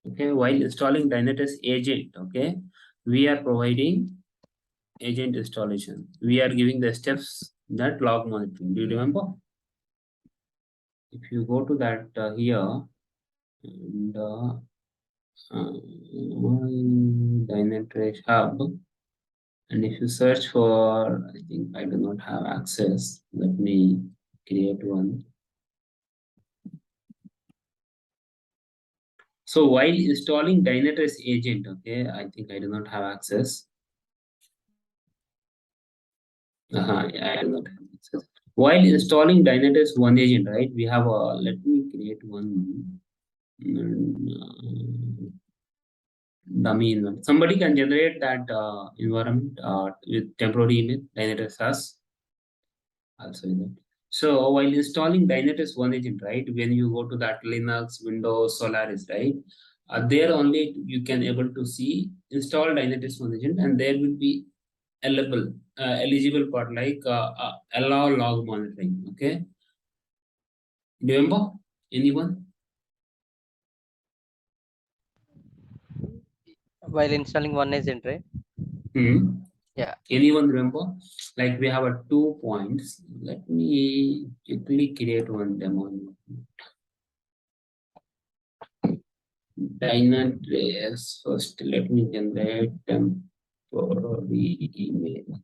Okay, while installing Dynatrace agent, okay, we are providing agent installation. We are giving the steps that log monitoring. Do you remember? If you go to that here and Dynatrace hub, and if you search for, I think I do not have access. Let me create one. So while installing Dynatrace agent, okay, I think I do not have access. Yeah, I do not have access. While installing Dynatrace one agent, right? We have a, let me create one dummy environment. Somebody can generate that environment with temporary image, Dynatrace has also in that. So while installing Dynatrace one agent, right? When you go to that Linux, Windows, Solaris, right? There only you can able to see install Dynatrace one agent, and there will be eligible part like allow log monitoring. Okay, remember anyone? While installing one agent, right? Hmm. Yeah. Anyone remember? Like we have a 2 points. Let me quickly create one demo. Dynatrace first. Let me generate temporary email.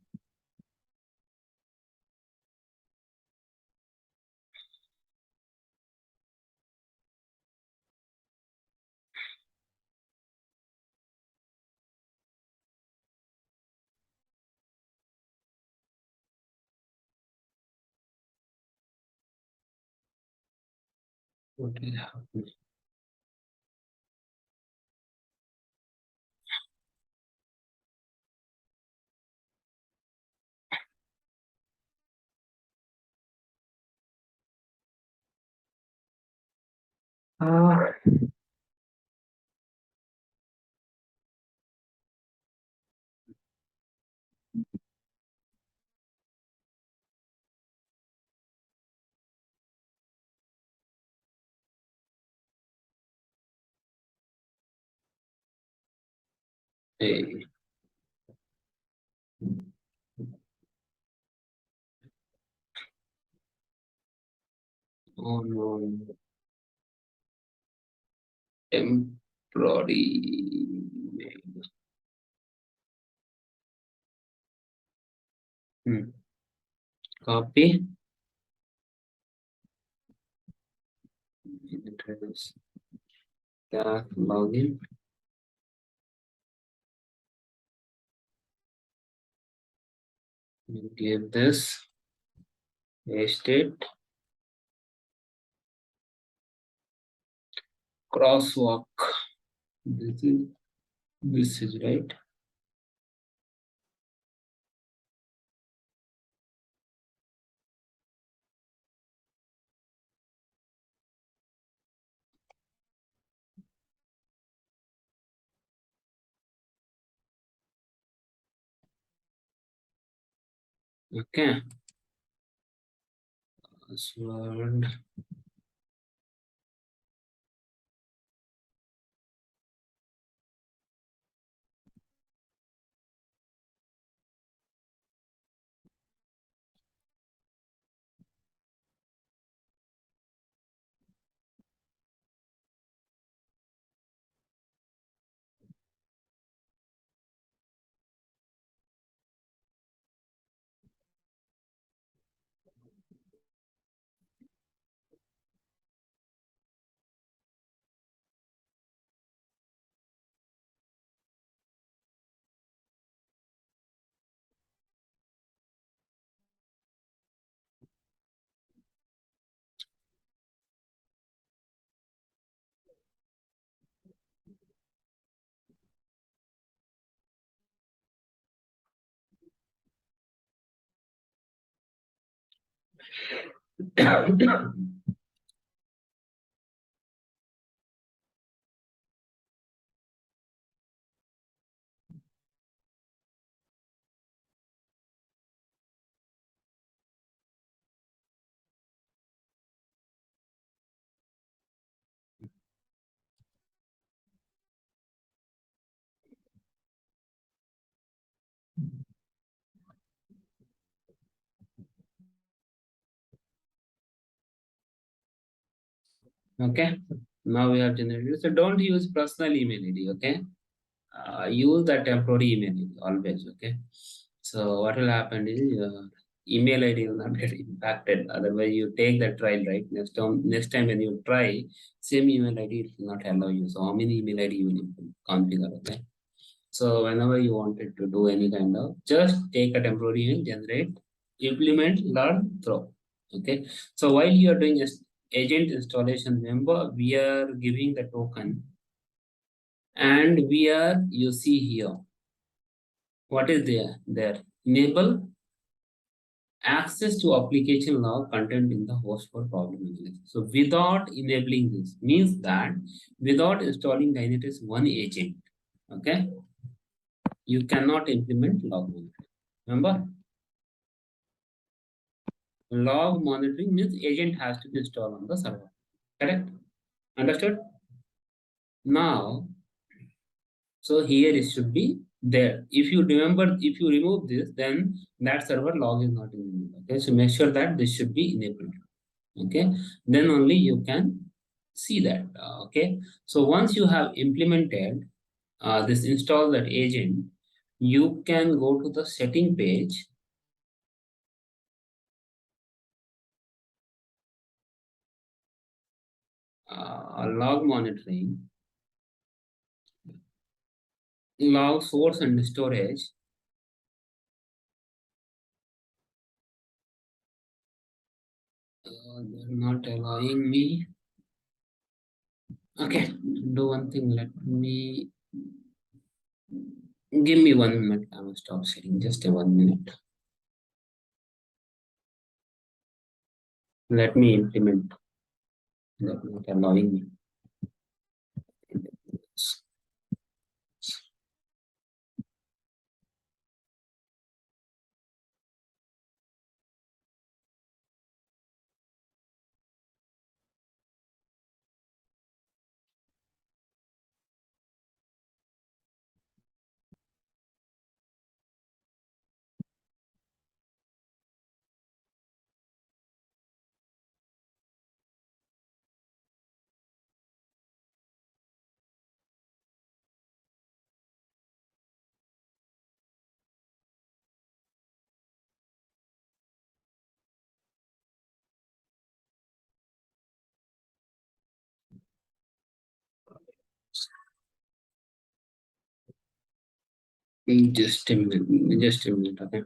What is happening? Ah, hey. Oh no. Temporary email. Copy. Dynatrace. Staff login. Give this. Paste it. Crosswalk. This is right. Okay. Password. Okay. Now we have generated. So don't use personal email ID. Okay. Use the temporary email ID always. Okay. So what will happen is email ID will not get impacted. Otherwise, you take the trial, right? Next time when you try, same email ID it will not allow you. So how many email ID you will configure? Okay. So whenever you wanted to do any kind of, just take a temporary email, generate, implement, learn, throw. Okay. So while you are doing agent installation, remember we are giving the token, and we are, you see here, what is there? Enable access to application log content in the host for problem analysis. So without enabling this means that without installing Dynatrace one agent, okay, you cannot implement log monitoring. Remember, log monitoring means agent has to be installed on the server. Correct? Understood? Now, so here it should be there. If you remember, if you remove this, then that server log is not enabled. Okay, so make sure that this should be enabled. Okay, then only you can see that. Okay, so once you have implemented this install that agent, you can go to the setting page. Log monitoring, log source and storage. They're not allowing me. Okay, do one thing. Let me give me 1 minute. I will stop sharing. Just a 1 minute. Let me implement. That not allowing me. Just a minute. Just a minute. Okay.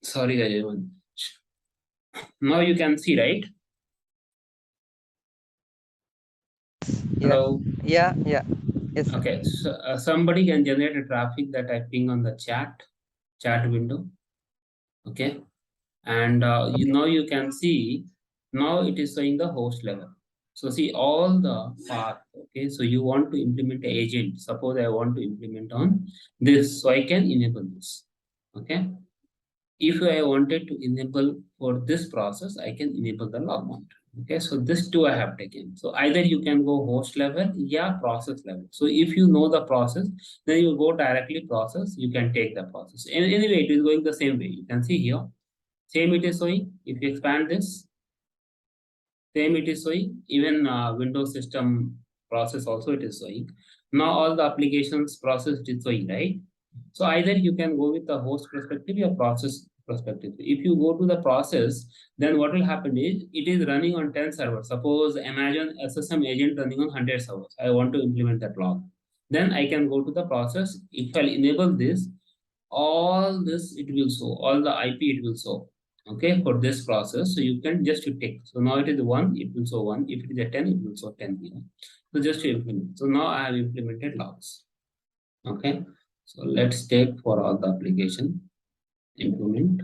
Sorry, everyone. Now you can see, right? Yeah. Hello. Yeah. Yeah. Yes, sir. Okay. So somebody can generate a traffic that I ping on the chat window. Okay. And Okay. now you can see, now it is showing the host level. So see all the path. Okay. So you want to implement the agent. Suppose I want to implement on this, so I can enable this. Okay. If I wanted to enable for this process, I can enable the log monitor. Okay, so this two I have taken. So either you can go host level, yeah, process level. So if you know the process, then you go directly process, you can take the process. And anyway, it is going the same way. You can see here, same it is showing. If you expand this, same it is showing. Even Windows system process also it is showing. Now all the applications process it is showing, right? So either you can go with the host perspective or process perspective. If you go to the process, then what will happen is it is running on 10 servers. Suppose imagine SSM agent running on 100 servers. I want to implement that log. Then I can go to the process. If I enable this, all this it will show, all the IP it will show. Okay, for this process. So you can just to take. So now it is 1, it will show 1. If it is a 10, it will show 10 here. So just to implement. So now I have implemented logs. Okay, so let's take for all the application implement.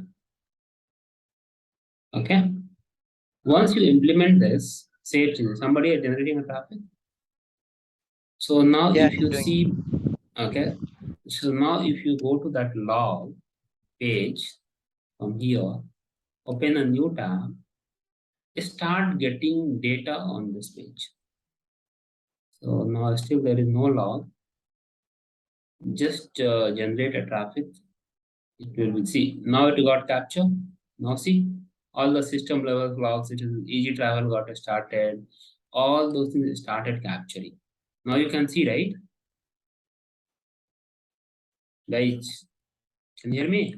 Okay, once you implement this, say somebody is generating a traffic. So now Yeah, if you doing. see, okay, so now if you go to that log page from here, open a new tab, start getting data on this page. So now still there is no log, just generate a traffic. It will be, see, now it got capture. Now see, all the system level logs, it is easy travel got started. All those things started capturing. Now you can see, right? Guys, can you hear me?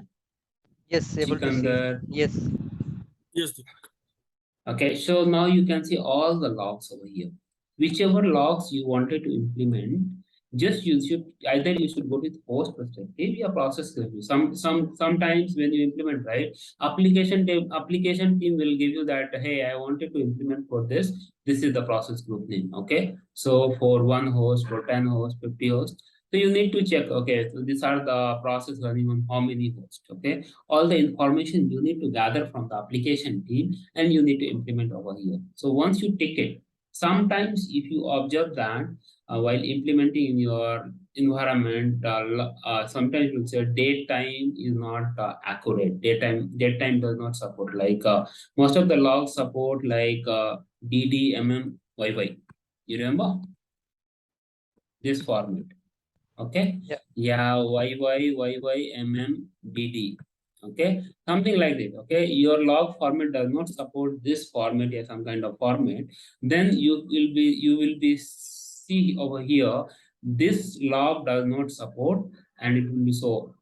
Yes, able to see. Sikandar. Yes. Yes. Okay, so now you can see all the logs over here. Whichever logs you wanted to implement, just you should either you should go with host perspective or process review. Sometimes when you implement, right, application team will give you that, hey, I wanted to implement for this. This is the process group name. Okay, so for one host, for 10 hosts, 50 hosts. So you need to check, okay, so these are the process running on how many hosts. Okay, all the information you need to gather from the application team and you need to implement over here. So once you take it, sometimes if you observe that while implementing in your environment, sometimes you'll say date time is not accurate. Date time does not support. Like most of the logs support like DD, YY. You remember this format? Okay, Yeah. yeah, DD. Okay, something like this. Okay, your log format does not support this format or some kind of format, then you will be see over here, this log does not support, and it will be so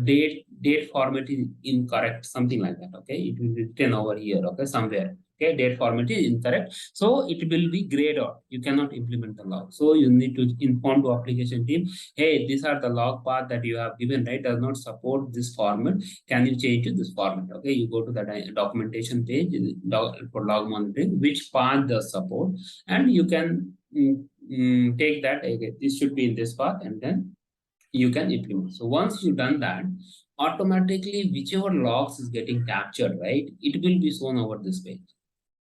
date format is incorrect, something like that. Okay, it will be written over here. Okay, somewhere. Okay, date format is incorrect, so it will be grayed out. You cannot implement the log. So you need to inform to application team, hey, these are the log path that you have given, right, does not support this format. Can you change to this format? Okay, you go to the documentation page for log monitoring, which path does support, and you can take that. Okay, this should be in this path, and then you can implement. So once you've done that, automatically whichever logs is getting captured, right, it will be shown over this page.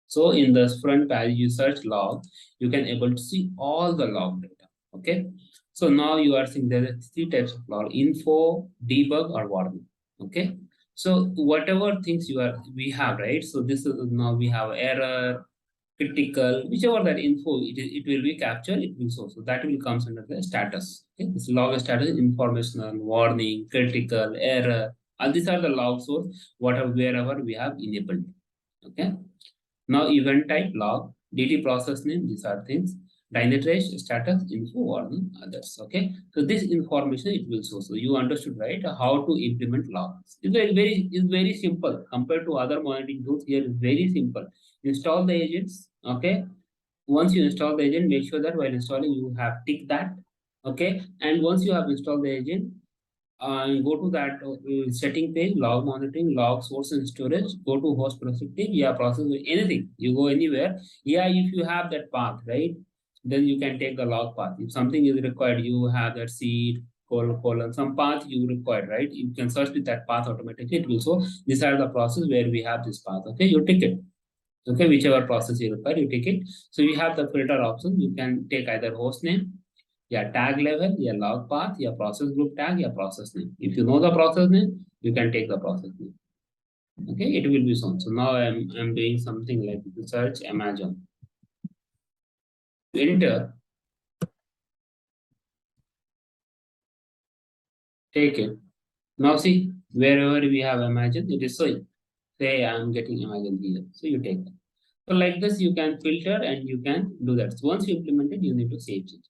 So in the front page, you search log, you can able to see all the log data. Okay. So now you are seeing there are 3 types of log: info, debug, or warning. Okay. So whatever things we have, right? So this is now we have error, critical, whichever that info it will be captured, it will show. So that will comes under the status. Okay. This log status, informational, warning, critical, error. All these are the log source, whatever wherever we have enabled. Okay. Now event type log, DT process name, these are things. Dynatrace, status, info, warning, others. Okay. So this information it will show. So you understood, right? How to implement logs. It's very simple compared to other monitoring tools. Here is very simple. Install the agents. Okay. Once you install the agent, make sure that while installing you have tick that. Okay. And once you have installed the agent, go to that setting page, log monitoring, log source and storage, go to host perspective, yeah, process anything. You go anywhere. Yeah, if you have that path, right? Then you can take the log path. If something is required, you have that seed, colon, some path you require, right? You can search with that path automatically. It will show these are the process where we have this path. Okay, you take it. Okay, whichever process you require, you take it. So you have the filter option. You can take either host name, yeah, tag level, yeah, log path, yeah, process group tag, yeah, process name. If you know the process name, you can take the process name. Okay, it will be shown. So now I'm doing something like to search Amazon. Enter, take it. Now see, wherever we have Amazon, it is showing. Say I'm getting Amazon here. So you take that. So like this, you can filter and you can do that. So once you implement it, you need to save it.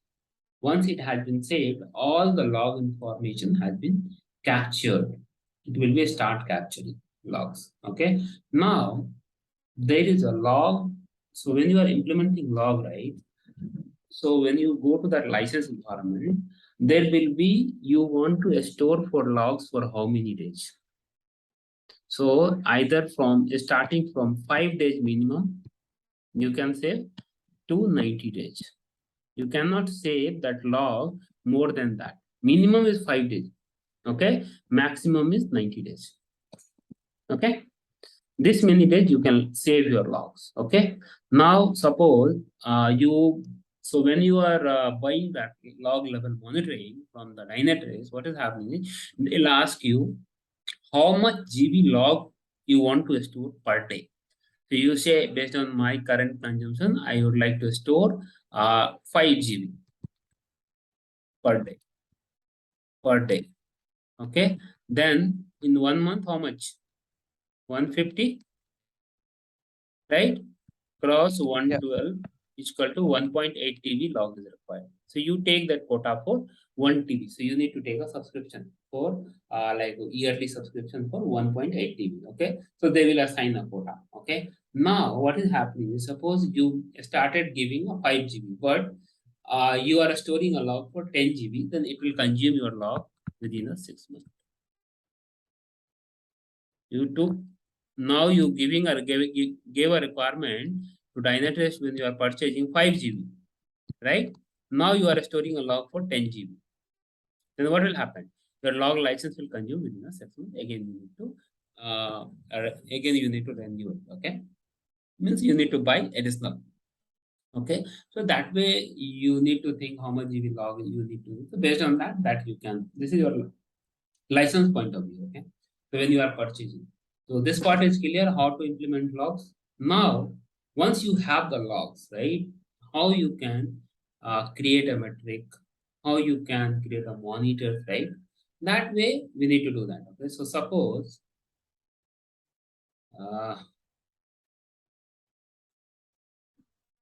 Once it has been saved, all the log information has been captured. It will be start capturing logs. Okay. Now there is a log. So when you are implementing log, right? So when you go to that license environment, there will be you want to store for logs for how many days. So either from starting from 5 days minimum, you can save to 90 days. You cannot save that log more than that. Minimum is 5 days. Okay. Maximum is 90 days. Okay. This many days you can save your logs. Okay. Now suppose so when you are buying that log level monitoring from the Dynatrace, what is happening is they'll ask you how much GB log you want to store per day. So you say based on my current consumption, I would like to store 5 GB per day. Per day. Okay. Then in 1 month, how much? 150, right? Cross 112 is equal to 1.8 TB log is required. So you take that quota for 1 TB. So you need to take a subscription for like yearly subscription for 1.8 TB. Okay. So they will assign a quota. Okay. Now what is happening is suppose you started giving a 5 GB, but you are storing a log for 10 GB, then it will consume your log within a 6 months. You took now you giving or gave a requirement to Dynatrace when you are purchasing 5 GB, right? Now you are storing a log for 10 GB. Then what will happen? Your log license will consume within a 6 months. Again you need to renew it. Okay, means you need to buy additional. Okay, so that way you need to think how much GB log you need to. So based on that you can. This is your license point of view. Okay, so when you are purchasing. So this part is clear how to implement logs. Now, once you have the logs, right, how you can create a metric, how you can create a monitor, right? That way we need to do that. Okay, so suppose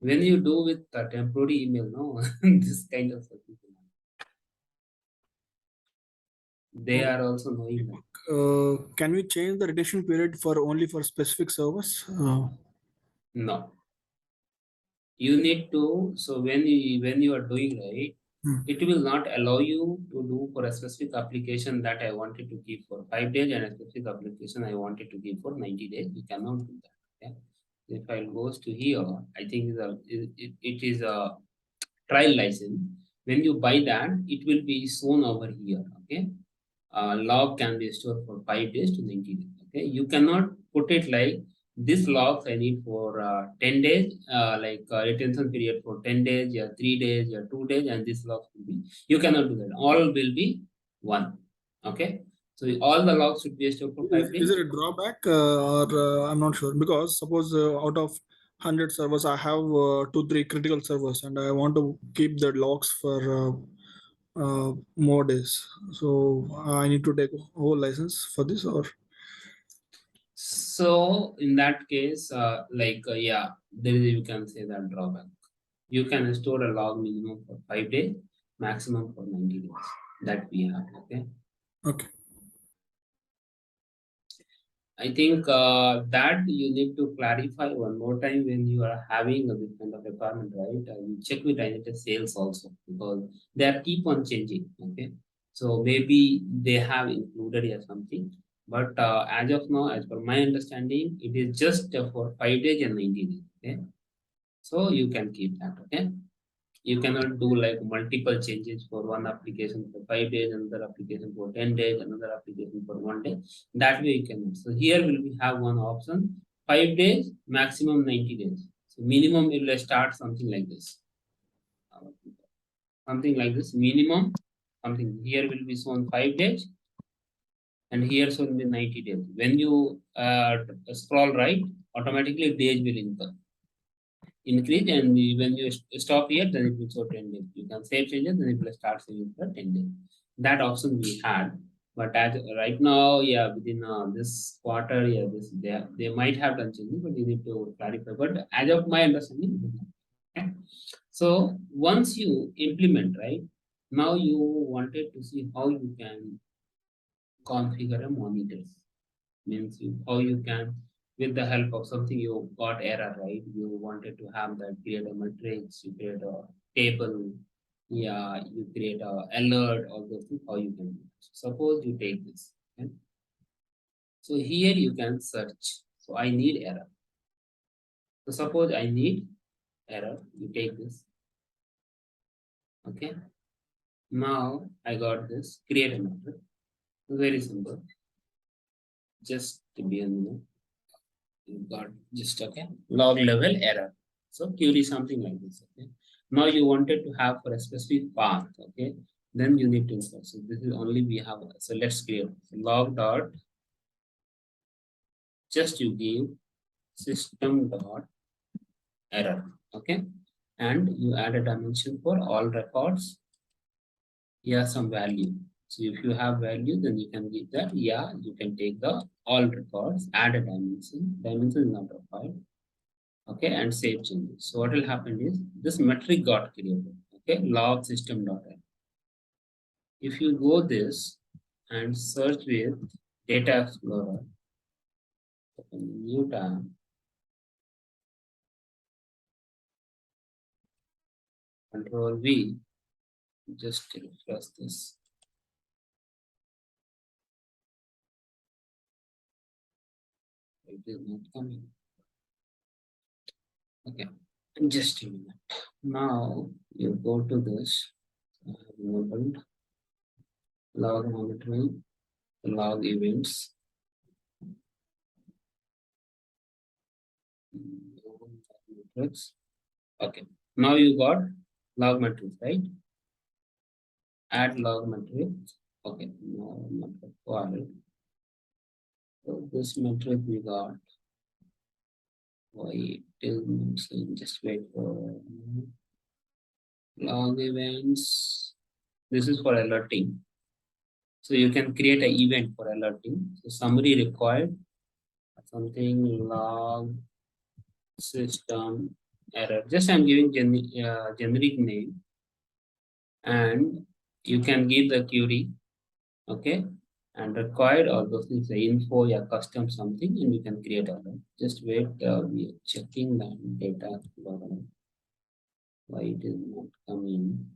when you do with the temporary email, no, this kind of stuff, they are also knowing that. Can we change the retention period for only for specific servers? No. You need to, so when you are doing right, it will not allow you to do for a specific application that I wanted to keep for 5 days and a specific application I wanted to keep for 90 days. You cannot do that. Okay? If I goes to here, I think it is a trial license. When you buy that, it will be shown over here. Okay, log can be stored for 5 days to 90 days. Okay, you cannot put it like this logs I need for 10 days, like retention period for 10 days, yeah, 3 days, yeah, 2 days, and this logs will be. You cannot do that. All will be one. Okay, so all the logs should be stored for 5 days. Is it a drawback or I'm not sure, because suppose out of 100 servers, I have 2-3 critical servers, and I want to keep the logs for more days. So I need to take a whole license for this, or? So in that case, yeah, there is, you can say that drawback. You can store a log minimum for 5 days, maximum for 90 days. That we have. Okay. Okay. I think that you need to clarify one more time when you are having this kind of requirement, right? You check with Dynatrace sales also, because they are keep on changing. Okay. So maybe they have included here something. But as of now, as per my understanding, it is just for 5 days and 90 days. Okay. So you can keep that. Okay. You cannot do like multiple changes for one application for 5 days, another application for 10 days, another application for 1 day. That way you cannot. So here will we have one option, 5 days, maximum 90 days. So minimum it will start something like this. Something like this, minimum, something here will be shown 5 days and here shown the 90 days. When you scroll right, automatically days will increase, and when you stop here, then it will show 10 days. You can save changes, then it will start saving for 10 days. That option we had, but as right now, yeah, within this quarter, yeah, they might have done changes, but you need to clarify. But as of my understanding, okay. So once you implement, right, now you wanted to see how you can configure a monitor. Means how you can, with the help of something you got error, right? You wanted to have that, create a matrix, you create a table, yeah, you create a alert, all those things, how you can do it. Suppose you take this, okay? So here you can search. So I need error. So suppose I need error, you take this. Okay. Now I got this, create a matrix. Very simple. Just to be on, you got just okay. Log level error. So query something like this. Okay. Now you wanted to have for a specific path. Okay. Then you need to insert. So this is only we have. So let's create so log dot. Just you give system dot error. Okay. And you add a dimension for all records. Yeah, some value. So if you have value, then you can give that. Yeah, you can take the all records, add a dimension. Dimension is not required. Okay, and save changes. So what will happen is this metric got created. Okay, log system dot error. If you go this and search with Data Explorer, open a new tab, Control V, just refresh this. It is not coming. Okay, just a minute. Now you go to this, enabled log monitoring, log events. Metrics. Okay, now you got log metrics, right? Add log metric. Okay, no, not required. So this metric we got. Why it is not saying? Just wait for log events. This is for alerting. So you can create an event for alerting. So summary required. Something log system error. Just I'm giving generic name, and you can give the query. Okay, and required all those things, the info, yeah, custom something, and you can create all that. Just wait, we are checking the data explorer. Why it is not coming?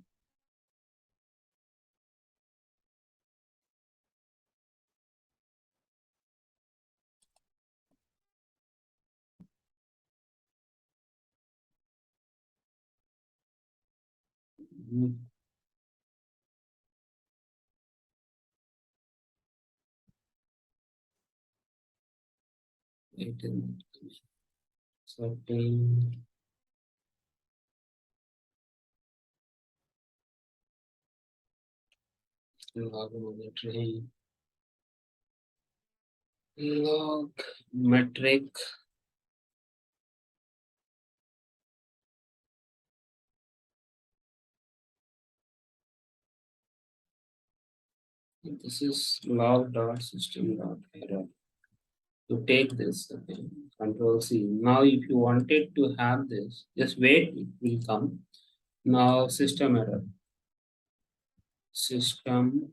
It is not coming. Setting. Log monitoring. Log metric. This is log dot system dot error. To take this, okay, Control C. Now, if you wanted to have this, just wait, it will come. Now, system error. System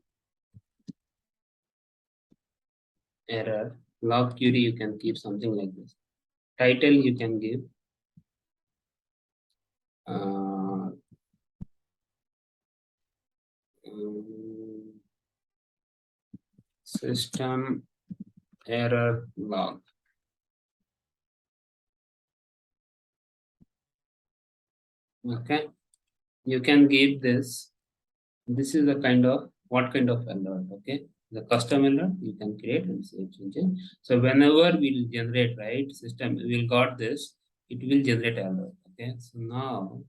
error. Log query, you can keep something like this. Title, you can give. Uh, system error log. Okay, you can give this. This is a kind of what kind of alert? Okay, the custom alert you can create and say change. So whenever we'll generate, right, system will got this, it will generate alert. Okay, so now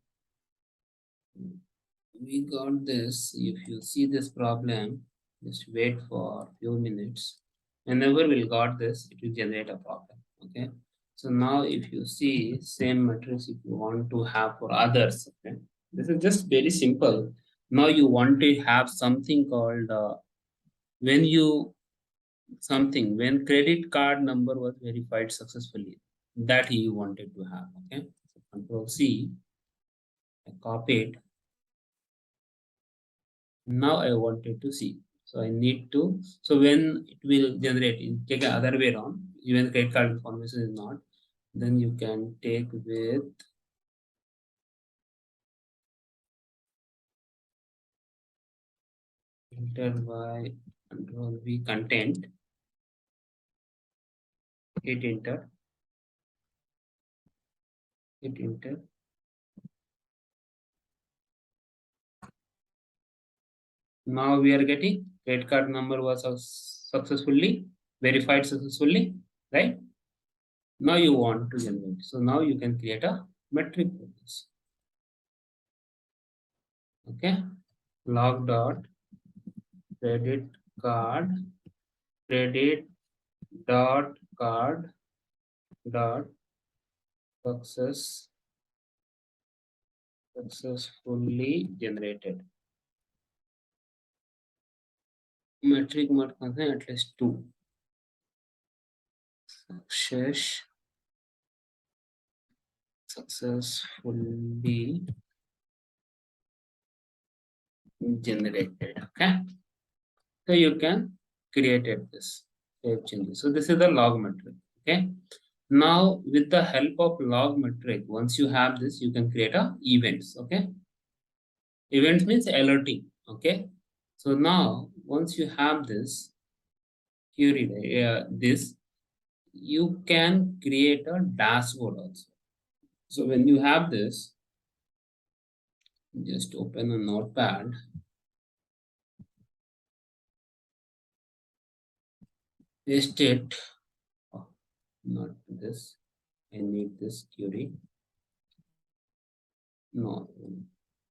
we got this. If you see this problem, just wait for a few minutes. Whenever we got this, it will generate a problem. Okay. So now if you see same matrix, if you want to have for others, okay, this is just very simple. Now you want to have something called when you something when credit card number was verified successfully, that you wanted to have. Okay. So Control C, I copied. Now I wanted to see. So I need to, so when it will generate, in take the other way around, even credit card information is not, then you can take with filter by Control V content, hit enter, hit enter. Now we are getting credit card number was successfully verified successfully, right? Now you want to generate. So now you can create a metric for this. Okay, log dot credit card credit dot card dot successfully generated. Metric mode at least 2. Successfully generated. Okay. So you can create this save changes. So this is the log metric. Okay. Now with the help of log metric, once you have this, you can create a events. Okay. Events means alerting. Okay. So now once you have this query, this, you can create a dashboard also. So when you have this, just open a notepad. Paste it. Oh, not this. I need this query. No,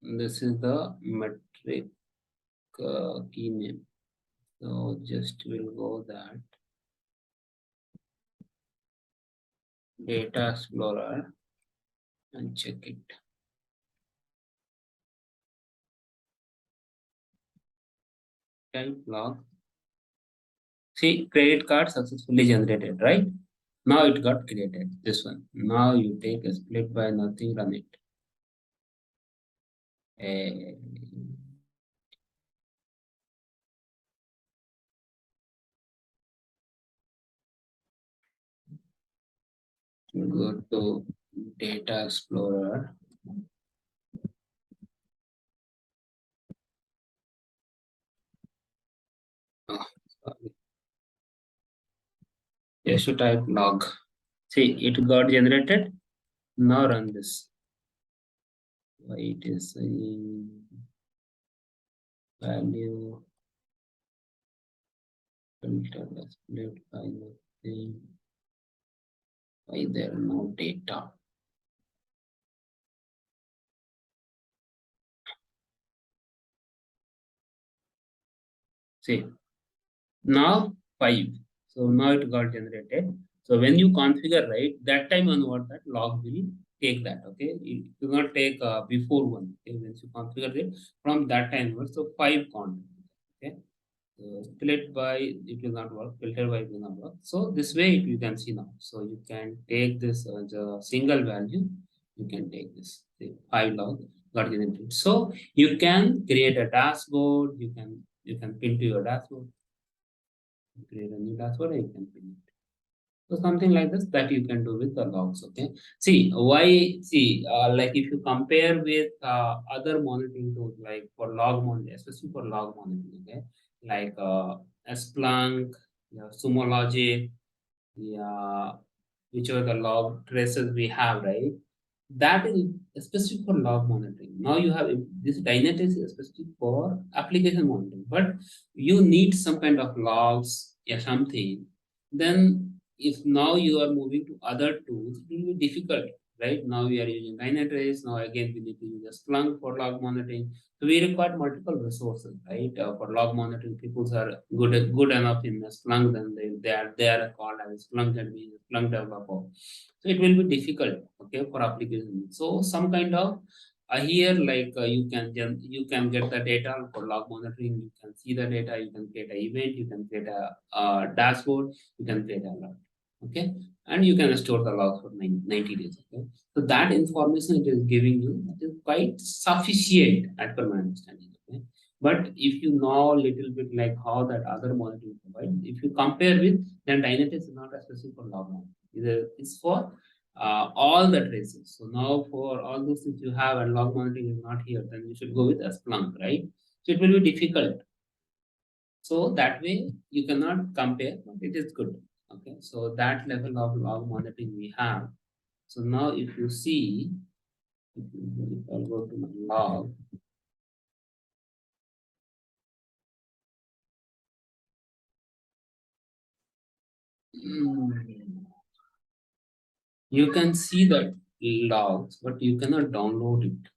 this is the metric key name. So just will go that data explorer and check it. Type log. See, credit card successfully generated, right? Now it got created. This one. Now you take a split by nothing, run it. Go to data explorer. Oh, sorry. Just to type log. See, it got generated. Now run this. Why it is saying value filter split by nothing. Why there no data? See, now 5. So now it got generated. So when you configure, right, that time onward that log will take that. Okay, it will not take before one. Okay, once you configure it from that time onward, so 5 count. Okay, so split by it will not work. Filter by it will not work. So this way you can see now. So you can take this as a single value. You can take this 5 log got generated. So you can create a dashboard. You can pin to your dashboard. Create a new dashboard and you can pin it. So something like this that you can do with the logs. Okay. See why? See, like if you compare with other monitoring tools, like for log monitoring, especially for log monitoring. Okay. like a Splunk, Sumo Logic, yeah, which are the log traces we have, right? That is specific for log monitoring. Now you have this Dynatrace is specific for application monitoring, but you need some kind of logs or something. Then if now you are moving to other tools, it will be difficult, right? Now we are using Dynatrace. Now again we need to use a Splunk for log monitoring. So we require multiple resources, right? For log monitoring, people are good enough in Splunk, then they are called as Splunk admin, Splunk developer. So it will be difficult, okay, for application. So some kind of here like you can get the data for log monitoring. You can see the data. You can create an event. You can create a dashboard. You can create a alert, okay, and you can store the logs for 90 days. Okay, so that information it is giving you that is quite sufficient as per my understanding. Okay, but if you know a little bit like how that other monitoring provide, if you compare with, then Dynatrace is not a specific for log monitoring. It's for all the traces. So now for all those things you have and log monitoring is not here, then you should go with a Splunk, right? So it will be difficult. So that way you cannot compare, but it is good. Okay, so that level of log monitoring we have. So now if you see, if I'll go to my log, you can see that logs, but you cannot download it.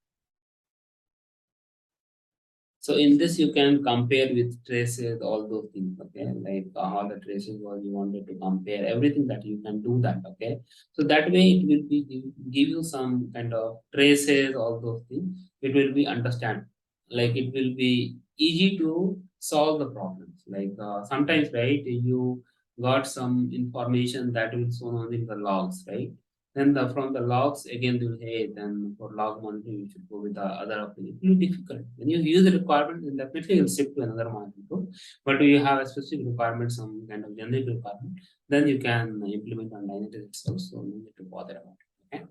So in this, you can compare with traces, all those things, okay? Like all the traces what you wanted to compare, everything that you can do that, okay? So that way it will be give you some kind of traces, all those things. It will be understand, like it will be easy to solve the problems. Like sometimes, right, you got some information that will shown on in the logs, right? Then from the logs again they will say, hey, then for log monitoring you should go with the other application. It will be difficult. When you use the requirement, then definitely you'll shift to another monitoring tool. But you have a specific requirement, some kind of generic requirement, then you can implement on Dynatrace itself. So no need to bother about it. Okay.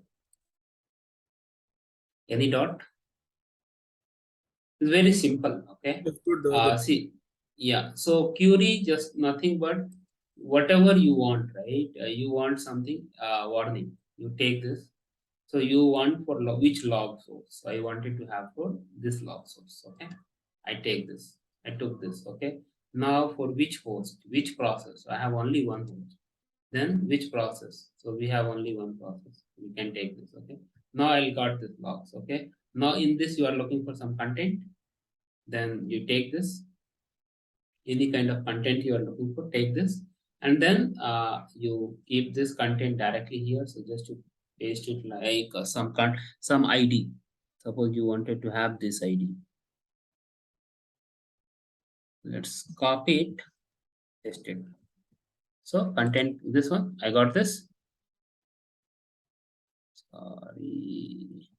Any dot? It's very simple. Okay. That's good. See, yeah. So query just nothing but whatever you want, right? You want something warning. You take this. So you want for which log source? So I wanted to have for this log source. Okay. I take this. I took this. Okay. Now for which host, which process? I have only one host. Then which process? So we have only one process. We can take this. Okay. Now I got this logs. Okay. Now in this you are looking for some content. Then you take this. Any kind of content you are looking for, take this, and then you keep this content directly here. So just to paste it like some ID. Suppose you wanted to have this ID. Let's copy it, paste it. So content, this one, I got this. Sorry.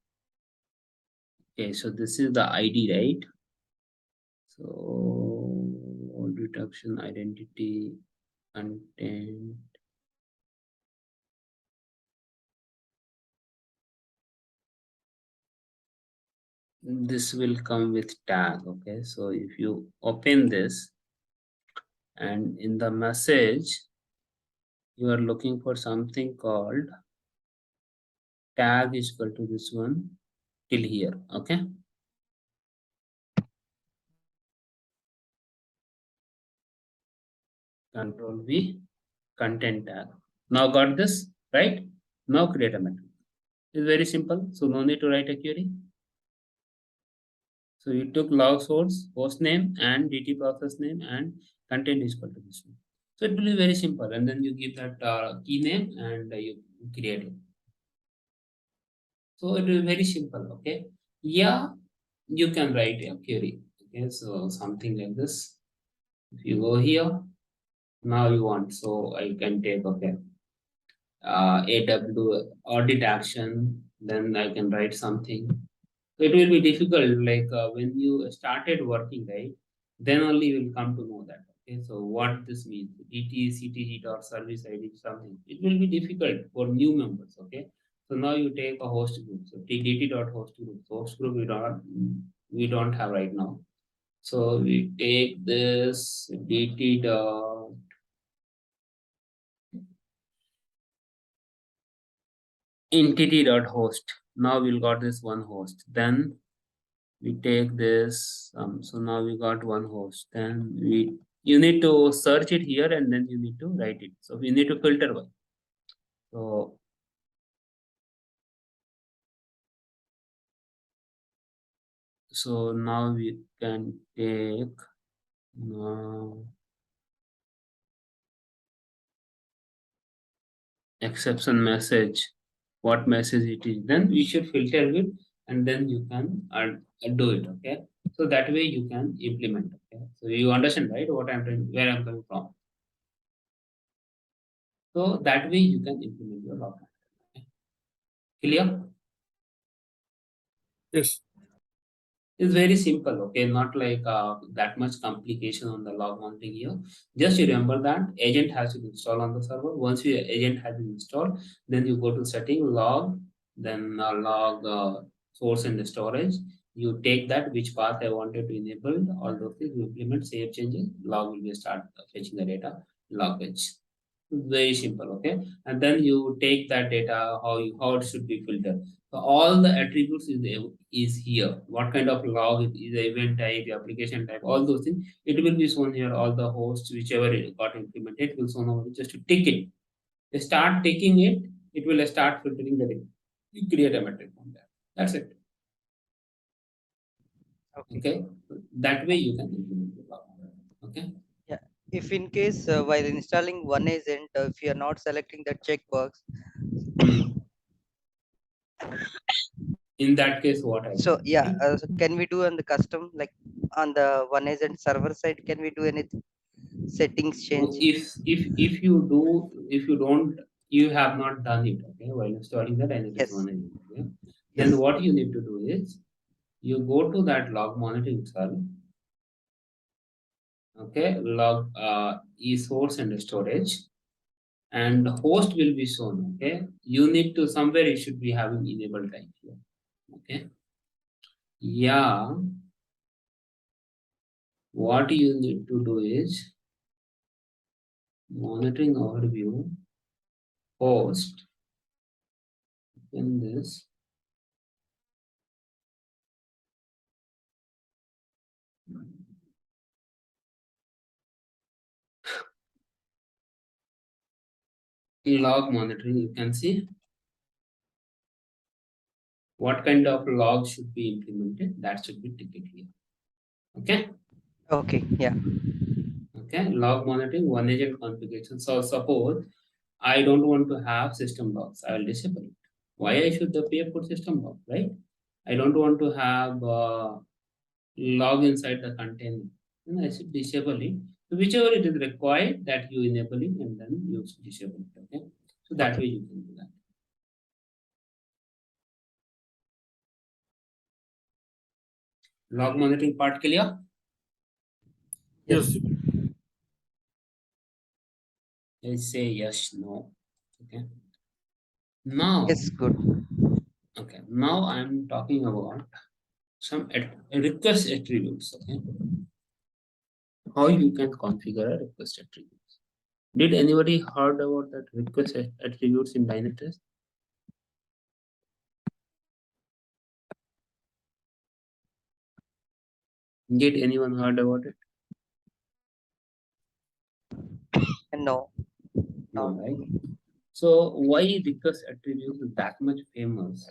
Okay, so this is the ID, right? So reduction identity content. This will come with tag. Okay, so if you open this and in the message you are looking for something called tag is equal to this one till here. Okay, control V, content tag. Now got this, right? Now create a method. It's very simple, so no need to write a query. So you took log source, host name, and DT process name, and content is equal to this one. So it will be very simple, and then you give that key name and you create it. So it is very simple. Okay, yeah, you can write a query. Okay, so something like this. If you go here, now you want, so I can take, okay, AW audit action, then I can write something. It will be difficult, like when you started working, right? Then only you will come to know that. Okay, so what this means, DT, CTG dot service ID, something. It will be difficult for new members. Okay, so now you take a host group. So DT dot host group. Host group we don't have right now. So we take this DT dot entity dot host. Now we'll got this one host. Then we take this. So now we got one host. Then you need to search it here and then you need to write it. So we need to filter one. So now we can take exception message, what message it is. Then we should filter it and then you can do it. Okay. So that way you can implement. Okay. So you understand, right? What I'm doing, where I'm coming from. So that way you can implement your log. Okay. Clear? Yes. It's very simple, okay, not like that much complication on the log monitoring here. Just you remember that agent has to be installed on the server. Once your agent has been installed, then you go to setting log, then log source and storage. You take that which path I wanted to enable, all those things, you implement, save changes, log will be start fetching the data, log fetch. Very simple, okay, and then you take that data, how it should be filtered. So all the attributes is here. What kind of log it is, the event type, the application type, all those things. It will be shown here. All the hosts, whichever it got implemented, will shown over. Just to tick it. You start ticking it, it will start filtering the data. You create a metric from there. That's it. Okay. That way you can implement the log. Okay. Yeah. If in case while installing one agent, if you are not selecting the checkbox, In that case, what I so do, yeah, right? so can we do on the custom, like on the one agent server side, can we do any settings change? If you don't, you have not done it, okay, while installing the Dynatrace Yes. one agent, okay? Yes. Then what you need to do is you go to that log monitoring cell, okay, log e-source and storage, and host will be shown, okay? You need to somewhere you should be having enabled type here, okay? Yeah, what you need to do is monitoring overview, host, in this. Log monitoring, you can see what kind of log should be implemented, that should be ticket here. Okay. Okay. Yeah. Okay. Log monitoring, one agent configuration. So suppose I don't want to have system logs, I will disable it. Why I should pay for system log, right? I don't want to have log inside the container. Then I should disable it. So whichever it is required, that you enable it and then you disable it. Okay. So that way you can do that. Log monitoring part clear? Yes. I say yes, no. Okay. Now, Yes. Good. okay. Now I'm talking about some request attributes. Okay. How you can configure a request attributes. Did anybody heard about that request attributes in Dynatrace? Did anyone heard about it? No. No, right? So why request attributes is that much famous?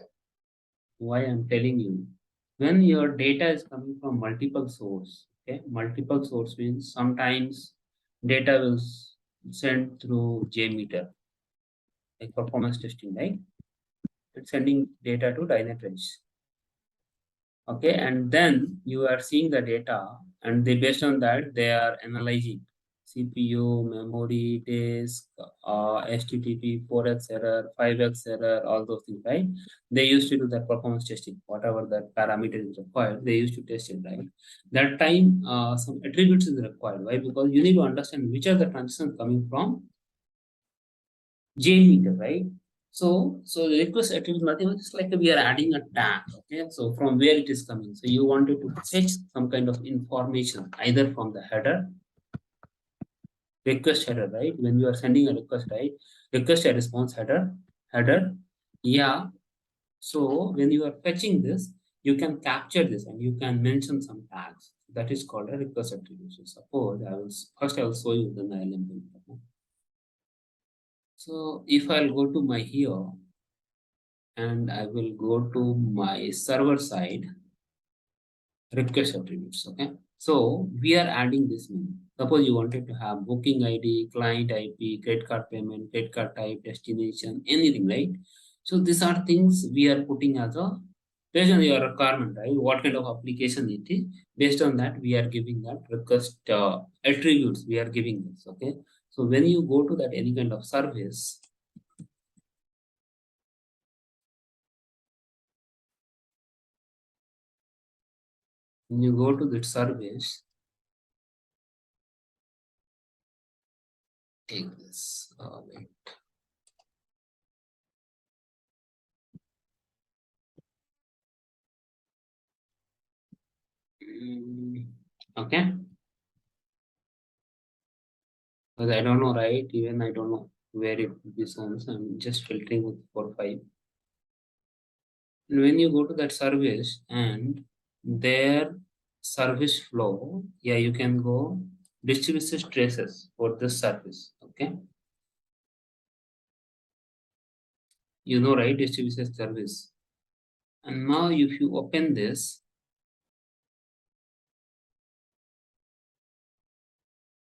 Why I'm telling you, when your data is coming from multiple source, okay, multiple source means sometimes data will send through JMeter, like performance testing, right? It's sending data to Dynatrace. Okay, and then you are seeing the data, and they based on that they are analyzing CPU, memory, disk, HTTP, 4x error, 5x error, all those things, right? They used to do that performance testing, whatever that parameter is required, they used to test it, right? That time, some attributes is required. Why? Because you need to understand which are the transitions coming from JMeter, right? So the request attribute nothing but it's like we are adding a tag. Okay, so from where it is coming. So you wanted to fetch some kind of information either from the header, request header, right? When you are sending a request, right? Request a response header. Yeah. So when you are fetching this, you can capture this and you can mention some tags. That is called a request attribute. So suppose I will show you, then I'll implement it. So if I'll go to my here and I will go to my server side request attributes. Okay. So we are adding this menu. Suppose you wanted to have booking ID, client IP, credit card payment, credit card type, destination, anything, right? So these are things we are putting as a based on your requirement, right? What kind of application it is. Based on that, we are giving that request attributes. We are giving this. Okay. So when you go to that any kind of service, when you go to that service, take this. Wait. Okay. Because I don't know, right? Even I don't know where it will be shown. So I'm just filtering with 4, 5. And when you go to that service and their service flow, yeah, you can go distributed traces for this service. Okay. You know, right? Distributed service. And now if you open this,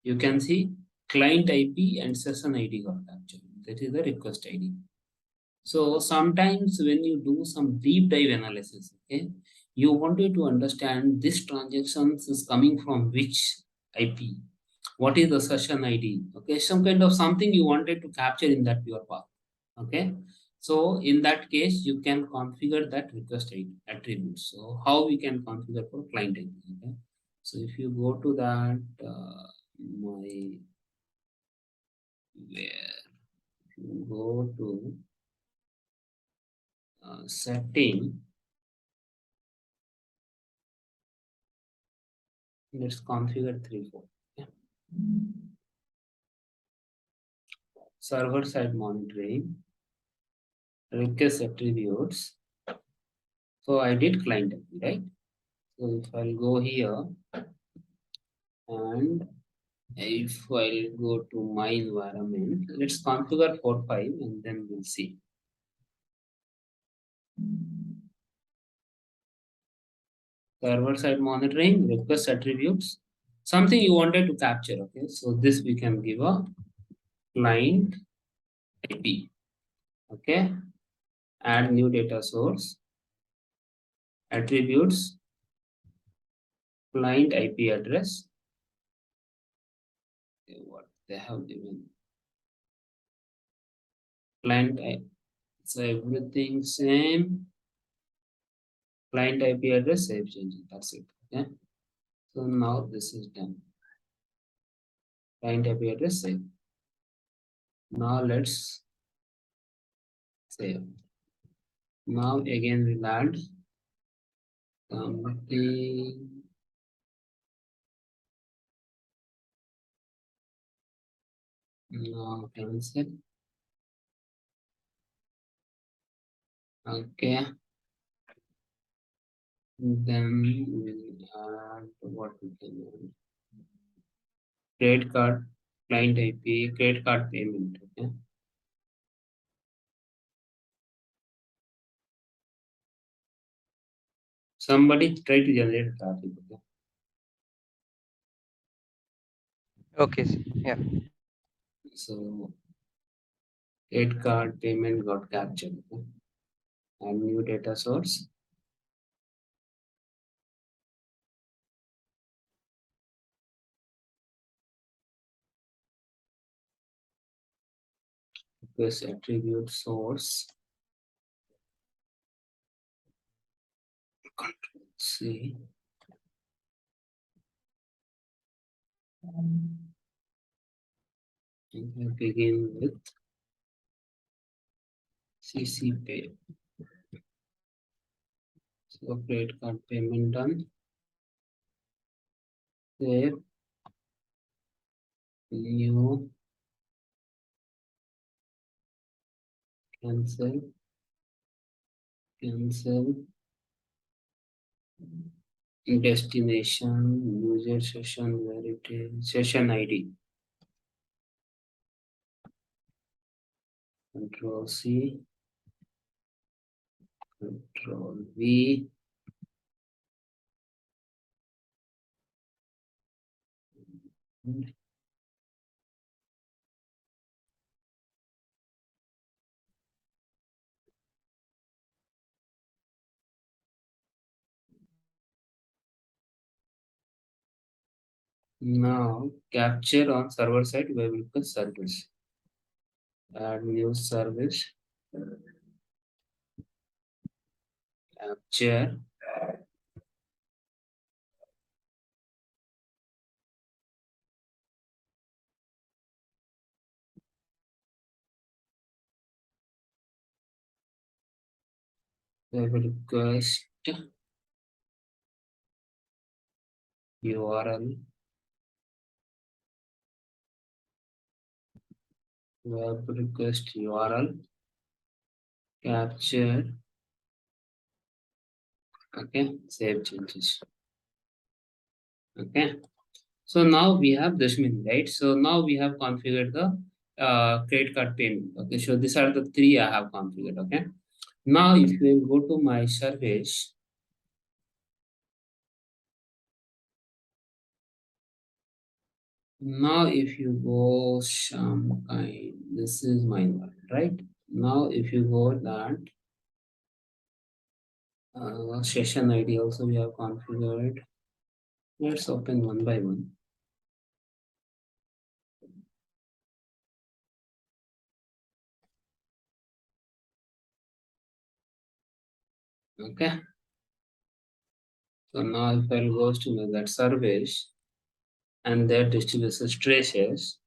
you can see client IP and session ID got captured. That is the request ID. So sometimes when you do some deep dive analysis, okay, you wanted to understand this transactions is coming from which IP, what is the session ID, okay, some kind of something you wanted to capture in that your path, okay. So in that case, you can configure that request ID attribute. So how we can configure for client ID, okay. So if you go to that, my where you go to setting. Let's configure 3, 4. Yeah. Server side monitoring, request attributes. So I did client IP, right? So if I'll go here and if I'll go to my environment, let's configure 4, 5 and then we'll see. Server side monitoring, request attributes, something you wanted to capture. Okay, so this we can give a client IP. Okay, add new data source, attributes, client IP address. Okay, what they have given. Client IP, so everything same. Client IP address, save changing. That's it. Okay. So now this is done. Client IP address, save. Now let's save. Now again we'll add something. Now cancel. Okay. Then we'll add what we can add. Credit card, client IP, credit card payment. Okay. Somebody try to generate traffic. Okay. Okay, sir. Yeah. So credit card payment got captured. Okay. And new data source. This attribute source. Control C. And we begin with CC pay. So credit card payment done. Save. New. Cancel. Cancel. Destination, user session, where it is, session ID. Control C. Control V. Now capture on server side web request service. Add new service. Capture. Web request URL. Web request URL. Capture. Okay, save changes. Okay, so now we have this many, right? So now we have configured the credit card payment. Okay, so these are the three I have configured. Okay, now if you go to my service, now if you go some kind, this is my one, right? Now if you go that session ID also we have configured. Let's open one by one. Okay. So now if I go to that service and that distribution traces,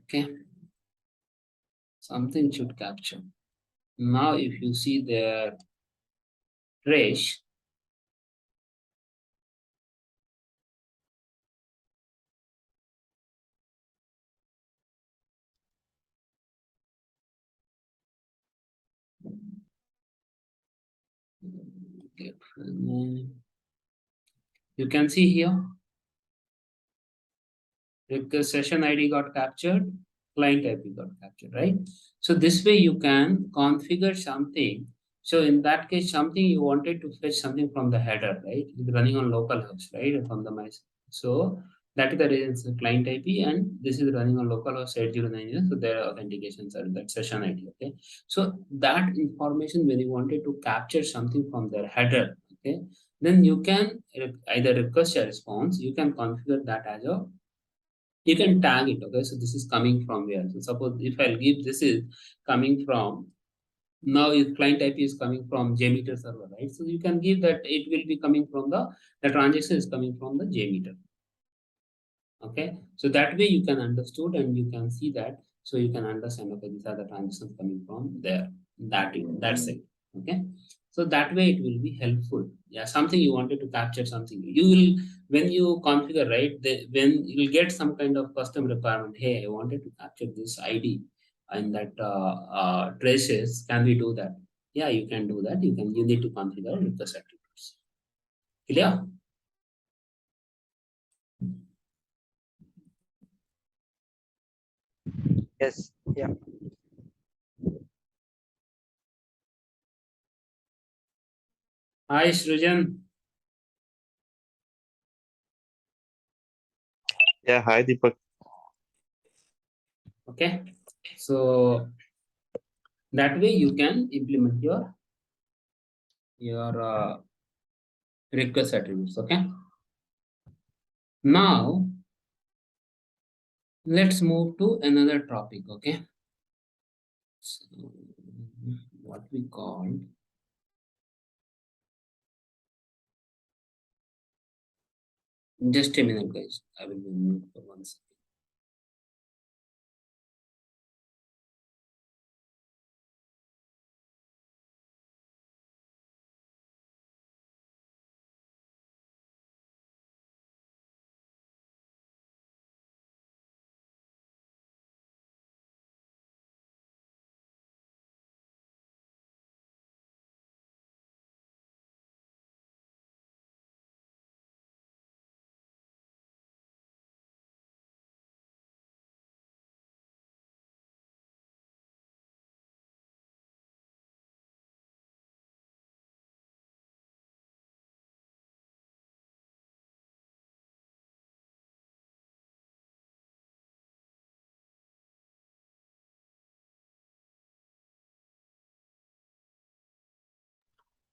okay, something should capture. Now if you see the trace, you can see here request session ID got captured, client IP got captured, right? So this way you can configure something. So in that case, something you wanted to fetch something from the header, right? It's running on local host, right? From the mice. So that is the reason it's a client IP and this is running on local host 8090. So their authentications are that session ID. Okay. So that information when you wanted to capture something from their header, okay, then you can either request a response, you can configure that as a you can tag it. Okay, so this is coming from where. So suppose if I'll give this is coming from, now if client IP is coming from JMeter server, right? So you can give that it will be coming from the transaction is coming from the JMeter. Okay, so that way you can understood and you can see that, so you can understand, okay, these are the transactions coming from there, that's it. Okay, so that way it will be helpful. Yeah, something you wanted to capture something, you will, when you configure, right, when you'll get some kind of custom requirement, hey, I wanted to capture this ID and that traces, can we do that? Yeah, you can do that. You need to configure request attributes. Clear? Yes. Yeah. Hi Srujan. Yeah, hi Deepak. Okay, so that way you can implement your request attributes. Okay, now let's move to another topic. Okay, so what we call, just a minute guys, I will be mute for 1 second.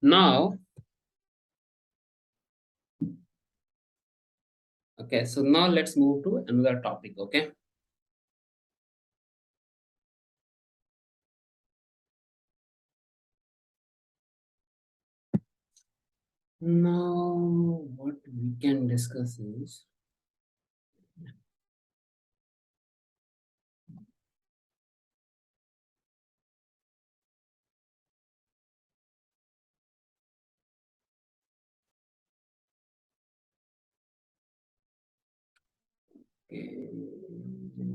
Now, okay, so now let's move to another topic, okay? Now, what we can discuss is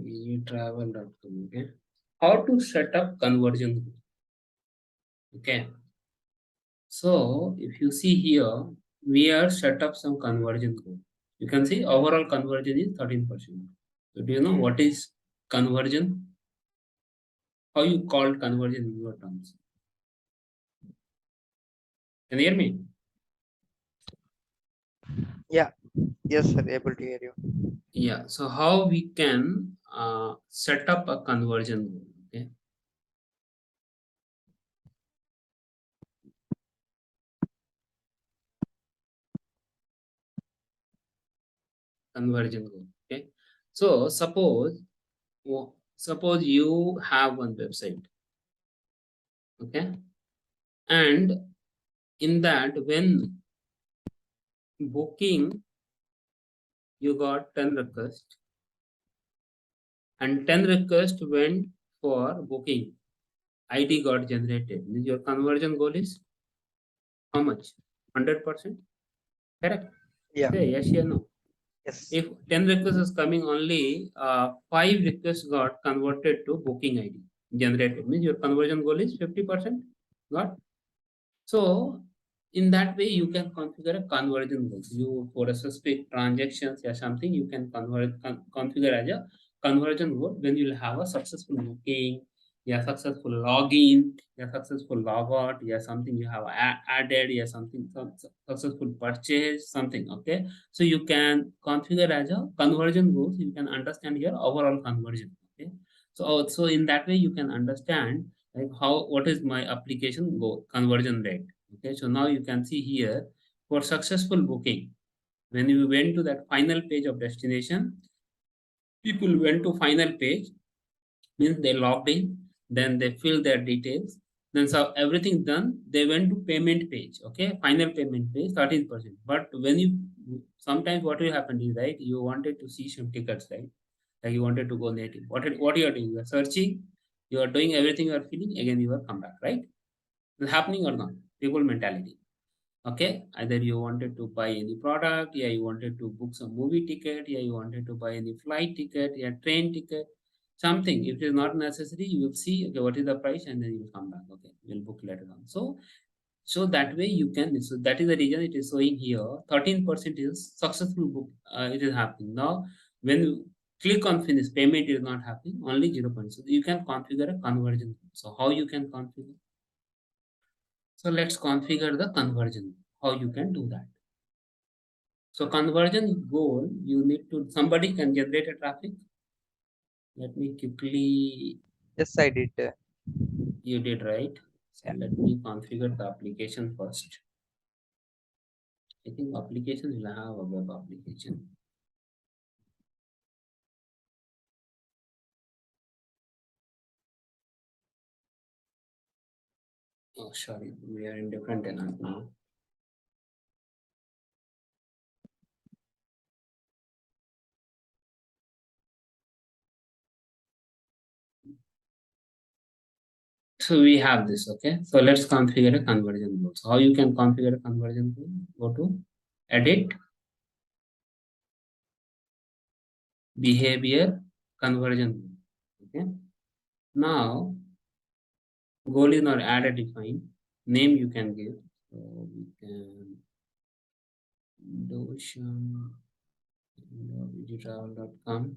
easytravel.com, okay? How to set up conversion group, okay? So if you see here, we are set up some conversion group. You can see overall conversion is 13%. So do you know what is conversion? How you call conversion in your terms? Can you hear me? Yeah. Yes, sir. Able to hear you. Yeah. So how we can set up a conversion group? Okay. Conversion group. Okay. So suppose you have one website. Okay. And in that, when booking, you got 10 requests, and 10 requests went for booking. ID got generated. Means your conversion goal is how much? 100%? Correct? Yeah. Say yes or no. Yes. If 10 requests is coming, only 5 requests got converted to booking ID generated. Means your conversion goal is 50%. Got? So in that way, you can configure a conversion goal. You for a specific transactions or something, you can configure as a conversion goal when you will have a successful booking, yeah, successful login, yeah, successful logout, yeah, something you have added, yeah, something successful purchase, something. Okay, so you can configure as a conversion goal. So you can understand your overall conversion. Okay, so in that way you can understand like what is my application go conversion rate. Okay, so now you can see here for successful booking, when you went to that final page of destination, people went to final page, means they logged in, then they fill their details, then so everything done, they went to payment page. Okay, final payment page 13%. But when you sometimes what will happen is, right, you wanted to see some tickets, right? Like you wanted to go native. What you are doing? You are searching, you are doing everything, you are filling, again you are come back, right? Is happening or not? People mentality. Okay, either you wanted to buy any product, yeah, you wanted to book some movie ticket, yeah, you wanted to buy any flight ticket, yeah, train ticket, something. If it is not necessary, you will see, okay, what is the price, and then you will come back. Okay, we'll book later on. So that way you can. So that is the reason it is showing here 13% is successful book. It is happening now. When you click on finish, payment is not happening. Only 0. So you can configure a conversion. So how you can configure? So let's configure the conversion. How you can do that? So conversion goal, you need to, somebody can generate a traffic. Let me quickly, Yes, I did. you did right. So Yeah. let me configure the application first. I think application will have a web application. Oh, sorry, we are in different tenant now. So we have this, okay? So let's configure a conversion goal. So how you can configure a conversion goal? Go to edit, behavior, conversion goal. Okay. Now goal is not add a define. Name you can give. So we can Digitravel.com.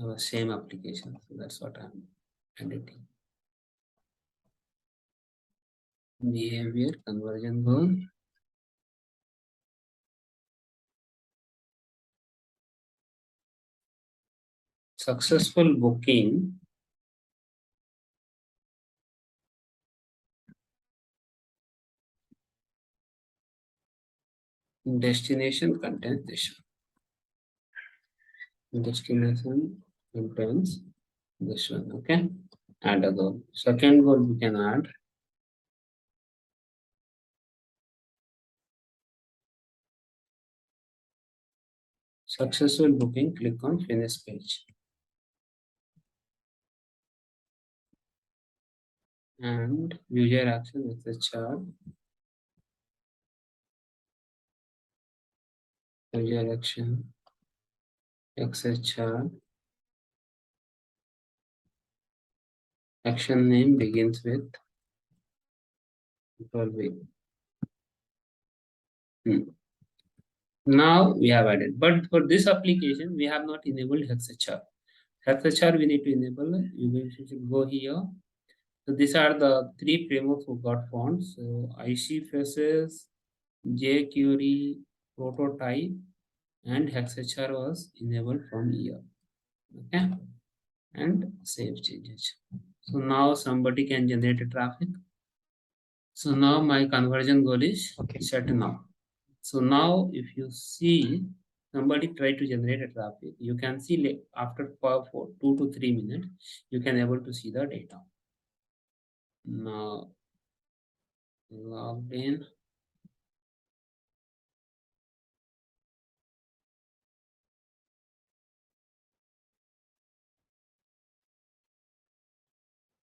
Our same application. So that's what I'm editing. Behavior conversion goal. Successful booking destination contains this one. Destination contains this one. Okay. Add a goal. Second goal we can add. Successful booking, click on finish page. And user action is the chart. User action, access chart. Action name begins with control V. Now we have added, but for this application, we have not enabled HexHR. HexHR we need to enable. You will go here. So these are the three frameworks who got fonts. So IC Faces, jQuery, Prototype, and HexHR was enabled from here. Okay, and save changes. So now somebody can generate a traffic. So now my conversion goal is set now. So now if you see somebody try to generate a traffic, you can see like after for 2 to 3 minutes, you can able to see the data. Now logged in.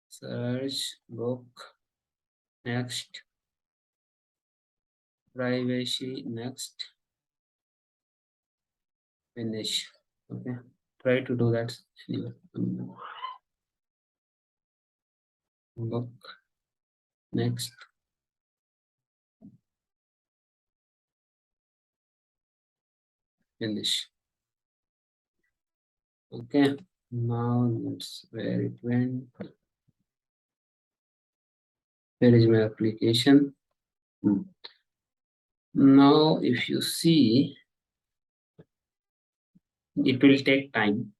Search, book, next, privacy, next, finish. Okay, try to do that. Book, next, finish. Okay, now let's where it went. Where is my application? Now, if you see, it will take time.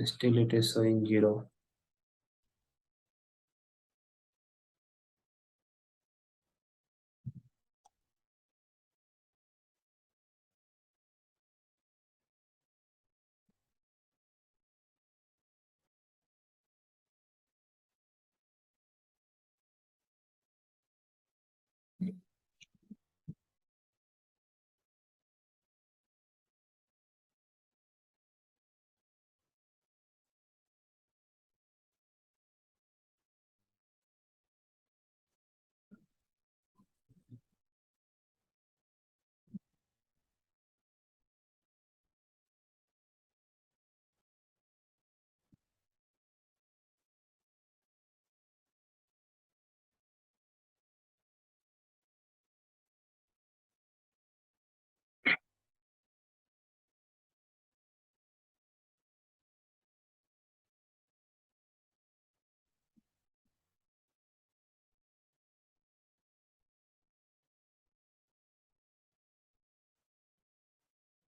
Still, it is showing 0.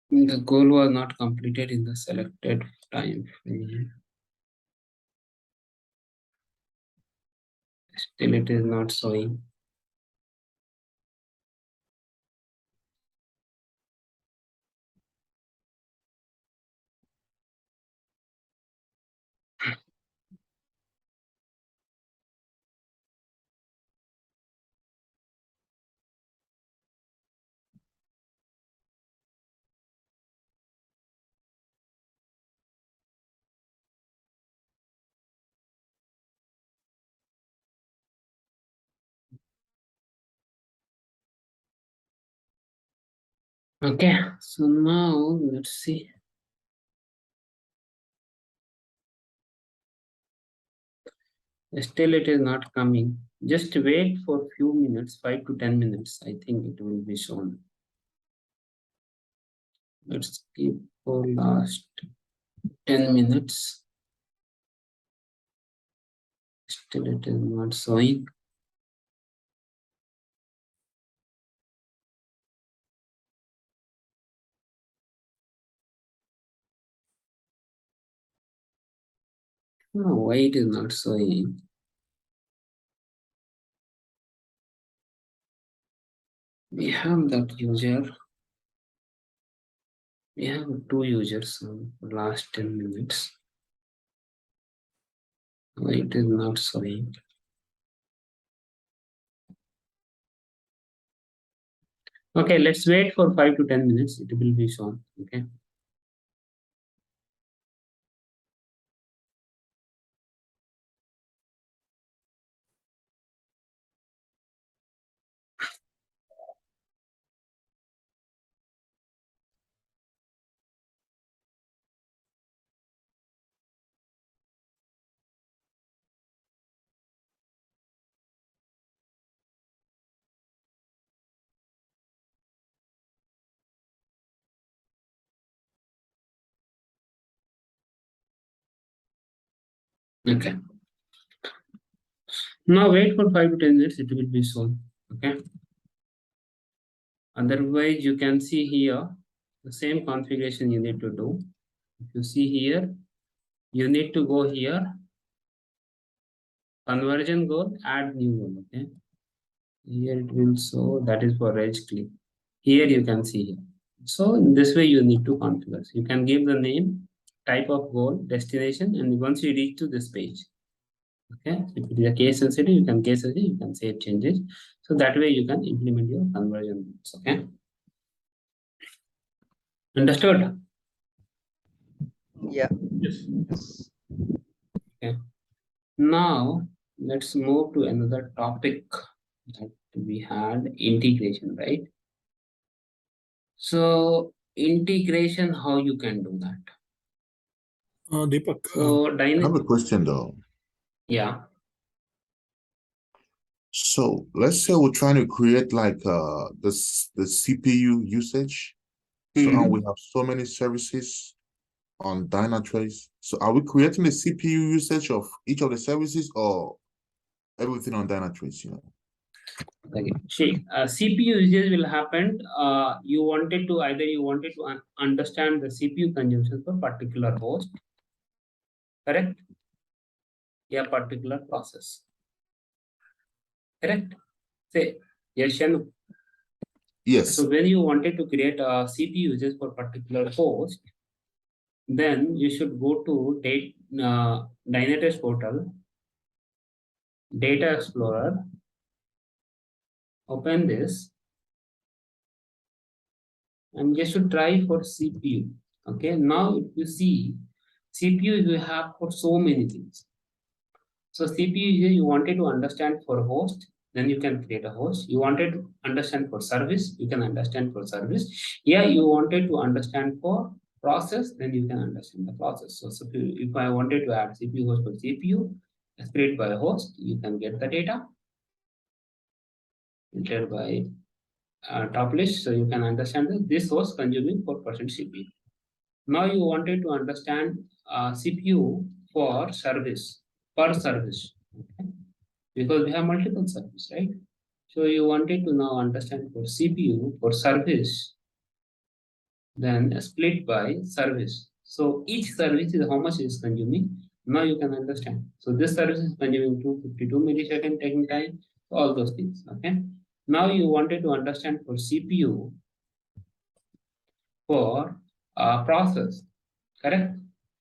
The goal was not completed in the selected time frame. Still, it is not showing. Okay, so now let's see. Still, it is not coming. Just wait for few minutes, 5 to 10 minutes. I think it will be shown. Let's keep for last 10 minutes. Still, it is not showing. Oh, why it is not showing? We have that user. We have 2 users last 10 minutes. Why it is not showing? Okay, let's wait for 5 to 10 minutes. It will be shown. Okay. Okay. Now wait for 5 to 10 minutes. It will be shown. Okay. Otherwise, you can see here the same configuration you need to do. If you see here, you need to go here, conversion goal, add new goal. Okay. Here it will show that is for edge click. Here you can see here. So in this way you need to configure. You can give the name, type of goal, destination, and once you reach to this page. Okay. If it is a case sensitive, you can case sensitive, you can save changes. So that way you can implement your conversion goals. Okay. Understood? Yeah. Yes. Okay. Now let's move to another topic that we had, integration, right? So integration, how you can do that? Deepak, So I have a question though. yeah. So let's say we're trying to create like the CPU usage. So and we have so many services on Dynatrace. So are we creating the CPU usage of each of the services or everything on Dynatrace, you know? Okay. See, CPU usage will happen. You wanted to understand the CPU consumption for particular host, correct? Yeah, particular process, correct? Say yes, Shanu. Yes. So when you wanted to create a CPU usage for particular host, then you should go to Dynatrace portal, Data Explorer, open this, and you should try for CPU. Okay, now if you see CPU you have for so many things. So CPU you wanted to understand for host, then you can create a host. You wanted to understand for service, you can understand for service. Yeah, you wanted to understand for process, then you can understand the process. So if I wanted to add CPU host for CPU, create by host, you can get the data filtered by top list, so you can understand that this host consuming 4% CPU. Now you wanted to understand CPU for service, per service, okay? Because we have multiple service, right? So you wanted to now understand for CPU for service, then split by service. So each service is how much is consuming. Now you can understand. So this service is consuming 252 millisecond taking time, all those things, okay? Now you wanted to understand for CPU for process, correct?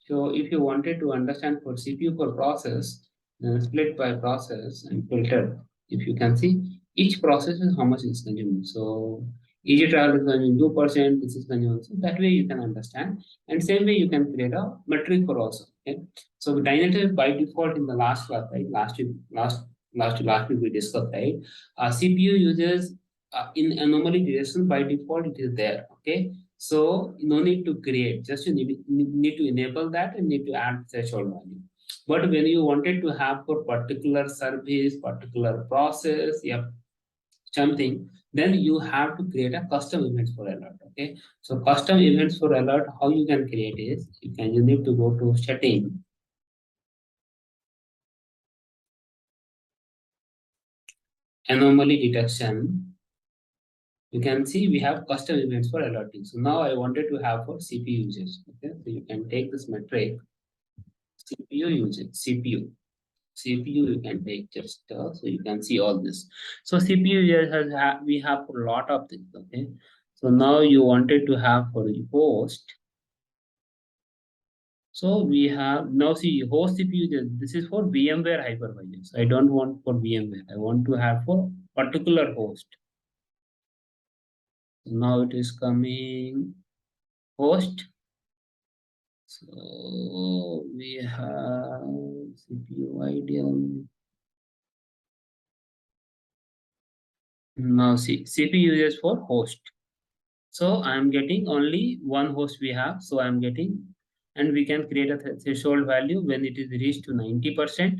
So if you wanted to understand for CPU for process, then split by process and filter. If you can see, each process is how much is consuming. So easy travel is consuming 2%, this is consuming. So that way you can understand. And same way you can create a metric for also. Okay. So Dynatrace by default in the last class, right? Last week we discussed, right? CPU uses in anomaly detection by default it is there. Okay. So no need to create, just you need to enable that and need to add threshold value. But when you wanted to have for particular service, particular process, yeah, something, then you have to create a custom events for alert. Okay. So custom events for alert, how you can create is you need to go to setting, anomaly detection. You can see we have custom events for alerting. So now I wanted to have for CPU usage. Okay, so you can take this metric, CPU usage, CPU. CPU you can take just so you can see all this. So CPU here we have a lot of things. Okay, so now you wanted to have for the host. So we have now see host CPU. This is for VMware hypervisors. I don't want for VMware. I want to have for particular host. Now it is coming host. So we have CPU ideal. Now see CPU is for host. So I'm getting only one host we have. So I'm getting, and we can create a threshold value when it is reached to 90%.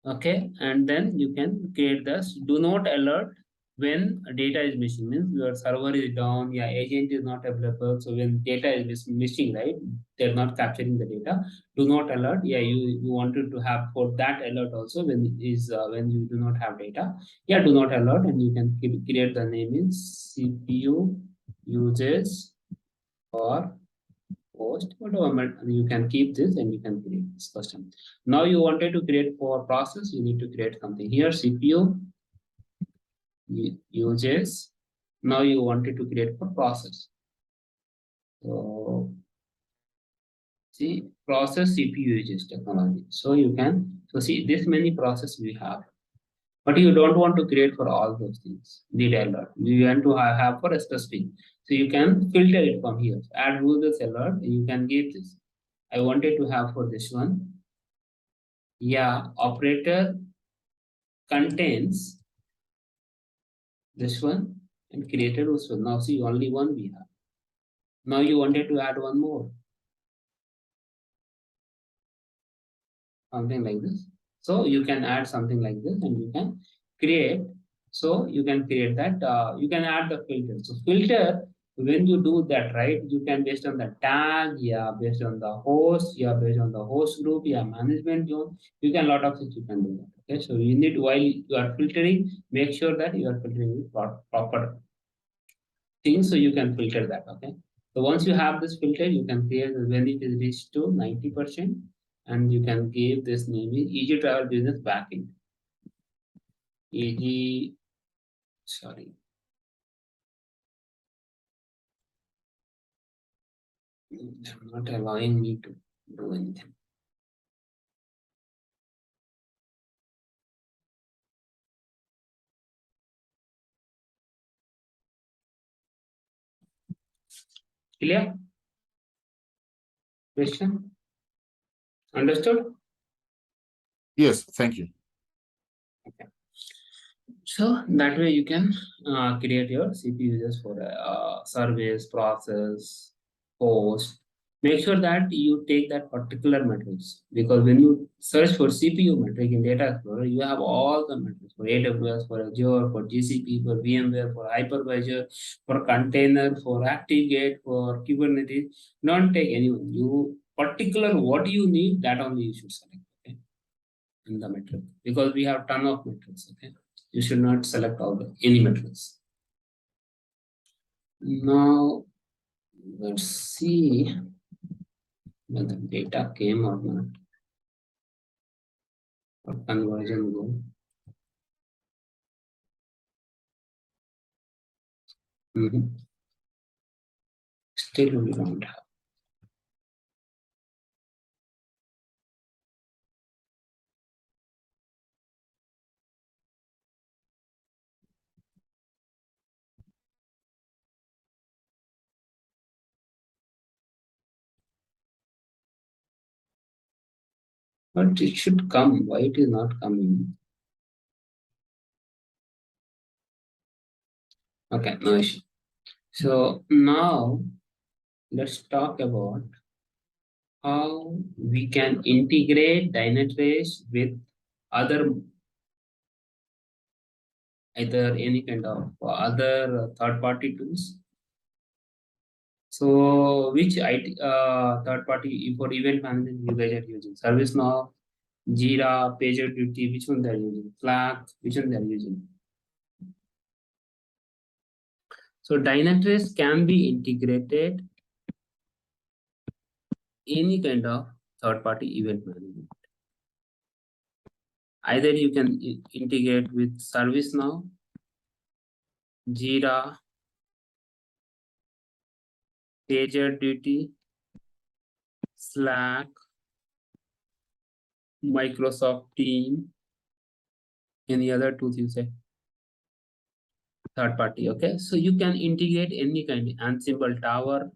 Okay, and then you can create this do not alert when data is missing, means your server is down, yeah, agent is not available. So when data is missing, right, they're not capturing the data, do not alert. Yeah, you wanted to have for that alert also when it is when you do not have data, yeah, do not alert, and you can create the name is CPU uses or host, whatever you can keep this and you can create this custom. Now you wanted to create for process, you need to create something here, CPU uses. Now you wanted to create for process. So see process CPU uses technology. So you can, so see this many process we have, but you don't want to create for all those things. Data alert. You want to have for a specific. So you can filter it from here. Add rules alert. You can give this. I wanted to have for this one. Yeah, operator contains this one and created this one. Now see only one we have. Now you wanted to add one more. Something like this. So you can add something like this and you can create. So you can create that, you can add the filter. So filter, when you do that, right, you can based on the tag, yeah, based on the host, yeah, based on the host group, yeah, management zone, you can lot of things you can do that. Okay, so you need, while you are filtering, make sure that you are filtering with proper things, so you can filter that. Okay, so once you have this filter, you can create when it is reached to 90%, and you can give this name is easy travel business backend. Easy, sorry. They're not allowing me to do anything. Clear? Question? Understood? Yes, thank you. So that way you can create your CPU just for service, process, host. Make sure that you take that particular metrics, because when you search for CPU metric in Data Explorer, you have all the metrics for AWS, for Azure, for GCP, for VMware, for hypervisor, for container, for ActiveGate, for Kubernetes. Don't take anyone. You particular what you need, that only you should select. Okay, in the metric, because we have ton of metrics. Okay. You should not select all the any metrics. Now let's see whether data came or not. What conversion go? Still we don't have. But it should come. Why it is not coming? Okay, no issue. So now let's talk about how we can integrate Dynatrace with other, either any kind of other third-party tools. So which IT third party for event management you guys are using? ServiceNow, Jira, PagerDuty, which one they are using? Slack, which one they are using? So Dynatrace can be integrated any kind of third party event management. Either you can integrate with ServiceNow, Jira, PagerDuty, Slack, Microsoft Team, any other tools you say, third party. Okay, so you can integrate any kind, Ansible Tower.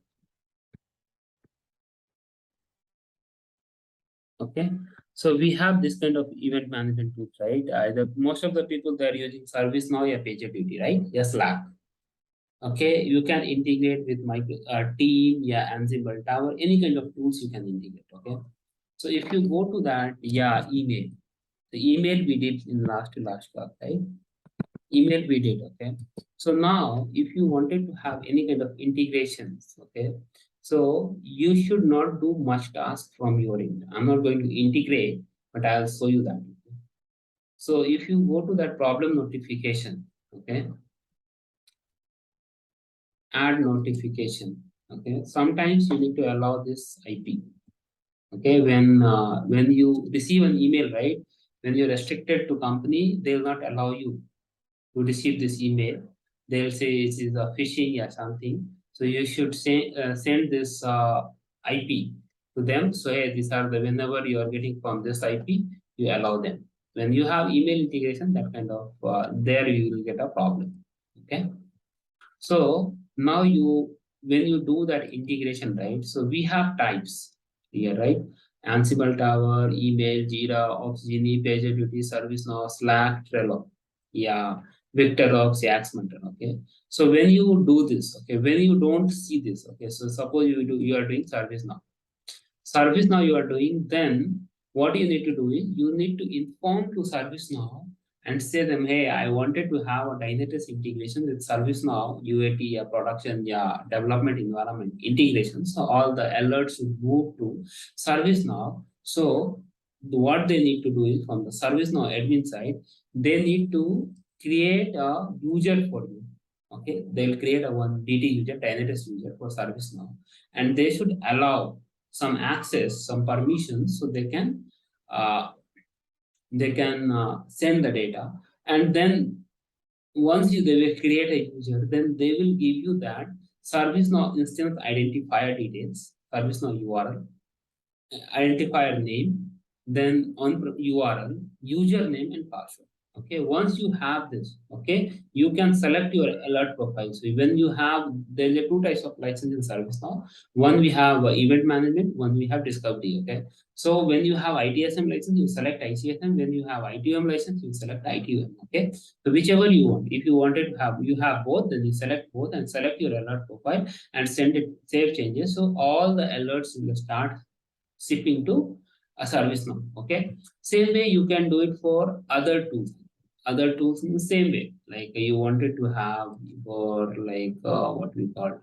Okay, so we have this kind of event management tools, right? Either most of the people they're using ServiceNow or PagerDuty, right? Yes, Slack. Okay, you can integrate with Team, yeah, Ansible Tower, any kind of tools you can integrate. Okay, so if you go to that, yeah, email. The email we did in last class, right? Email we did, okay? So now, if you wanted to have any kind of integrations, okay? So you should not do much task from your end. I'm not going to integrate, but I'll show you that. So if you go to that problem notification, okay? Add notification, okay? Sometimes you need to allow this IP. Okay, when you receive an email, right? When you're restricted to company, they will not allow you to receive this email. They'll say it is a phishing or something. So you should send this IP to them. So hey, these are the whenever you are getting from this IP, you allow them. When you have email integration, that kind of there you will get a problem. Okay. So now when you do that integration, right? So we have types here, right? Ansible Tower, email, Jira, Oxygen, PagerDuty, ServiceNow, Slack, Trello. Yeah, Victorops, Axmentor. Okay. So when you do this, okay, when you don't see this, okay, so suppose you are doing ServiceNow. ServiceNow you are doing, then what you need to do is you need to inform to ServiceNow and say them, hey, I wanted to have a Dynatrace integration with ServiceNow, UAT, production, yeah, development environment integration. So all the alerts will move to ServiceNow. So what they need to do is from the ServiceNow admin side, they need to create a user for you. Okay, they'll create a one DT user, Dynatrace user for ServiceNow, and they should allow some access, some permissions, so they can send the data, and then once they will create a user, then they will give you that ServiceNow instance identifier details, ServiceNow URL, identifier name, then on URL, username and password. Okay, once you have this, okay, you can select your alert profile. So when you have, there are two types of license in ServiceNow. One we have event management, one we have discovery. Okay, so when you have ITSM license, you select ICSM. When you have ITM license, you select ITM. Okay, so whichever you want. If you wanted to have, you have both, then you select both and select your alert profile and send it, save changes. So all the alerts will start shipping to a ServiceNow. Okay, same way you can do it for other tools. Other tools in the same way, like you wanted to have for like what we call,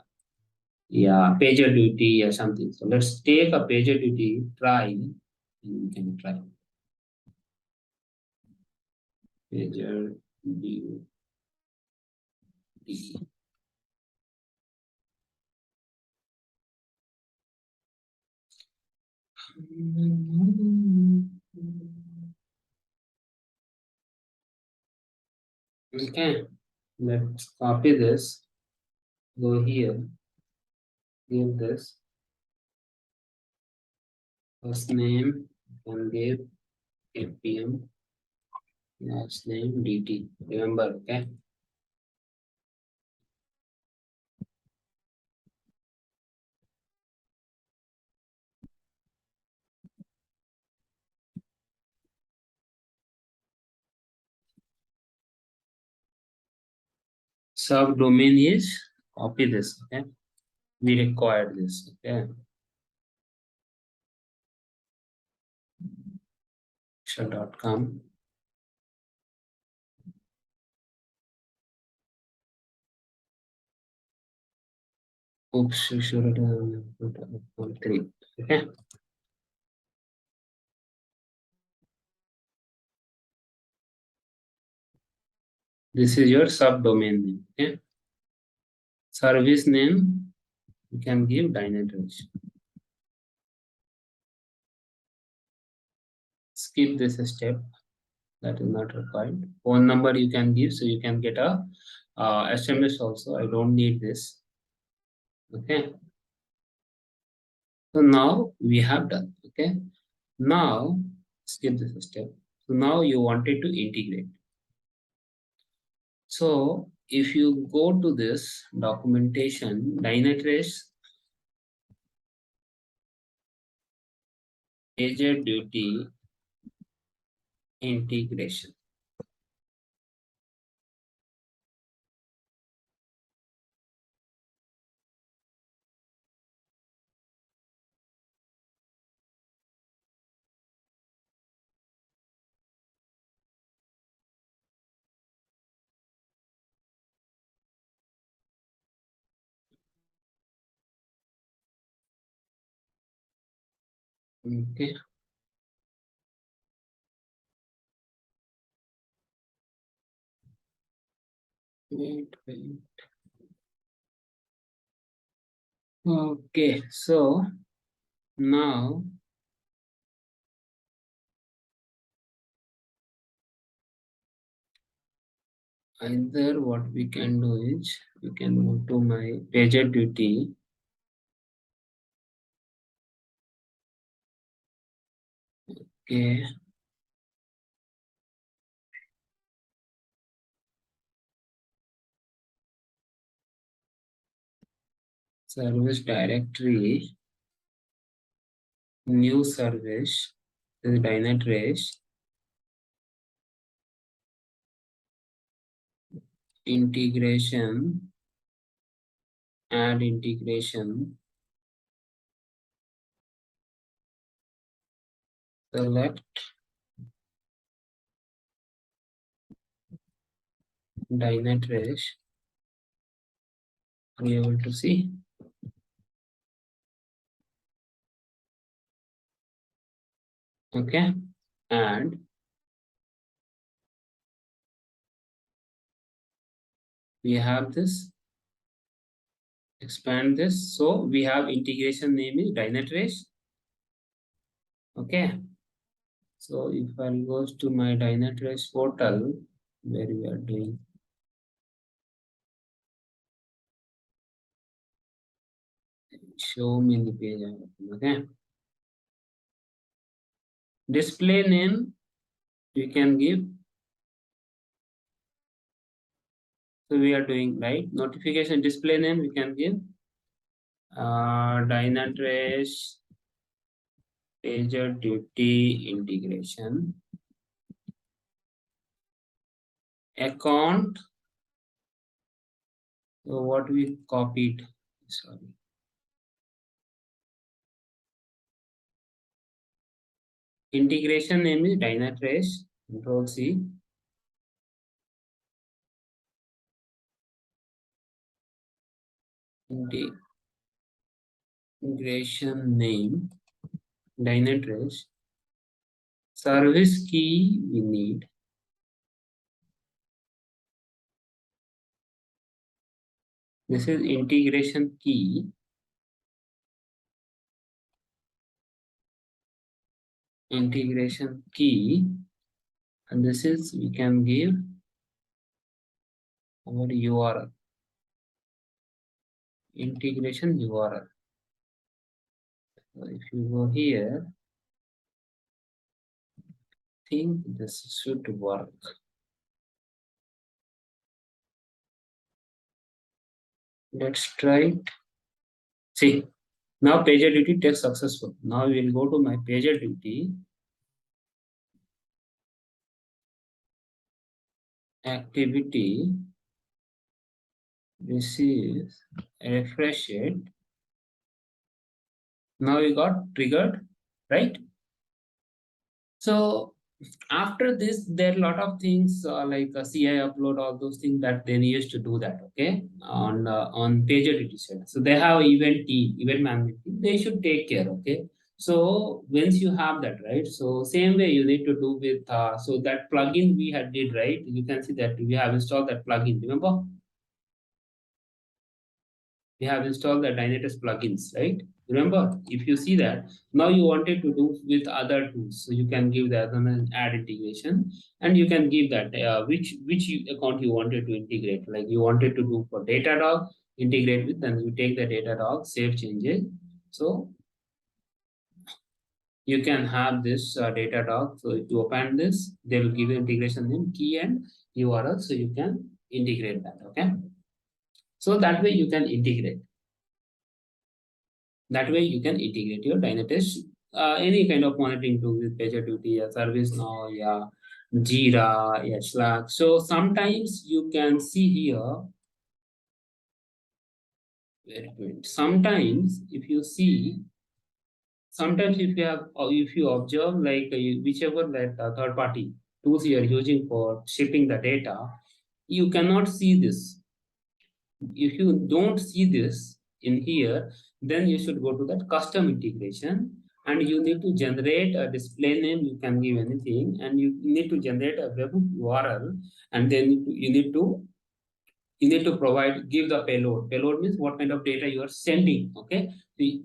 yeah, PagerDuty or something. So let's take a PagerDuty try, and we can try PagerDuty. Okay, let's copy this, go here, give this first name, and give APM, last name DT. Remember, okay? Subdomain is copy this, okay? We require this, okay? Share.com. Oops, should three. Okay. This is your subdomain name, okay? Service name, you can give Dynatrace. Skip this step. That is not required. Phone number you can give, so you can get a SMS also. I don't need this. Okay. So now we have done. Okay. Now skip this step. So now you wanted to integrate. So if you go to this documentation, Dynatrace PagerDuty integration. Okay. Wait. Okay, so now either what we can do is we can go to my PagerDuty. Okay. Service directory, new service, this is Dynatrace, integration, add integration, select Dynatrace, are you able to see? Okay, and we have this, expand this, so we have integration name is Dynatrace. Okay, so if I goes to my Dynatrace portal, where we are doing, show me the page. Okay, display name we can give. So we are doing right notification display name we can give Dynatrace PagerDuty integration account. So what we copied, sorry. Integration name is Dynatrace, Control C. Integration name Dynatrace. Service key we need. This is integration key. Integration key, and this is we can give our URL. Integration URL. So if you go here, I think this should work. Let's try it. See, now PagerDuty test successful. Now we will go to my PagerDuty activity. This is refresh it. Now we got triggered, right? So after this, there are a lot of things like a CI upload, all those things that they used to do that, okay, on PagerDuty side. So they have event team, event management team. They should take care, okay. So once you have that, right? So same way you need to do with so that plugin we had did, right? You can see that we have installed that plugin. Remember, we have installed the Dynatrace plugins, right? Remember, if you see that, now you wanted to do with other tools, so you can give the other add integration, and you can give that account you wanted to integrate. Like you wanted to do for Datadog, integrate with, then you take the Datadog, save changes. So you can have this Datadog. So if you open this, they will give you integration name, key, and URL, so you can integrate that. Okay. So that way you can integrate. That way you can integrate your Dynatrace, any kind of monitoring tool with PagerDuty, ServiceNow, Jira, Slack. So sometimes you can see here. Wait. Sometimes if you see, sometimes if you have, or if you observe, like whichever that third party tools you are using for shipping the data, you cannot see this. If you don't see this in here, then you should go to that custom integration, and you need to generate a display name. You can give anything, and you need to generate a web URL, and then you need to give the payload. Payload means what kind of data you are sending. Okay,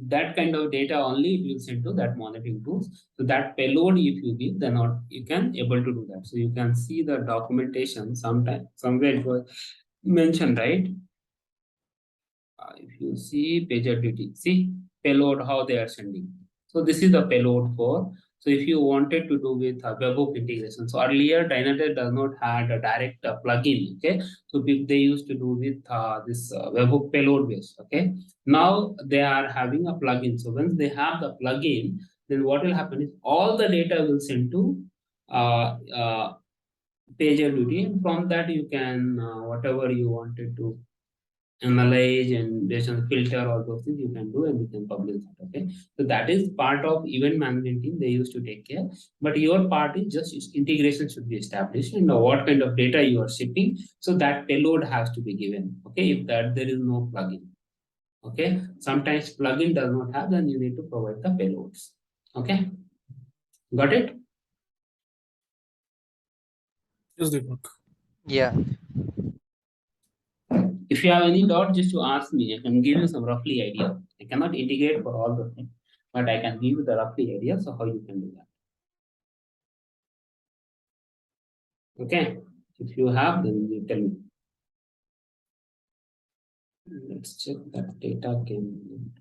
that kind of data only it will send to that monitoring tools. So that payload, if you give, then you can able to do that. So you can see the documentation somewhere it was mentioned, right? If you see PagerDuty, see payload how they are sending. So this is the payload for. So if you wanted to do with webhook integration, so earlier Dynatrace does not have a direct plugin. Okay, so they used to do with this webhook payload base. Okay, now they are having a plugin. So once they have the plugin, then what will happen is all the data will send to PagerDuty, and from that you can whatever you wanted to analyze, and based on filter, all those things you can do, and you can publish that. Okay, so that is part of event management team, they used to take care. But your part is just integration should be established, and what kind of data you are shipping, so that payload has to be given. Okay, if that there is no plugin. Okay, sometimes plugin does not have, then you need to provide the payloads. Okay, got it? Yes, Deepak. Yeah. If you have any doubt, just to ask me. I can give you some roughly idea. I cannot integrate for all the things, but I can give you the roughly idea, so how you can do that. Okay, if you have, then you tell me. Let's check that data came.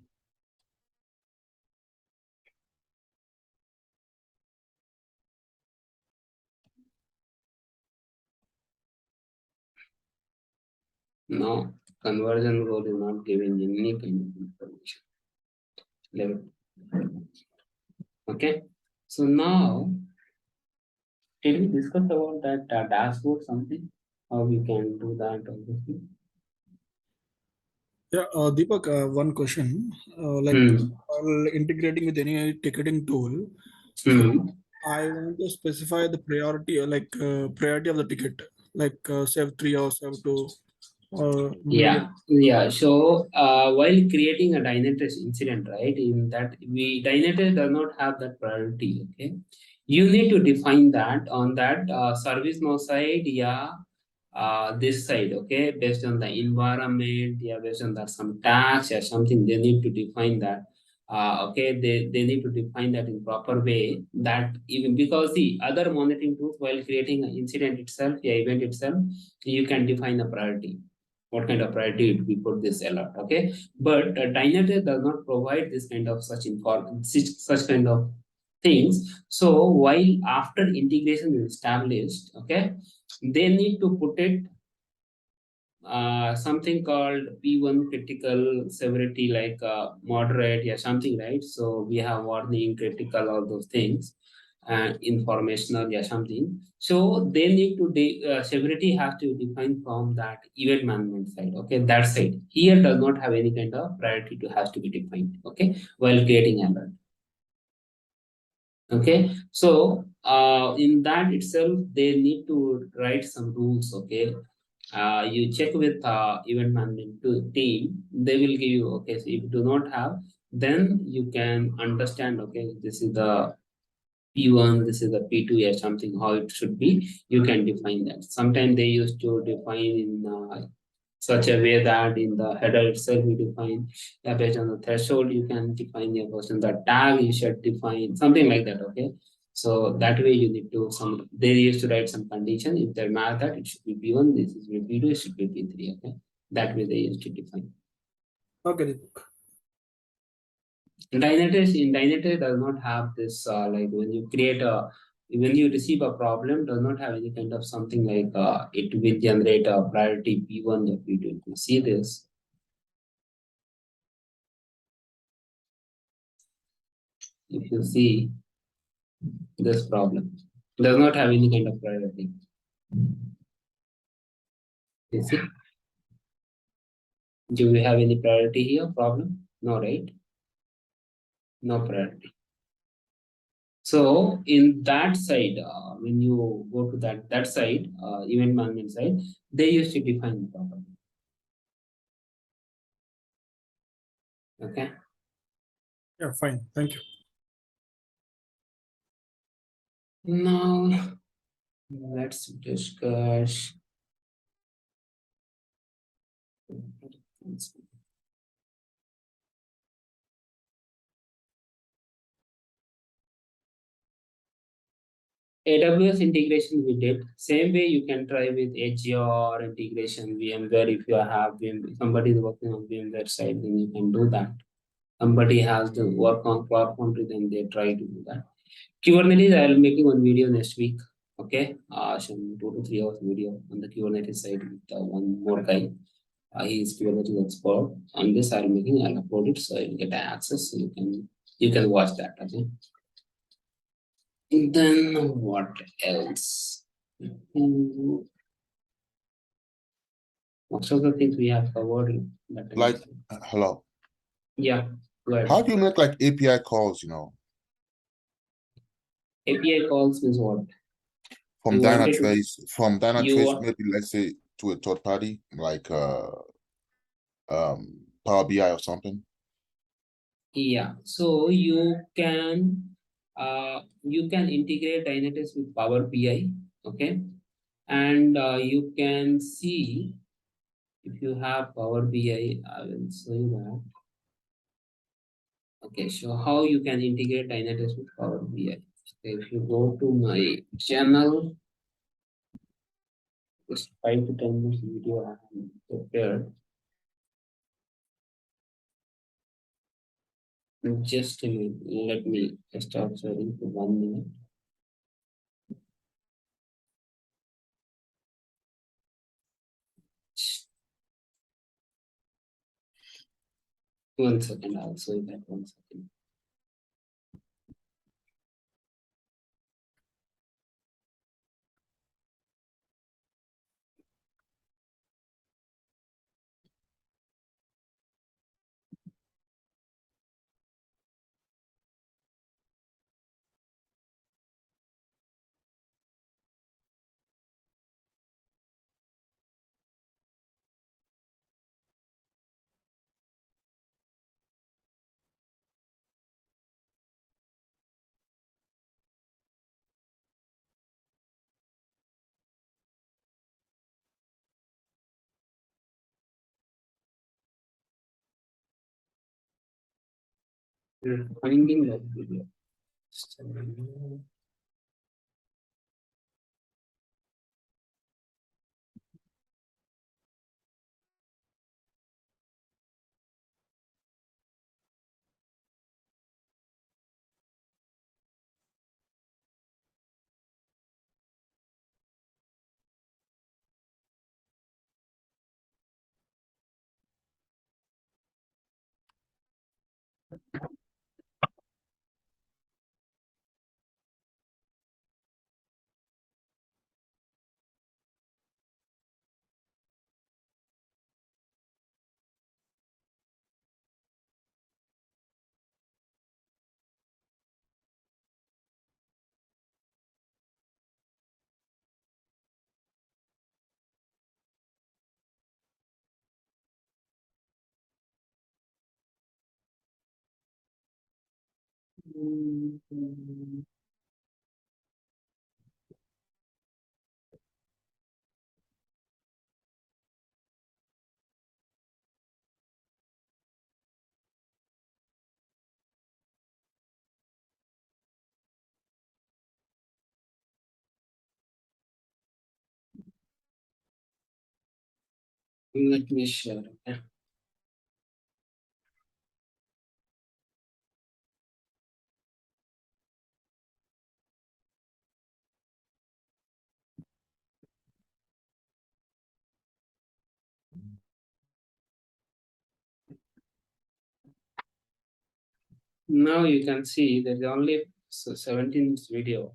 No, conversion goal is not giving any kind of information. Level. Okay, so now can we discuss about that dashboard something? How we can do that obviously. Yeah, Deepak, one question. Like while integrating with any ticketing tool, so I want to specify the priority, priority of the ticket, like save 3 or save 2. Yeah. So while creating a Dynatrace incident, right? In that Dynatrace does not have that priority. Okay, you need to define that on that ServiceNow side. This side. Okay, based on the environment. Based on that some tags or something. They need to define that. Okay, they need to define that in proper way. That even because the other monitoring tools, while creating an incident itself, event itself, you can define a priority. What kind of priority we put this alert. Okay, but Dynatrace does not provide this kind of such kind of things. So while after integration is established, okay, they need to put it something called P1 critical severity, like moderate, something, right? So we have warning, critical, all those things, and informational, something. So they need to severity has to define from that event management side. Okay, that side here does not have any kind of priority to has to be defined. Okay, while creating alert. Okay, so in that itself, they need to write some rules. Okay, you check with event management team, they will give you. Okay, so if you do not have, then you can understand. Okay, this is the P1, this is the P2 or something, how it should be. You can define that. Sometimes they used to define in such a way that in the header itself you define based on the threshold, you can define your person. The tag you should define something like that. Okay. So that way you need to they used to write some condition. If they match that, it should be P1, this is P2, it should be P3. Okay. That way they used to define. Okay, Deepak. Dynatrace does not have this like when you receive a problem, does not have any kind of something like it will generate a priority P1 or P2. You see this. If you see this problem, does not have any kind of priority. You see? Do we have any priority here? Problem? No, right? No priority. So in that side, when you go to that side, event management side, they used to define the problem. Okay. Yeah, fine. Thank you. Now let's discuss. AWS integration we did. Same way you can try with Azure integration, VMware. If you have somebody is working on VMware side, then you can do that. Somebody has to work on Cloud Foundry, then they try to do that. Kubernetes, I will making one video next week. Okay, some 2 to 3 hours video on the Kubernetes side with one more guy. He is Kubernetes expert. On this, I'll upload it, so you'll get access. So you can watch that. Okay. Then what else? Most of the things we have covered. Like, hello. Yeah. Go ahead. How do you make like API calls, API calls means what? from You wanted to- Dynatrace, maybe let's say to a third party, like Power BI or something? Yeah. So you can integrate Dynatrace with Power BI. Okay. And you can see if you have Power BI, I will show you that. Okay, so how you can integrate Dynatrace with Power BI. Okay, if you go to my channel, just 5 to 10 minutes video I have prepared. Just a minute, let me start sharing for 1 minute. One second, I'll show you that 1 second. Finding that video. Just a minute. Let me share. Okay. Now you can see there's only 17 video.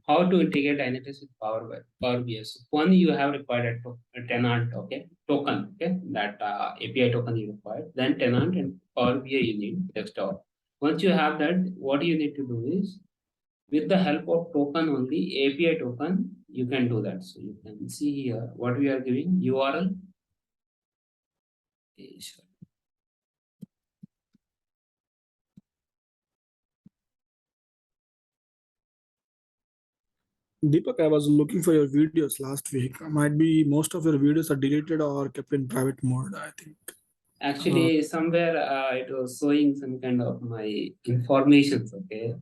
How to integrate Dynatrace with Power BI. So one, you have required a tenant, okay, token, okay, that API token you required. Then tenant and Power BI you need desktop. Once you have that, what you need to do is, with the help of token only, API token, you can do that. So you can see here what we are giving URL. Okay, sure. Deepak, I was looking for your videos last week. Might be most of your videos are deleted or kept in private mode, I think. Actually, somewhere it was showing some kind of my informations, okay,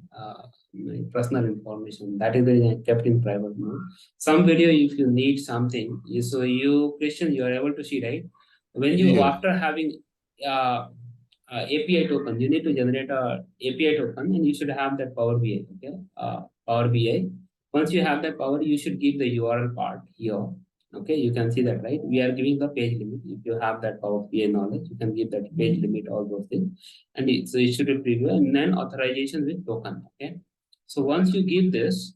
my personal information. That is the reason I kept in private mode. Some video, if you need something, so you Christian, you are able to see, right? When you Yeah. after having API token, you need to generate a API token, and you should have that Power BI, okay, Power BI. Once you have that Power, you should give the URL part here. Okay, you can see that, right? We are giving the page limit. If you have that Power BI knowledge, you can give that page limit, all those things. And so it should be preview and then authorization with token. Okay. So once you give this,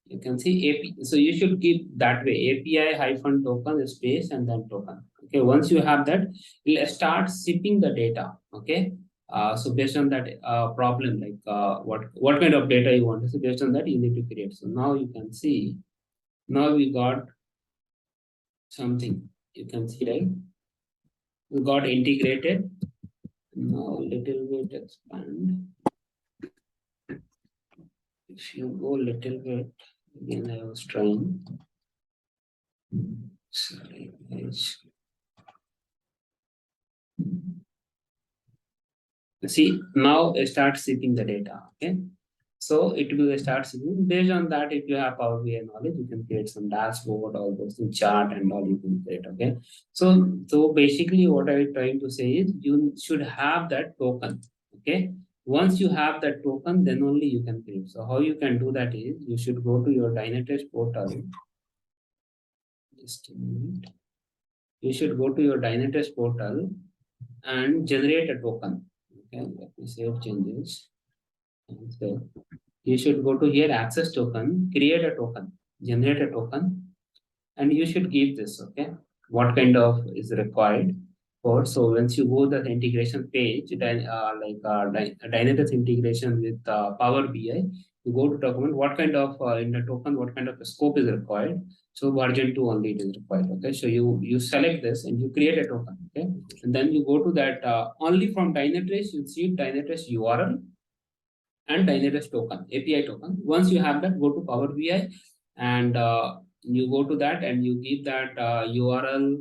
you can see API. So you should give that way API-token space and then token. Okay. Once you have that, you'll start shipping the data. Okay. So based on that problem, like what kind of data you want to see, based on that you need to create. So now you can see, now we got something, you can see, right? We got integrated. Now little bit expand. If you go little bit, again I was trying. Sorry, guys. See, now it starts shipping the data. Okay. So it will start shipping. Based on that, if you have Power BI knowledge, you can create some dashboard, all those things, chart and all you can create. Okay. So basically what I'm trying to say is you should have that token. Okay. Once you have that token, then only you can create. So how you can do that is you should go to your Dynatrace portal. Just a minute. You should go to your Dynatrace portal and generate a token. Okay, let me save changes. And so you should go to here, access token, create a token, generate a token, and you should give this, okay, what kind of is required for. So once you go the integration page, then Dynatrace integration with Power BI, you go to document, what kind of in the token, what kind of scope is required. So version 2 only it is required. Okay, so you select this and you create a token. Okay, and then you go to that only from Dynatrace, you see Dynatrace URL and Dynatrace token, API token. Once you have that, go to Power BI and you go to that and you give that URL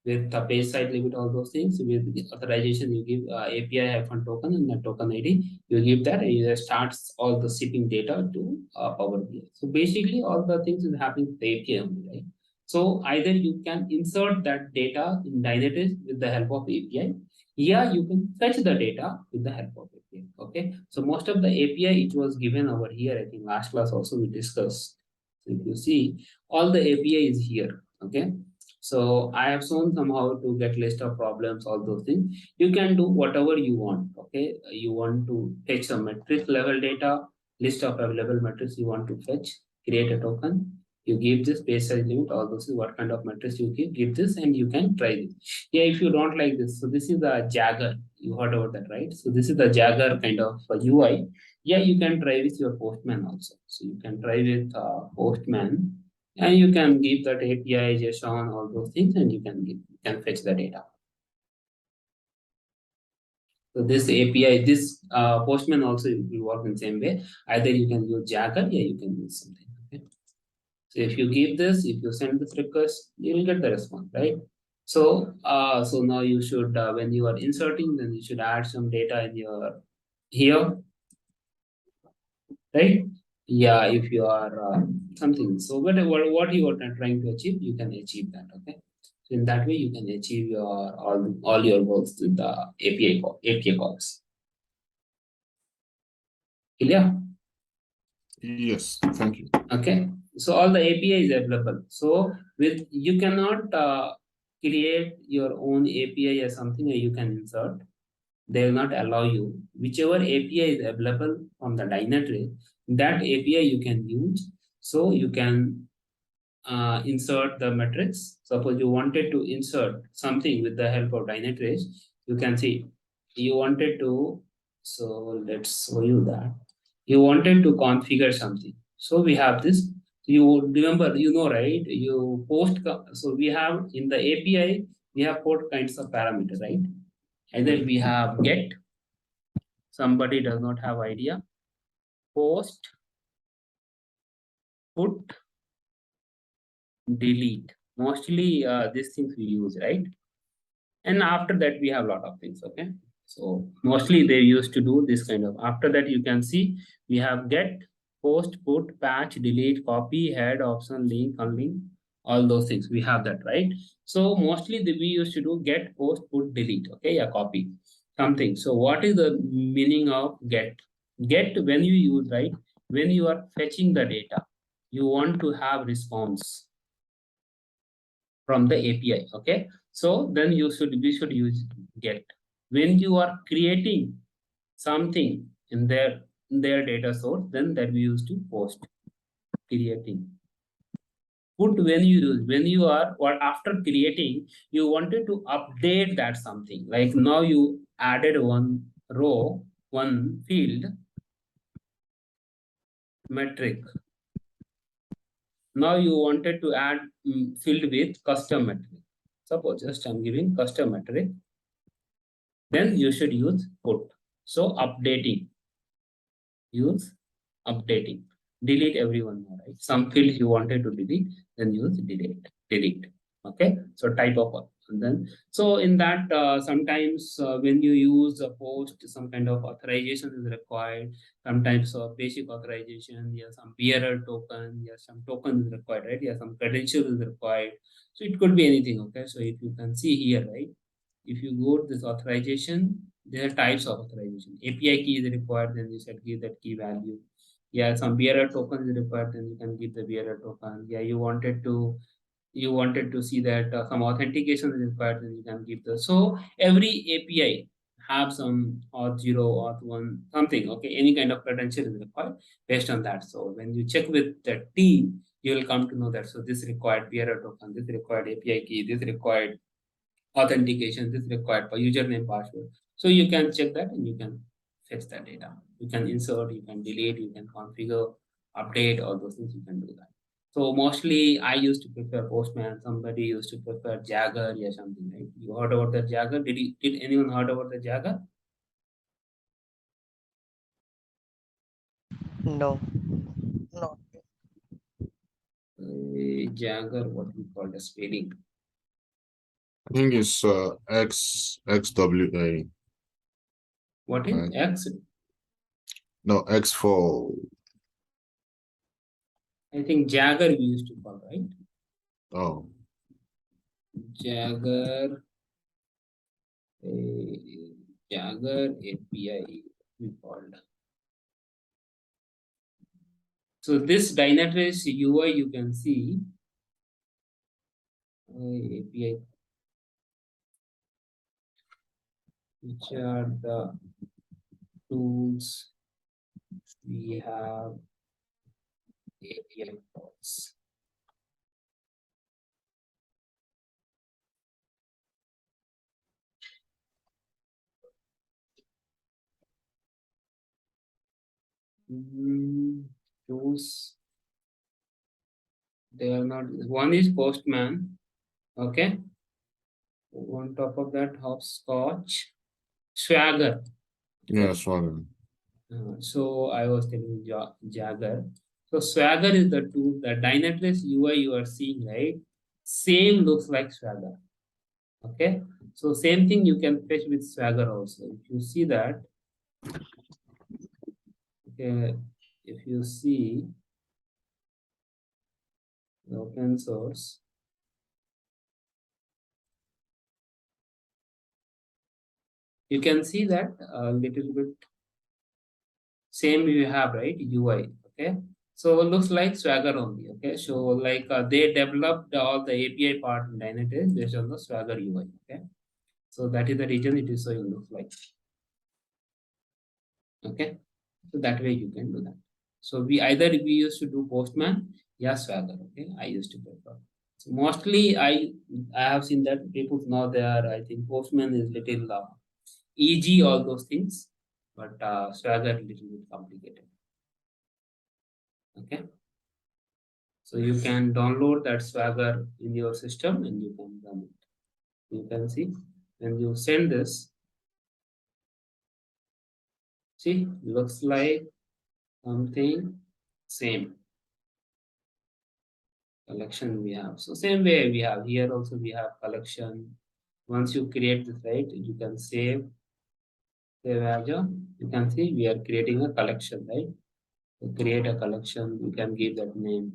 with the page site limit, all those things. With the authorization, you give API-token and the token ID. You give that and it starts all the shipping data to Power BI. So basically, all the things is happening with the API only, right? So either you can insert that data in Dynatrace with the help of API. Here you can fetch the data with the help of API. Okay. So most of the API it was given over here. I think last class also we discussed. So if you see, all the API is here. Okay. So I have shown somehow to get list of problems, all those things. You can do whatever you want. Okay. You want to fetch some metric level data, list of available metrics you want to fetch, create a token. You give this base size limit, all those, what kind of metrics you give this, and you can try this. Yeah, if you don't like this, so this is the Jagger. You heard about that, right? So this is the Jagger kind of UI. Yeah, you can try with your Postman also. So you can try with Postman, and you can give that API, JSON, all those things, and you can fetch the data. So this API, this Postman also will work in the same way. Either you can use Jagger, yeah, you can use something. Okay. So if you give this, if you send this request, you will get the response, right? So, so now you should, when you are inserting, then you should add some data in your here, right? Yeah, if you are something. So what you are trying to achieve, you can achieve that. Okay. So in that way, you can achieve your all your goals with the API calls. Clear? Yes, thank you. Okay. So all the API is available. So with you cannot create your own API or something that you can insert. They will not allow you. Whichever API is available from the Dynatrace, that API you can use. So you can insert the metrics. Suppose you wanted to insert something with the help of Dynatrace, you can see you wanted to. So let's show you that you wanted to configure something. So we have this. You remember, right? You post. So we have in the API we have 4 kinds of parameters, right? Either we have get. Somebody does not have idea. Post, put, delete. Mostly these things we use, right? And after that we have a lot of things. Okay, so mostly they used to do this kind of. After that you can see we have get, post, put, patch, delete, copy, head, option, link, unlink, all those things we have that, right? So mostly we used to do get, post, put, delete. Okay, yeah, copy something. So what is the meaning of get? Get, when you use, right, when you are fetching the data, you want to have response from the API. Okay, so then we should use get. When you are creating something in their data source, then that we use to post. Creating. Put, when you are, or after creating, you wanted to update that something. Like now you added one row, one field, metric. Now you wanted to add field with custom metric. Suppose just I'm giving custom metric. Then you should use put. So updating. Use updating. Delete everyone more, right? Some fields you wanted to delete, then use delete. Okay, so type of. And then so in that sometimes when you use a post, some kind of authorization is required. Sometimes basic authorization, yeah, some bearer token, yeah, some token is required, right? Yeah, some credential is required. So it could be anything. Okay, so if you can see here, right, if you go to this authorization, there are types of authorization. API key is required, then you said give that key value. Yeah, some bearer token is required, then you can give the bearer token. Yeah, you wanted to see that some authentication is required, then you can give the. So every API have some auth 0, auth 1, something. Okay, any kind of credential is required based on that. So when you check with the team, you will come to know that. So this required bearer token, this required API key, this required authentication, this required for username, password. So you can check that and you can fetch that data. You can insert, you can delete, you can configure, update, all those things you can do that. So mostly I used to prefer Postman. Somebody used to prefer Jagger or something, right? You heard about the Jagger? Did anyone heard about the Jagger? No, not. Jagger, what we call the spelling. I think it's XWA. What is Right. X? No, X for. I think Jagger we used to call, right? Oh, Jagger. Jagger API we called. So this Dynatrace UI you can see API, which are the tools we have API calls. Tools, they are not. One is Postman, okay. On top of that, Hopscotch, Swagger. yeah, Swagger. So I was telling Jagger. So Swagger is the tool, the Dynatrace UI you are seeing, right? Same looks like Swagger. Okay. So same thing you can fetch with Swagger also. If you see that, okay, if you see the open source, you can see that a little bit same you have, right? UI, okay? So it looks like Swagger only, okay? So like they developed all the API part in Dynatrace based on the Swagger UI, okay? So that is the reason it is showing looks like, okay? So that way you can do that. So we used to do Postman, yeah, Swagger, okay? I used to prefer. So mostly I have seen that people now they are, I think Postman is little easy, all those things, but Swagger little bit complicated. Okay. So you can download that Swagger in your system and you can run it. You can see when you send this, see, looks like something same collection we have. So same way we have here also we have collection. Once you create this, right, you can save as a, you can see we are creating a collection, right? To create a collection, you can give that name,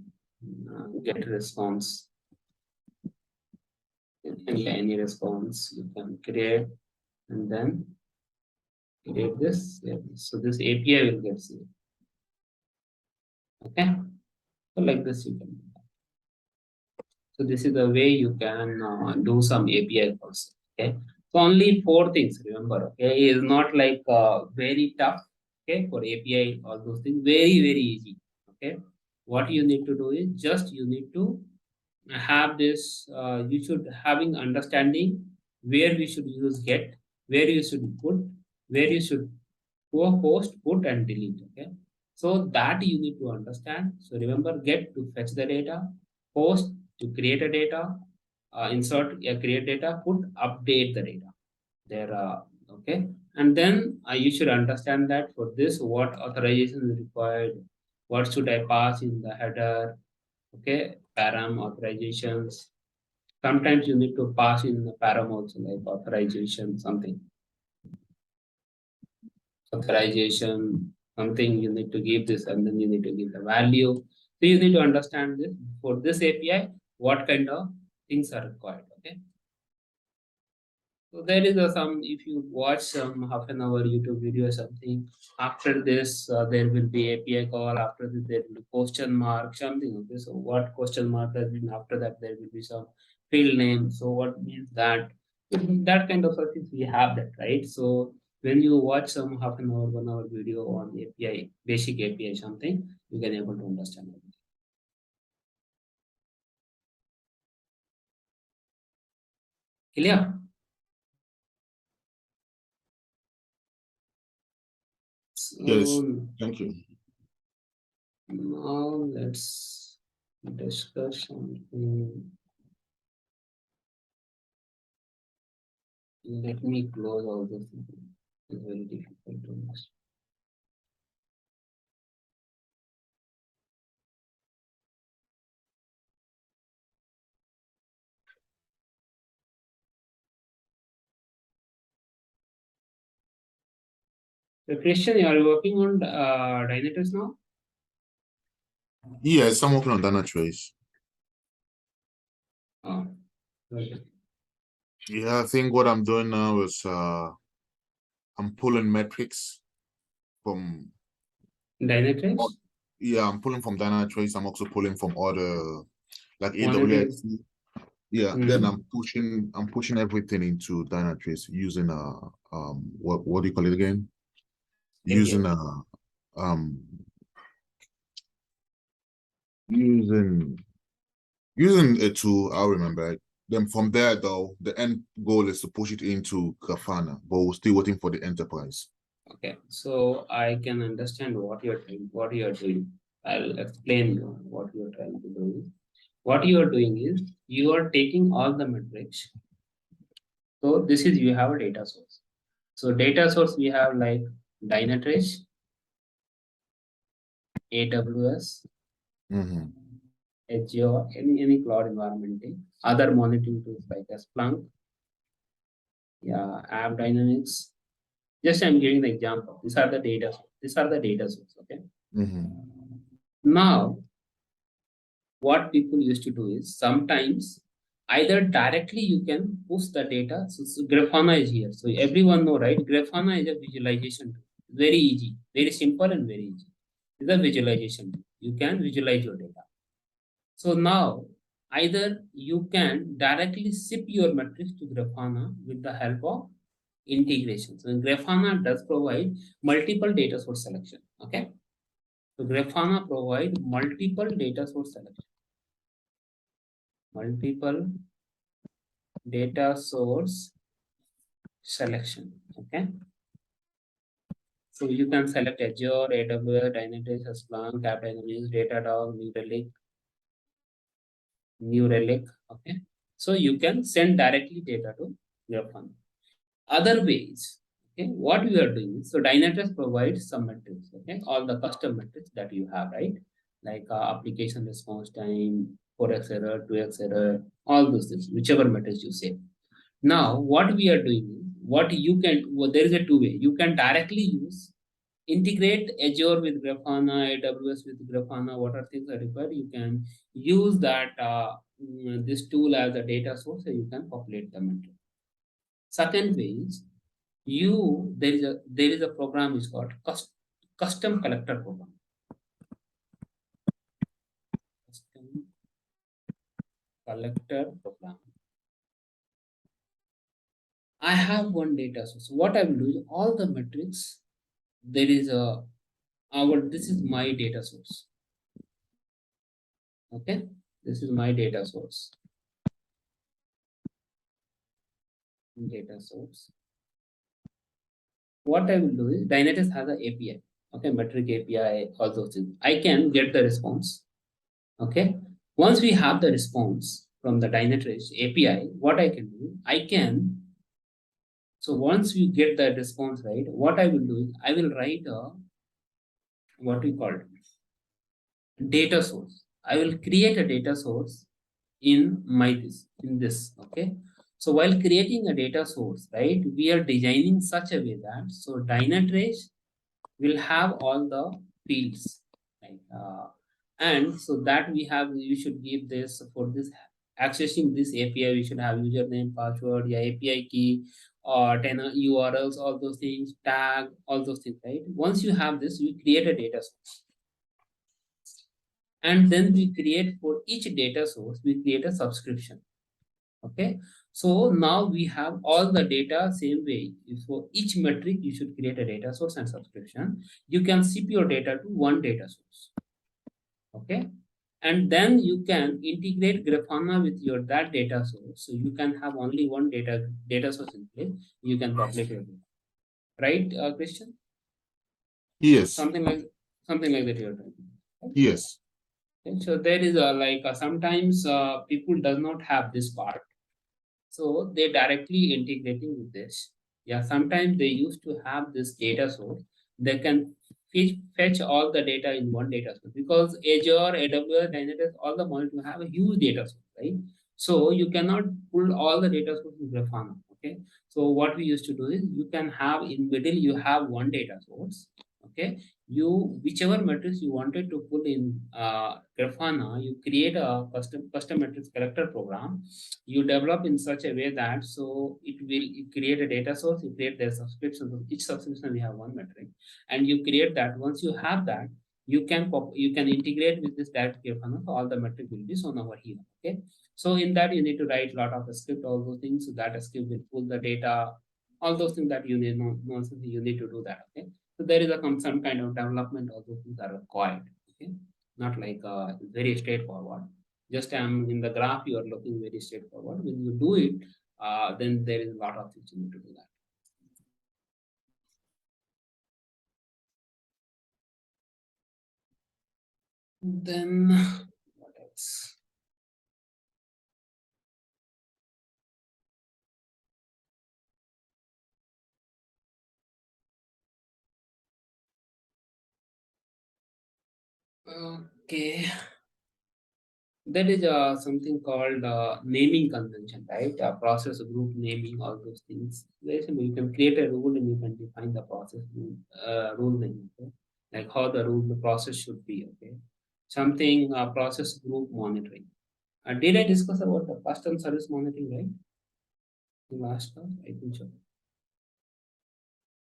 get response. Any response you can create and then create this. So this API will get saved. Okay. So like this you can do that. So this is the way you can do some API calls. Okay. So only 4 things, remember. Okay. It is not like very tough. Okay. For API, all those things, very easy. Okay. What you need to do is just you need to have this, you should having understanding where we should use get, where you should put, where you should go post, put and delete. Okay. So that you need to understand. So remember get to fetch the data, post to create a data, insert, create data, put, update the data. There okay. And then you should understand that for this, what authorization is required, what should I pass in the header, okay, param authorizations. Sometimes you need to pass in the param also, like authorization, something. Authorization, something you need to give this, and then you need to give the value. So you need to understand this for this API, what kind of things are required. Okay. So there is some, if you watch some half an hour YouTube video or something, after this there will be API call, after this there will be question mark, something of this. So what question mark does mean, after that there will be some field name. So what means that? That kind of things we have that, right? So when you watch some half an hour, 1 hour video on API, basic API something, you can able to understand it. Clear? Yes, So thank you. now let's discuss something. Let me close all this. It's very difficult to understand. So Christian, you are working on Dynatrace now? Yes, I'm working on Dynatrace. Oh, okay. Yeah, I think what I'm doing now is I'm pulling metrics from Dynatrace? yeah, I'm pulling from Dynatrace. I'm also pulling from other like Monitoring. AWS. Yeah, then I'm pushing everything into Dynatrace using what do you call it again? Using um using using a tool, I'll remember it. Then from there though, the end goal is to push it into Grafana, but we're still waiting for the enterprise. Okay, so I can understand what you're doing. What you are doing. I'll explain you what you are trying to do. What you are doing is you are taking all the metrics. So this is you have a data source. So data source we have like Dynatrace, AWS, Azure, any cloud environment, other monitoring tools like Splunk, yeah, App Dynamics. Just I'm giving the example. These are the data. These are the data source. Okay. Now, what people used to do is sometimes either directly you can push the data. So Grafana is here. So everyone know, right? Grafana is a visualization tool. Very easy, very simple and very easy. It's a visualization tool. You can visualize your data. So now either you can directly ship your metrics to Grafana with the help of integration. So Grafana does provide multiple data source selection. Okay. So Grafana provide multiple data source selection. Multiple data source selection. Okay. So you can select Azure, AWS, Dynatrace, Splunk, Capgemini, Datadog, New Relic. Okay. So you can send directly data to Grafana. Other ways, okay, what we are doing is, so Dynatrace provides some metrics, okay, all the custom metrics that you have, right? Like application response time, 4x error, 2x error, all those things, whichever metrics you say. Now, what we are doing is, what you can, well, there is a two-way. You can directly use, integrate Azure with Grafana, AWS with Grafana, what are things that are required. You can use that this tool as a data source, so you can populate the metric. Second way is, there is a program is called custom collector program. Custom collector program. I have one data source. What I will do is, all the metrics, there is a this is my data source. Okay, this is my data source. Data source. What I will do is, Dynatrace has an API. Okay, metric API, all those things. I can get the response. Okay, once we have the response from the Dynatrace API, what I can do, so once we get that response, right, what I will do is, I will write a, what we call it, data source. I will create a data source in this, okay. So while creating a data source, right, we are designing such a way that, so Dynatrace will have all the fields, right? And so that we should give this, for this accessing this API, we should have username, password, yeah, API key, or 10 URLs, all those things, tag, all those things, right? Once you have this, we create a data source. And then we create, for each data source, we create a subscription. Okay. So now we have all the data same way. For each metric, you should create a data source and subscription. You can ship your data to one data source. Okay. And then you can integrate Grafana with that data source. So you can have only one data source in place. You can populate your data. Right, Christian? Yes. Something like that you're doing. Right? Yes. Okay. So there is sometimes people does not have this part. So they directly integrating with this. Yeah, sometimes they used to have this data source. They can fetch all the data in one data source, because Azure, AWS, Dynatrace, all the models have a huge data source, right? So you cannot pull all the data source in Grafana. Okay. So what we used to do is, you can have in middle, you have one data source. Okay. Whichever metrics you wanted to pull in Grafana, you create a custom metrics collector program. You develop in such a way that, so you create a data source, you create the subscription. So each subscription we have one metric, and you create that. Once you have that, you can integrate with this direct Grafana. So all the metric will be shown over here. Okay. So in that, you need to write a lot of script, all those things. So that script will pull the data, all those things that you need. You need to do that. Okay. So there is some kind of development, all those things are required. Okay. Not like very straightforward. Just in the graph, you are looking very straightforward. When you do it, then there is a lot of things you need to do that. Then what else? Okay. That is something called naming convention, right? Process group naming, all those things. Very simple. You can create a rule and you can define the process rule name. Okay? like how the process should be. Okay, something process group monitoring. Did I discuss about the custom service monitoring, right? The last class, I think so.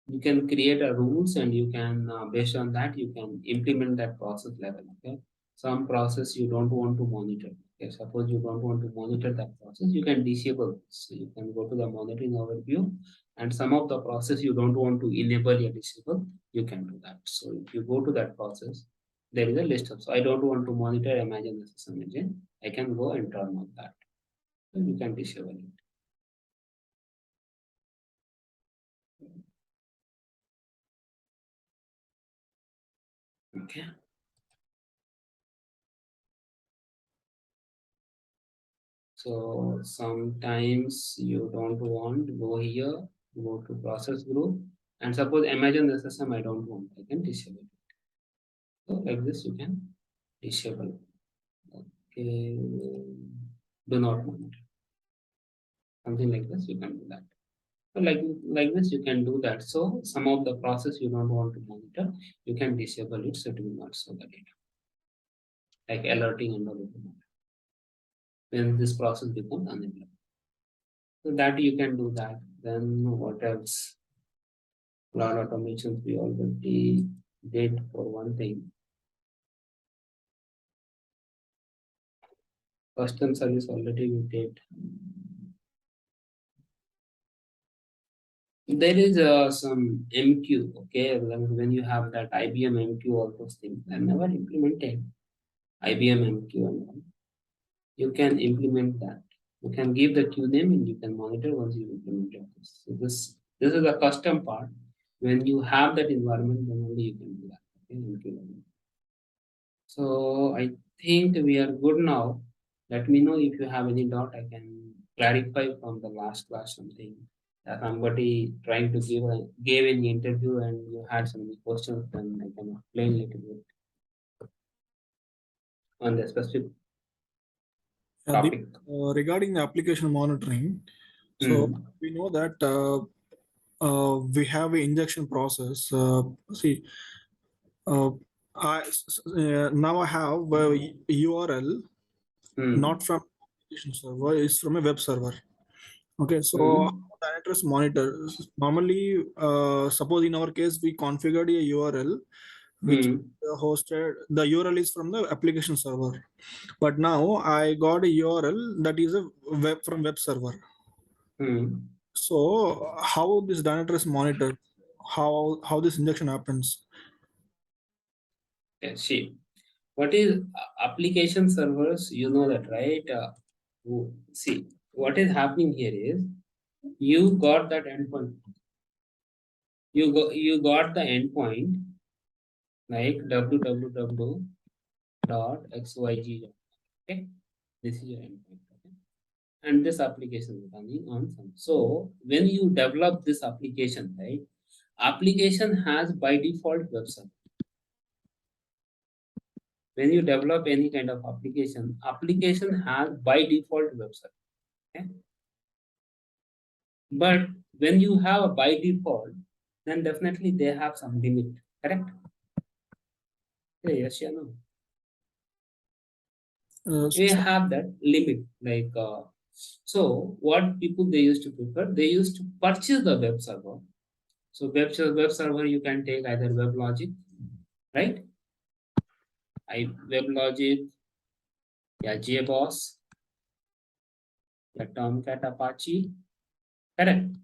You can create a rules and you can based on that you can implement that process level. Okay, some process you don't want to monitor. Okay, suppose you don't want to monitor that process, you can disable this. So you can go to the monitoring overview, and some of the process you don't want to enable or disable, you can do that. So if you go to that process, there is a list of. So I don't want to monitor Imagine the system engine. I can go and turn on that. So you can disable it. Okay. So sometimes you don't want, go here, go to process group, and suppose imagine the system I don't want, I can disable it. So like this you can disable. Okay, do not monitor. Something like this you can do that. So like this you can do that. So some of the process you don't want to monitor, you can disable it so it will not show the data. Like alerting and all when this process becomes unavailable. So that you can do that. Then what else? Cloud automations we already did for one thing. Custom service already we did. There is some MQ, okay? When you have that IBM MQ, all those things, I never implemented IBM MQ and all. You can implement that. You can give the queue name and you can monitor once you implement this. So this is the custom part. When you have that environment, then only you can do that. Okay? MQ. So I think we are good now. Let me know if you have any doubt. I can clarify from the last class something. That somebody trying to gave an interview and you had some questions, then I can explain a little bit on the specific topic. Regarding the application monitoring, so we know that we have an injection process. Now I have a URL, not from application server, it's from a web server. Okay, so Dynatrace monitors. Normally, suppose in our case, we configured a URL which hosted, the URL is from the application server. But now I got a URL that is a from web server. So how this Dynatrace monitored? How this injection happens? Yeah, see, what is application servers? You know that, right? See, what is happening here is you got that endpoint. You got the endpoint like www.xyz. Okay, this is your endpoint. Okay, and this application is running on some. So when you develop this application, right? Application has by default web server. When you develop any kind of application has by default web server. Okay? But when you have a by default, then definitely they have some limit, correct? Yes, no. We have that limit, like so what people they used to prefer, they used to purchase the web server. So web server you can take either WebLogic, right? WebLogic, yeah, JBoss, yeah, Tomcat Apache, correct?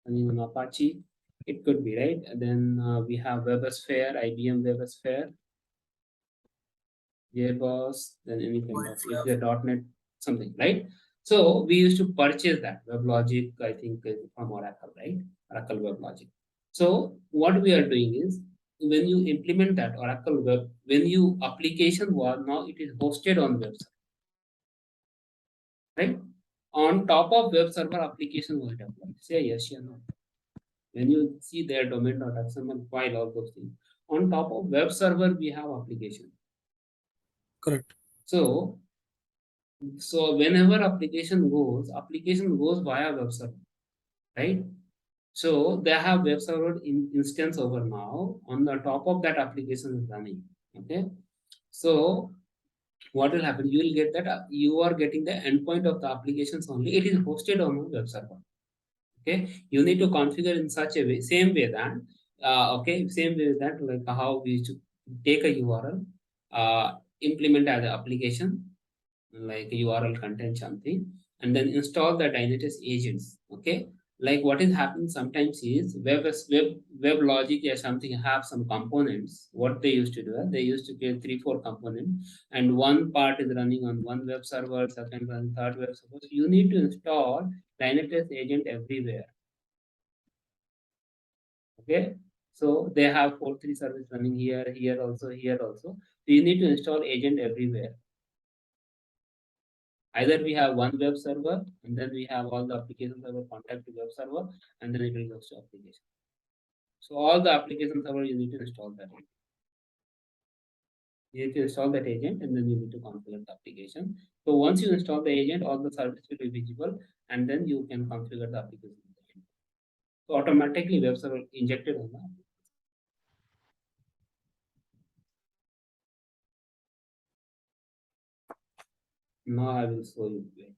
And Apache, it could be, right? And then we have WebSphere, IBM WebSphere, JBoss, then any kind of if they're .NET something, right? So we used to purchase that WebLogic, I think from Oracle, right? Oracle WebLogic. So what we are doing is when you implement that Oracle Web, when you application was now it is hosted on web server, right? On top of web server application was deployed. Say yes or no. When you see their domain.xml file, all those things. On top of web server, we have application. Correct. So whenever application goes via web server, right? So they have web server instance over now. On the top of that application is running. Okay. So what will happen? You will get that you are getting the endpoint of the applications only. It is hosted on a web server. Okay. You need to configure in such a way, same way that same way that like how we should take a URL, implement as an application like URL content something, and then install the Dynatrace agents. Okay, like what is happening sometimes is web logic or something have some components. What they used to do, they used to create 3-4 components, and one part is running on one web server, second one, third web server. So you need to install Dynatrace agent everywhere. Okay, so they have 4-3 service running here also, here also. So you need to install agent everywhere. Either we have one web server and then we have all the application server contact to web server, and then it will go to application. So all the application server you need to install that agent. You need to install that agent and then you need to configure the application. So once you install the agent, all the service will be visible, and then you can configure the application. So automatically web server injected on the application. Now I will show you.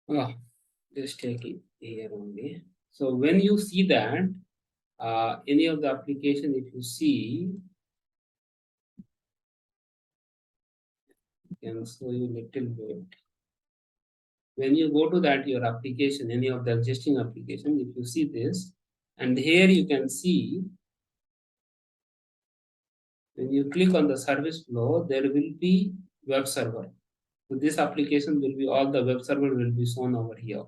Okay. Just take it here only. So when you see that any of the application, if you see, can show you little bit. When you go to that your application, any of the existing application, if you see this, and here you can see, when you click on the service flow, there will be web server. So this application will be, all the web server will be shown over here,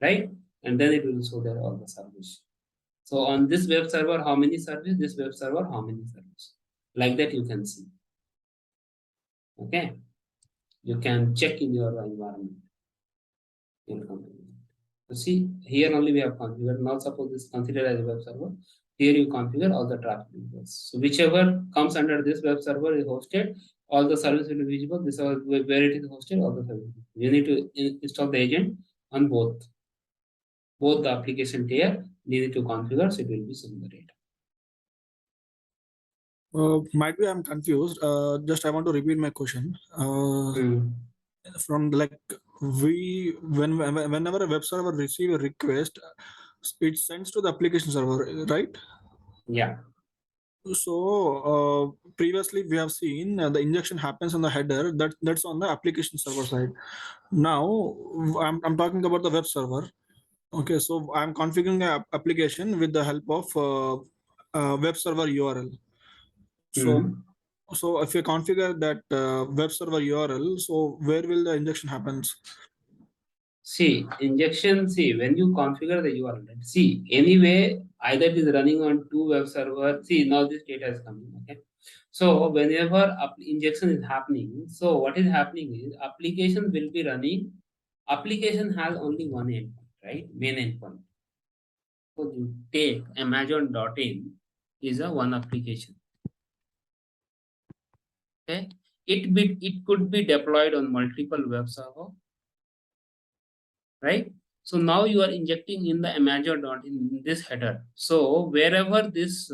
right? And then it will show there all the service. So on this web server, how many service? This web server, how many service? Like that you can see. Okay, you can check in your environment. So see, here only we have configured. Now suppose this is considered as a web server. Here you configure all the traffic levels. So whichever comes under this web server is hosted, all the service will be visible. This is where it is hosted, all the service. You need to install the agent on both the application tier. You need to configure, so it will be similar data. Might be I'm confused. Just I want to repeat my question. From like whenever a web server receive a request, it sends to the application server, right? Yeah. So previously we have seen the injection happens on the header. That's on the application server side. Now I'm talking about the web server. Okay, so I'm configuring an application with the help of web server URL. So so if you configure that web server URL, so where will the injection happens? See, injection, see, when you configure the URL, see, anyway, either it is running on 2 web server, see, now this data is coming, okay? So whenever injection is happening, so what is happening is application will be running, application has only one endpoint, right? Main endpoint. So you take Amazon.in is a one application. Okay, it could be deployed on multiple web server, right? So now you are injecting in the Amazon.in this header. So wherever this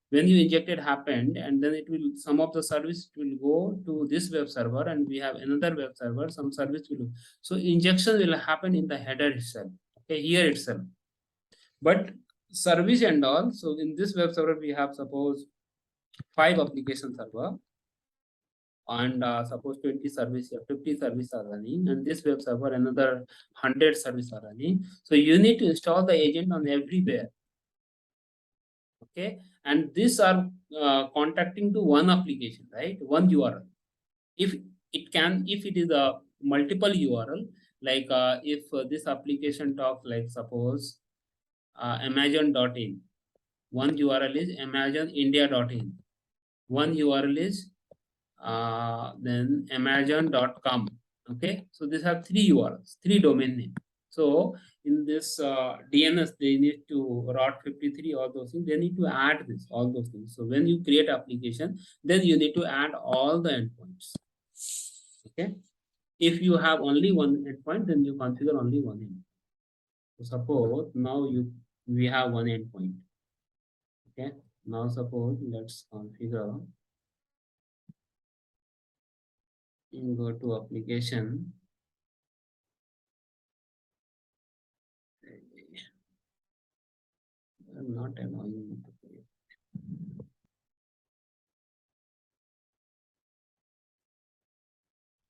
when you injected happened, and then it will, some of the service will go to this web server, and we have another web server, some service will. So injection will happen in the header itself. Okay, here itself. But service and all. So in this web server we have suppose 5 application server, and suppose 20 service, 50 service are running, and this web server another 100 service are running. So you need to install the agent on everywhere. Okay, and these are contacting to one application, right? One URL. If it is a multiple URL, like if this application talk, like suppose Amazon.in, one URL is AmazonIndia.in, one URL is then Amazon.com. Okay, so these are three URLs, three domain names. So in this DNS, they need to route 53, all those things. They need to add this, all those things. So when you create application, then you need to add all the endpoints. Okay, if you have only one endpoint, then you configure only one endpoint. So suppose now we have one endpoint. Okay, now suppose let's configure. You go to application. I'm not allowing me to play.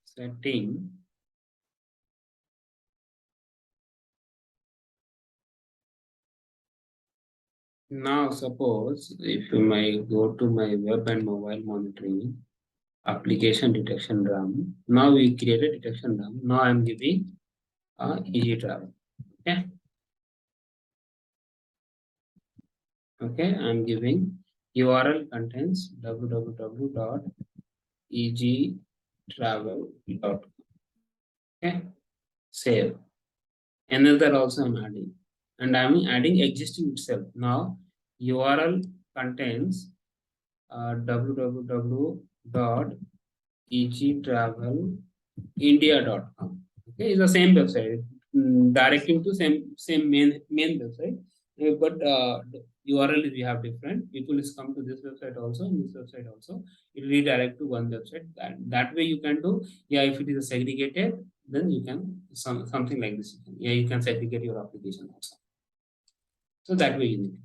Setting. Now suppose if you might go to my web and mobile monitoring application detection RAM. Now we created detection RAM. Now I'm giving easy travel. Okay. Okay, I'm giving URL contains www.egtravel.com. Okay, save. Another also I'm adding, and I'm adding existing itself. Now URL contains www.egtravelindia.com. Okay, it's the same website, directing to same main website, but the URL we have different. People is come to this website also, and this website also. It will redirect to one website. That way you can do. Yeah, if it is segregated, then you can something like this. You can segregate your application also. So that way you need.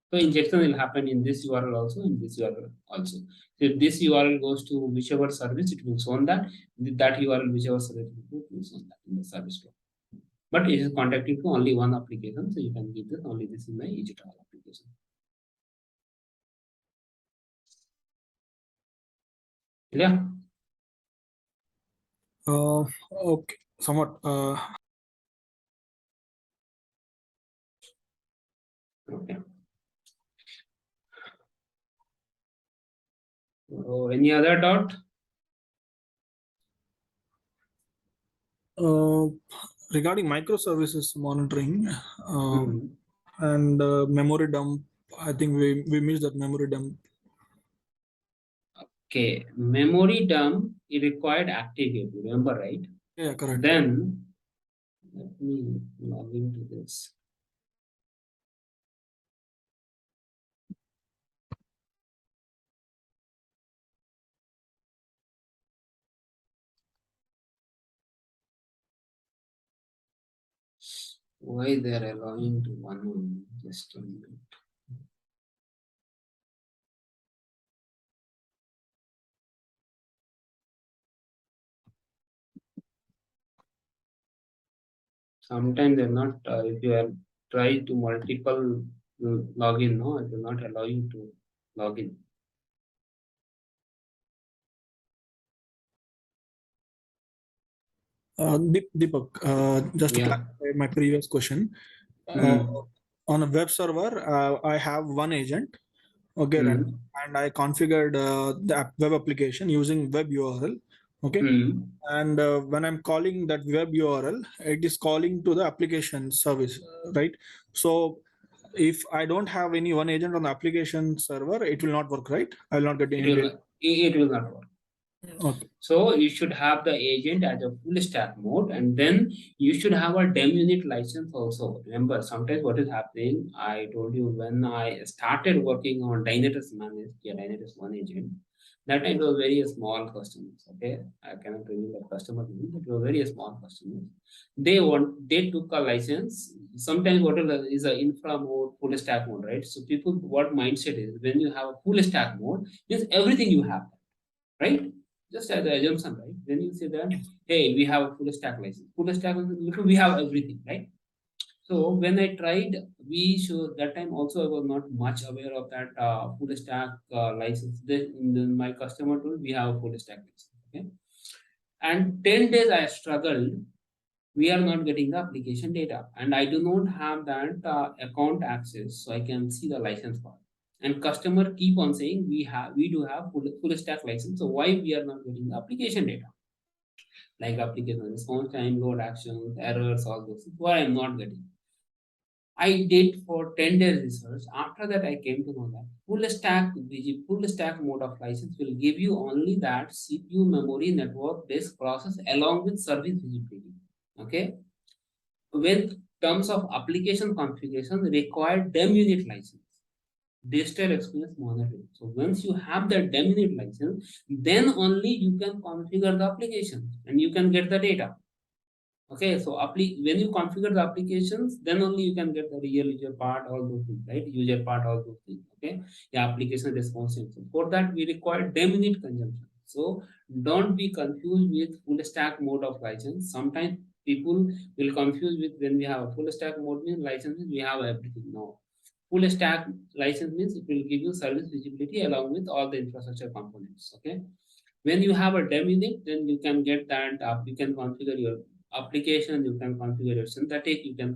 So injection will happen in this URL also, in this URL also. So if this URL goes to whichever service, it will show that. That URL, whichever service, it will show that in the service flow. But it is contacting to only one application, so you can give this only this in the EasyTravel application. Yeah. Okay, somewhat. Okay. So any other doubt? Regarding microservices monitoring Mhm. and memory dump, I think we missed that memory dump. Okay, memory dump, it required activate, remember, right? Yeah, correct. Then let me log into this. Why they're allowing to one only? Just a minute. Sometimes they're not, if you have tried to multiple login, no, it will not allow you to log in. Deepak, just to Yeah. clarify my previous question, on a web server, I have one agent, okay, and I configured the web application using web URL, okay, and when I'm calling that web URL, it is calling to the application service, right? So if I don't have any one agent on the application server, it will not work, right? I will not get any data. It will not work. Okay. So you should have the agent as a full stack mode, and then you should have a DEM unit license also. Remember, sometimes what is happening, I told you when I started working on Dynatrace managed, Dynatrace one agent, that time it was very small customers. Okay, I cannot reveal the customer name, but it was very small customers. They took a license. Sometimes what is a infra mode, full stack mode, right? So people, what mindset is when you have a full stack mode, means everything you have, right? Just as the assumption, right? Then you say that, hey, we have a full stack license. Full stack, we have everything, right? So when I tried, that time also I was not much aware of that full stack license. Then my customer told we have a full stack license. Okay. And 10 days I struggled we are not getting the application data, and I do not have that account access, so I can see the license part. And customer keep on saying we do have full stack license, so why we are not getting the application data? Like application response time, load actions, errors, all those things. Why I'm not getting? I did for 10 days research. After that, I came to know that full stack mode of license will give you only that CPU, memory, network, disk, process along with service visibility. Okay. When terms of application configuration require DEM unit license, digital experience monitoring. So once you have the DEM unit license, then only you can configure the application and you can get the data. Okay, so when you configure the applications, then only you can get the real user part, all those things, right? User part, all those things. Okay, yeah, application response. For that, we require DEM unit consumption. So don't be confused with full stack mode of license. Sometimes people will confuse with when we have a full stack mode means licenses, we have everything. No, full stack license means it will give you service visibility along with all the infrastructure components. Okay, when you have a DEM unit, then you can get that you can configure your application, you can configure your synthetic, you can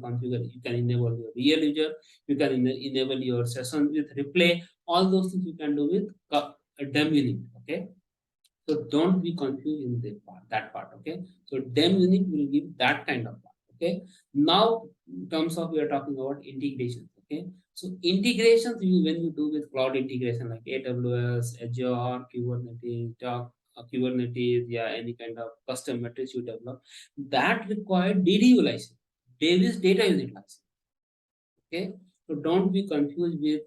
enable your real user, you can enable your session with replay, all those things you can do with a DEM unit. Okay, so don't be confused in that part. Okay, so DEM unit will give that kind of part. Okay, now in terms of we are talking about integrations. Okay, so integrations when you do with cloud integration like AWS, Azure, Kubernetes, yeah, any kind of custom metrics you develop, that require DDU license, Davis Data Unit license. Okay, so don't be confused with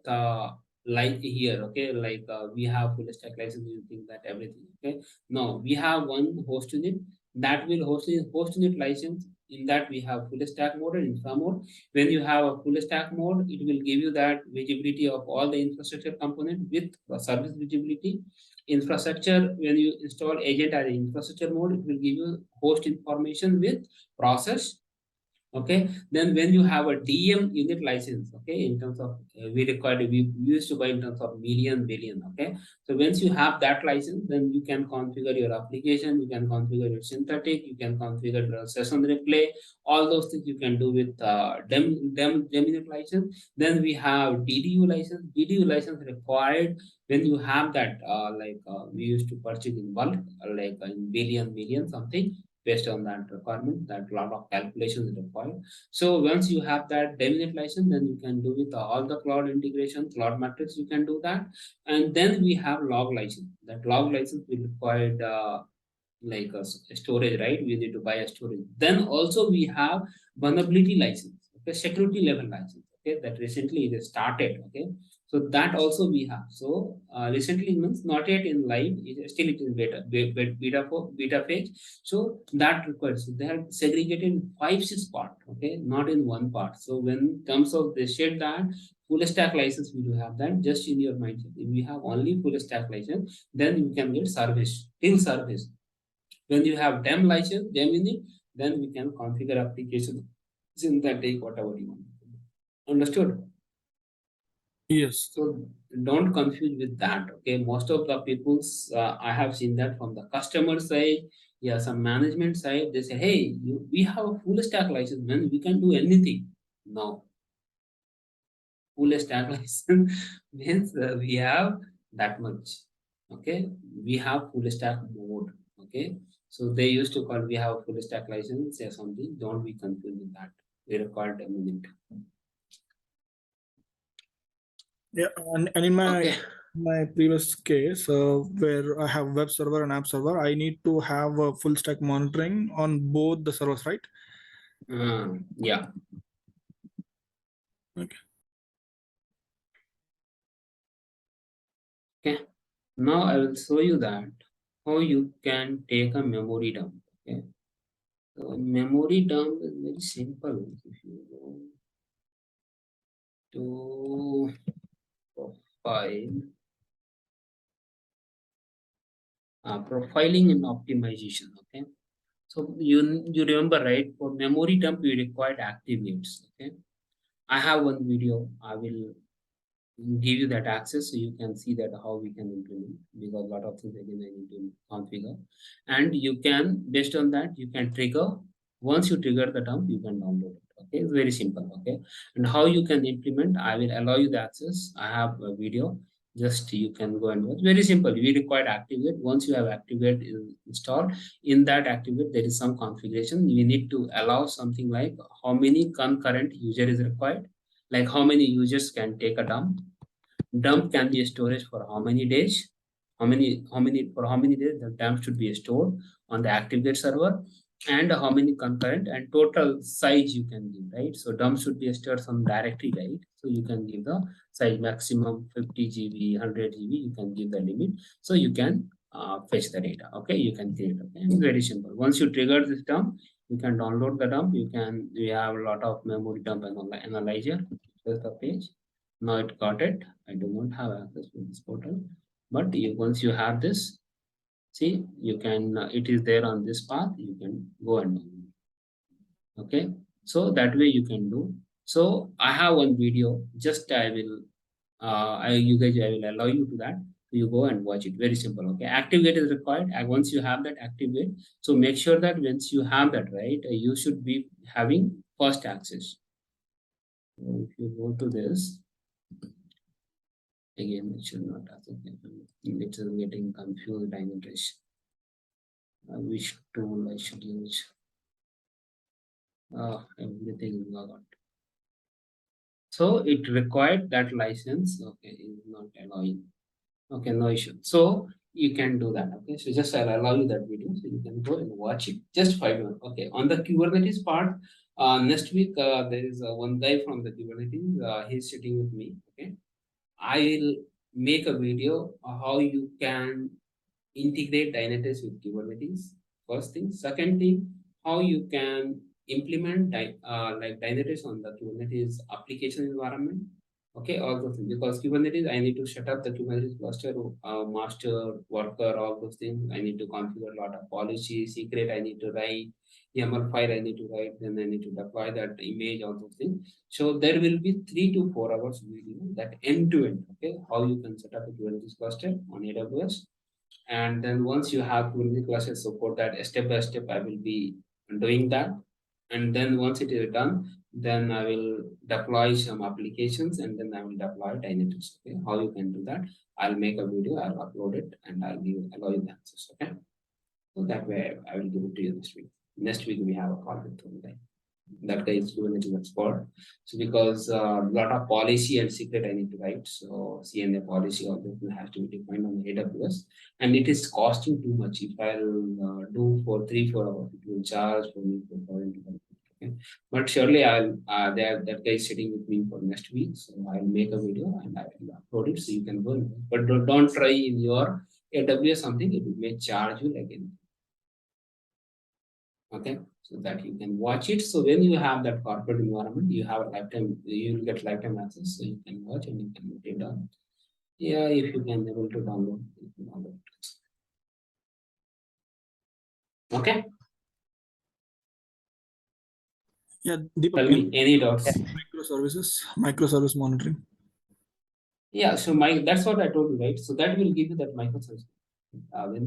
like here. Okay, like we have full stack license, you think that everything. Okay, no, we have one host unit that will host unit license. In that we have full stack mode and infra mode. When you have a full stack mode, it will give you that visibility of all the infrastructure component with service visibility. Infrastructure, when you install agent as infrastructure mode, it will give you host information with process. Okay, then when you have a DM unit license, okay, in terms of we used to buy in terms of million billion. Okay, so once you have that license, then you can configure your application, you can configure your synthetic, you can configure the session replay, all those things you can do with DEM unit license. Then we have DDU license. DDU license required when you have that we used to purchase in bulk, like in billion something, based on that requirement, that lot of calculations required. So once you have that DEM unit license, then you can do with all the cloud integration, cloud metrics, you can do that. And then we have log license. That log license will require like a storage, right? We need to buy a storage. Then also we have vulnerability license, okay, security level license, okay, that recently it started. Okay, so that also we have. So recently means not yet in live, still it is beta phase. So that requires, so they have segregated in 5-6 part, okay, not in one part. So when terms of they said that full stack license, we do have that. Just in your mindset, if we have only full stack license, then you can get service till service. When you have DEM license, DEM unit, then we can configure application synthetic, whatever you want. Understood? Yes. So don't confuse with that. Okay, most of the people's I have seen that from the customer side, yeah, some management side, they say, hey, we have a full stack license, man, we can do anything. No, full stack license means we have that much. Okay, we have full stack mode. Okay, so they used to call we have full stack license or something. Don't be confused with that. We require a minute. Yeah, and in my Okay. my previous case, where I have web server and app server, I need to have a full stack monitoring on both the servers, right? Yeah. Okay. Okay. Now I will show you that how you can take a memory dump. Okay. So memory dump is very simple. If you go to profile, profiling and optimization. Okay. So you remember, right? For memory dump, we required activates. Okay. I have one video. I will give you that access so you can see that how we can implement, because a lot of things again I need to configure. And you can, based on that, you can trigger Once you trigger the dump, you can download it. Okay, it's very simple. Okay, and how you can implement, I will allow you the access. I have a video, just you can go and watch. Very simple. We require activate. Once you have activate installed, in that activate there is some configuration. You need to allow something like how many concurrent user is required, like how many users can take a dump. Dump can be a storage for how many days, how many days the dump should be stored on the activate server, and how many concurrent and total size you can give, right? So dump should be stored some directory, right? So you can give the size maximum 50 GB, 100 GB, you can give the limit. So you can fetch the data. Okay, you can create. Okay, it's very simple. Once you trigger this dump, you can download the dump. We have a lot of memory dump analyzer. Here's the page. Now it got it. I do not have access to this portal, but once you have this, see, you can, it is there on this path, you can go and download. Okay, so that way you can do. So I have one video, just I will, I will allow you to that. You go and watch it, very simple. Okay, activate is required, and once you have that activate, so make sure that once you have that, right, you should be having first access. So if you go to this, again, it should not have it is getting confused. Dynatrace. Which tool I should use? Everything got. So it required that license. Okay, is not allowing. Okay, no issue. So you can do that. Okay, so just I'll allow you that video, so you can go and watch it. Just 5 minutes. Okay, on the Kubernetes part, next week there is one guy from the Kubernetes. He's sitting with me. Okay, I'll make a video how you can integrate Dynatrace with Kubernetes. First thing. Second thing, how you can implement like Dynatrace on the Kubernetes application environment. Okay, all those things, because Kubernetes, I need to set up the Kubernetes cluster, master, worker, all those things. I need to configure a lot of policy, secret. I need to write YAML file. I need to write. Then I need to deploy that image, all those things. So there will be 3 to 4 hours video that end to end. Okay, how you can set up a Kubernetes cluster on AWS. And then once you have Kubernetes cluster support, that step by step I will be doing that. And then once it is done, then I will deploy some applications, and then I will deploy Dynatrace. Okay, how you can do that? I'll make a video, I'll upload it, and allow you the answers. Okay, so that way I will give it to you next week. Next week we have a call with them. That guy is Kubernetes expert. So because a lot of policy and secret I need to write. So CNA policy, all this has to be defined on AWS, and it is costing too much. If I'll do for 3-4 hours, it will charge for me for okay. But surely I'll that guy is sitting with me for next week. So I'll make a video and I will upload it, so you can go. But don't try in your AWS something, it may charge you like anything. Okay, so that you can watch it. So when you have that corporate environment, you have a lifetime, you will get lifetime access, so you can watch and you can note it down. Yeah, if you can able to download, you can download it. Okay. Yeah, Deepak, Tell me any doubts. microservice monitoring. Yeah, so that's what I told you, right? So that will give you that microservice. When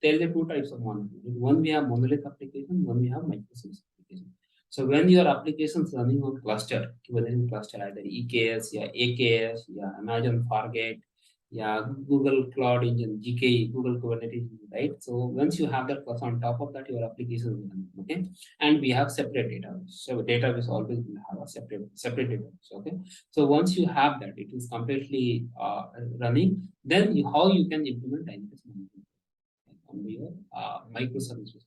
there are 2 types of monitoring. One we have monolith application, one we have microservice application. So when your application is running on cluster, Kubernetes cluster, either EKS, yeah, AKS, yeah, Amazon Fargate, yeah, Google Cloud Engine, GKE, Google Kubernetes, right? So once you have that cluster, on top of that, your application is running, okay? And we have separate data. So database always will have a separate database, okay? So once you have that, it is completely running. Then how you can implement Dynatrace on your microservices.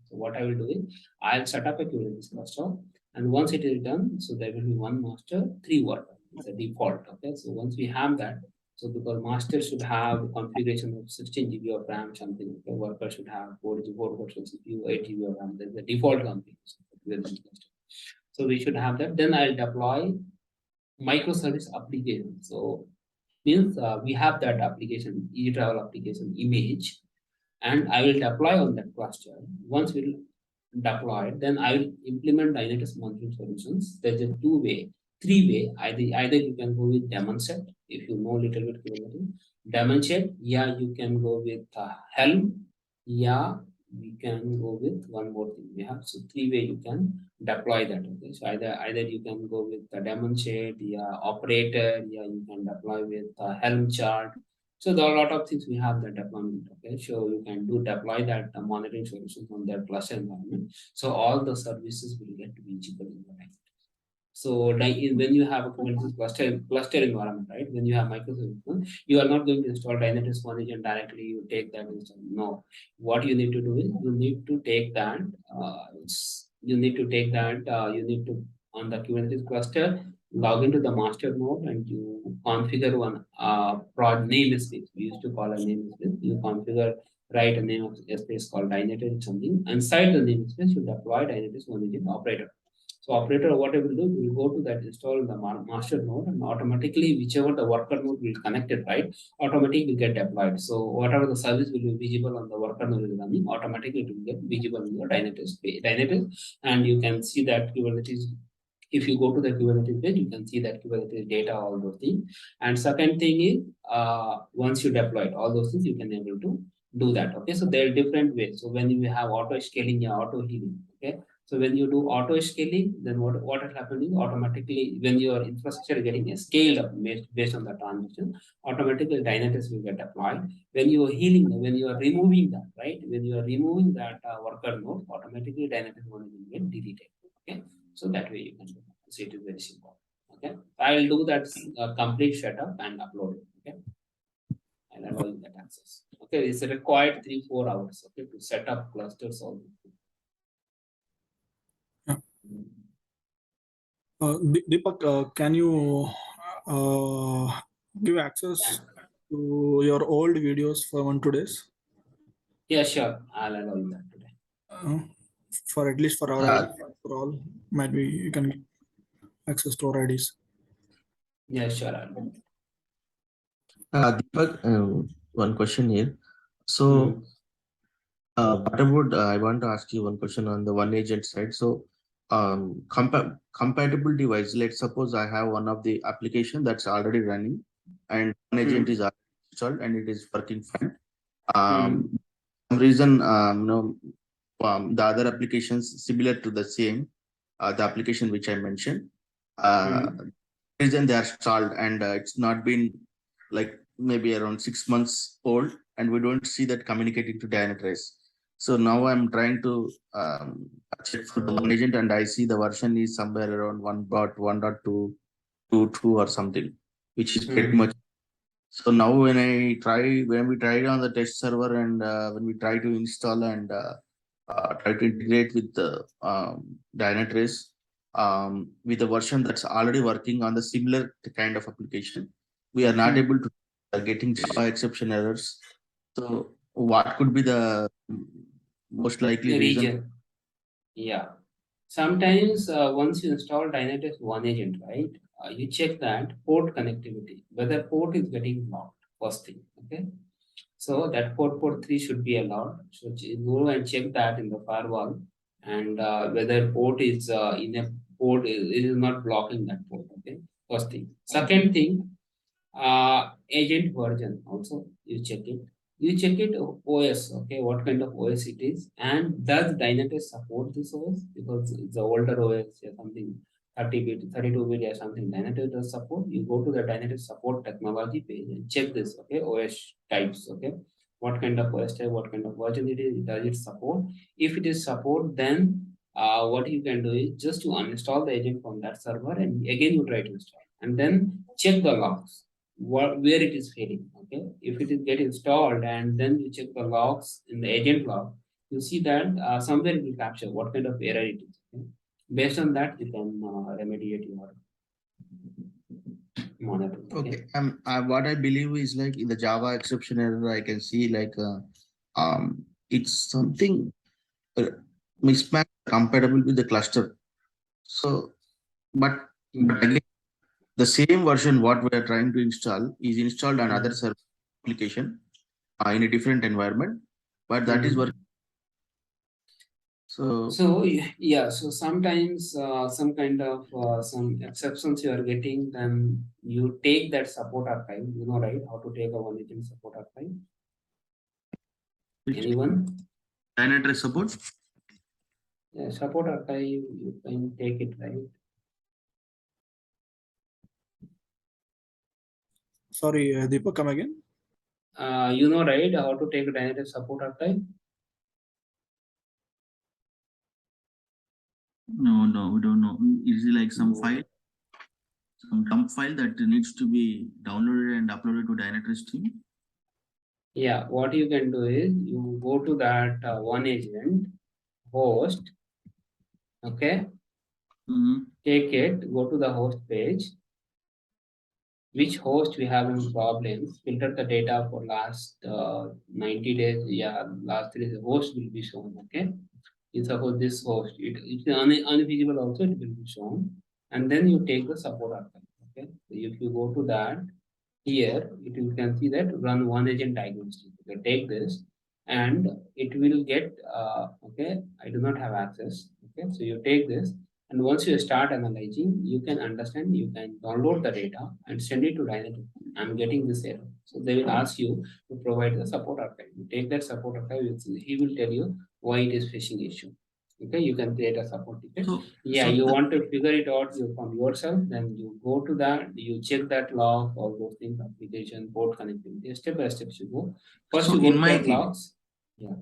So what I will do is I'll set up a Kubernetes cluster, and once it is done, so there will be 1 master, 3 workers. It's a default. Okay, so once we have that, so because master should have configuration of 16 GB of RAM, something. Okay, worker should have 4 virtual CPU, 8 GB of RAM. That's the default configuration. So we should have that. Then I'll deploy microservice application. So means we have that application, e-travel application image, and I will deploy on that cluster. Once we'll deploy it, then I will implement Dynatrace monitoring solutions. There's a 2-way, 3-way. Either you can go with daemon set, if you know little bit Kubernetes. Daemon set, yeah, you can go with Helm, yeah, we can go with one more thing. We have so 3 ways you can deploy that. Okay, so either you can go with the demonstrate, the operator, yeah, you can deploy with Helm chart. So there are a lot of things we have the deployment. Okay, so you can deploy that monitoring solutions on their cluster environment. So all the services will get visible in the time. So when you have a Kubernetes cluster environment, right? When you have microservices, you are not going to install Dynatrace one agent directly. You take that install. No, what you need to do is you need to take that. You need to take that. You need to on the Kubernetes cluster log into the master node and you configure one prod namespace. We used to call a namespace. You configure write a name of a space called Dynatrace something. Inside the namespace, you deploy Dynatrace one agent operator. So operator, what it will do, will go to that install in the master node and automatically whichever the worker node will connect it, right, automatically will get deployed. So whatever the service will be visible on the worker node is running, automatically it will get visible in your Dynatrace, and you can see that Kubernetes. If you go to the Kubernetes page, you can see that Kubernetes data, all those things. And second thing is, once you deploy all those things, you can able to do that. Okay, so there are different ways. So when you have auto scaling, yeah, auto healing. Okay, so when you do auto scaling, then what is happening automatically when your infrastructure is getting scaled up based on the transition, automatically Dynatrace will get deployed. When you are healing, when you are removing that, right? When you are removing that worker node, automatically Dynatrace will get deleted. Okay, so that way you can do that. So it is very simple. Okay, I will do that complete setup and upload it. Okay, and allow you that access. Okay, it's required 3-4 hours. Okay, to set up clusters all. Deepak, can you give access to your old videos for 1-2 days? Yeah, sure. I'll allow you that today. For at least for our ID, for all, might be you can give access to our IDs. Yeah, sure. I'll do. Deepak, one question here. So, what about, I want to ask you one question on the one agent side. So, compatibility wise, let's suppose I have one of the application that's already running and one agent is already installed and it is working fine. Some reason, the other applications similar to the same, the application which I mentioned, reason they are stalled and it's not been like maybe around 6 months old and we don't see that communicating to Dynatrace. So now I'm trying to check for the one agent and I see the version is somewhere around 1.1.222 or something, which is pretty much. So now when we try it on the test server and when we try to install and try to integrate with the Dynatrace with a version that's already working on the similar kind of application, we are not able to getting Java exception errors. So what could be the most likely reason? Yeah. Sometimes once you install Dynatrace one agent, right, you check that port connectivity, whether port is getting blocked, first thing. Okay. So that port 3 should be allowed. So go and check that in the firewall and whether port is in a port is not blocking that port. Okay. First thing. Second thing, agent version also you check it. You check it OS, okay, what kind of OS it is, and does Dynatrace support this OS? Because it's the older OS or something 30-bit, 32-bit or something Dynatrace does support. You go to the Dynatrace support technology page and check this, okay, OS types, okay, what kind of OS type, what kind of version it is, does it support? If it is support, then what you can do is just to uninstall the agent from that server and again you try to install and then check the logs where it is failing. Okay, if it is get installed and then you check the logs in the agent log, you see that somewhere it will capture what kind of error it is. Okay? Based on that, you can remediate your monitor. Okay. What I believe is like in the Java exception error, I can see like it's something mismatch compatible with the cluster. So, but again, the same version what we are trying to install is installed on other server application in a different environment, but that is working. So yeah, so sometimes some kind of some exceptions you are getting, then you take that support archive. You know, right? How to take a one agent support archive? Anyone? Dynatrace support? Yeah, support archive, you can take it, right? Sorry, Deepak, come again. You know, right, how to take Dynatrace support archive? No, we don't know. Is it like some No. file, some dump file that needs to be downloaded and uploaded to Dynatrace team? Yeah, what you can do is you go to that one agent host, okay? Take it, go to the host page. Which host we have any problems, filter the data for last 90 days, yeah, last 3 days, host will be shown, okay? You suppose this host, it's unvisible also, it will be shown. And then you take the support archive, okay? So if you go to that, here, you can see that run one agent diagnostic. Okay, take this and it will get, okay, I do not have access. Okay, so you take this and once you start analyzing, you can understand, you can download the data and send it to Dynatrace. I'm getting this error. So they will ask you to provide the support archive. You take that support archive, he will tell you why it is facing issue. Okay, you can create a support ticket. Yeah, you want to figure it out from yourself, then you go to that, you check that log, all those things, application, port connectivity, step by step you go. First So you go in to my that logs. Yeah.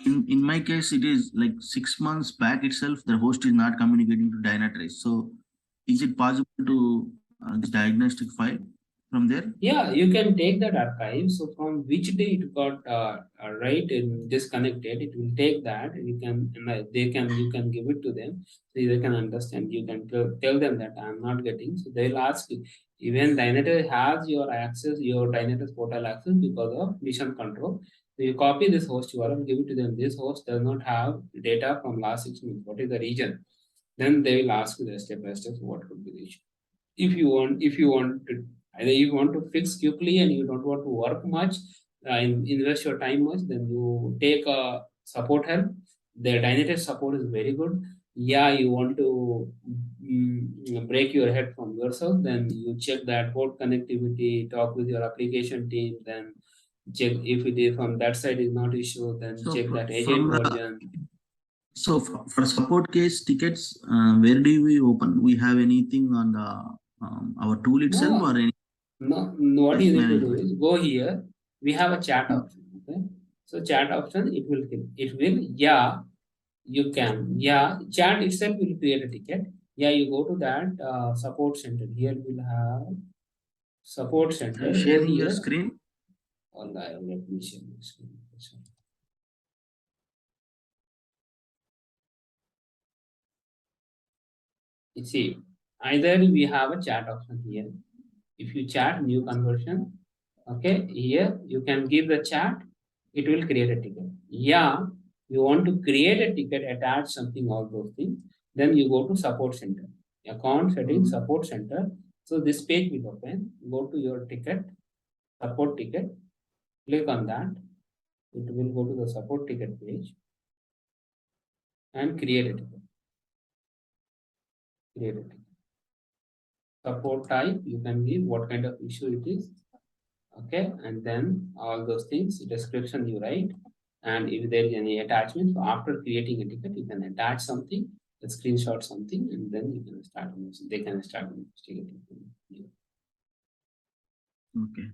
in my case, it is like 6 months back itself, the host is not communicating to Dynatrace. So is it possible to this diagnostic file from there? Yeah, you can take that archive. So from which day it got right and disconnected, it will take that. And you can, you can give it to them, so they can understand. You can tell them that I'm not getting. So they'll ask you. Even Dynatrace has your access, your Dynatrace portal access because of mission control. So you copy this host URL, give it to them. This host does not have data from last 6 months. What is the region? Then they will ask you the step by step what could be the issue. If you want to, either you want to fix quickly and you don't want to work much, invest your time much, then you take a support help. The Dynatrace support is very good. Yeah, you want to break your head from yourself, then you check that port connectivity, talk with your application team, then check if it is from that side is not issue, then So check that agent version. So for support case tickets, where do we open? We have anything on the our tool itself No. or any? No, what you need to do is go here. We have a chat option. Okay. So chat option, it will, yeah, you can. Yeah, chat itself will create a ticket. Yeah, you go to that support center. Here we'll have support Are center. you Go sharing your here. screen? Let me share my screen. You see, either we have a chat option here. If you chat new conversion, okay, here you can give the chat, it will create a ticket. Yeah, you want to create a ticket, attach something, all those things, then you go to support center, account settings, support center. So this page will open, go to your ticket, support ticket, click on that, it will go to the support ticket page and create a ticket. Create a ticket. Support type, you can give what kind of issue it is. Okay, and then all those things, description you write, and if there is any attachment, so after creating a ticket, you can attach something, a screenshot something, and then you can start. They can start investigating. Okay.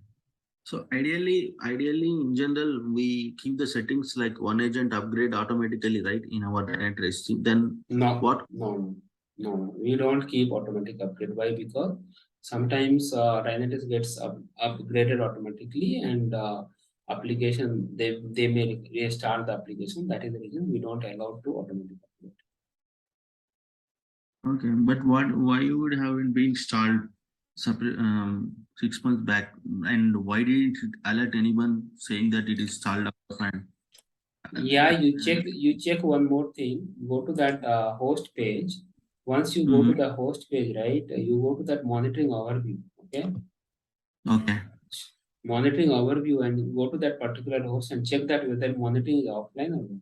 So ideally, in general, we keep the settings like one agent upgrade automatically, right? In our Dynatrace. Then No, what? no, we don't keep automatic upgrade. Why? Because sometimes Dynatrace gets upgraded automatically, and application they may restart the application. That is the reason we don't allow to automatic upgrade. Okay, but why would have it been installed 6 months back, and why didn't it alert anyone saying that it is installed up and Yeah, you check one more thing. Go to that host page. Once you go to the host page, right, you go to that monitoring overview. Okay. Okay. Monitoring overview, and you go to that particular host and check that whether monitoring is offline or not.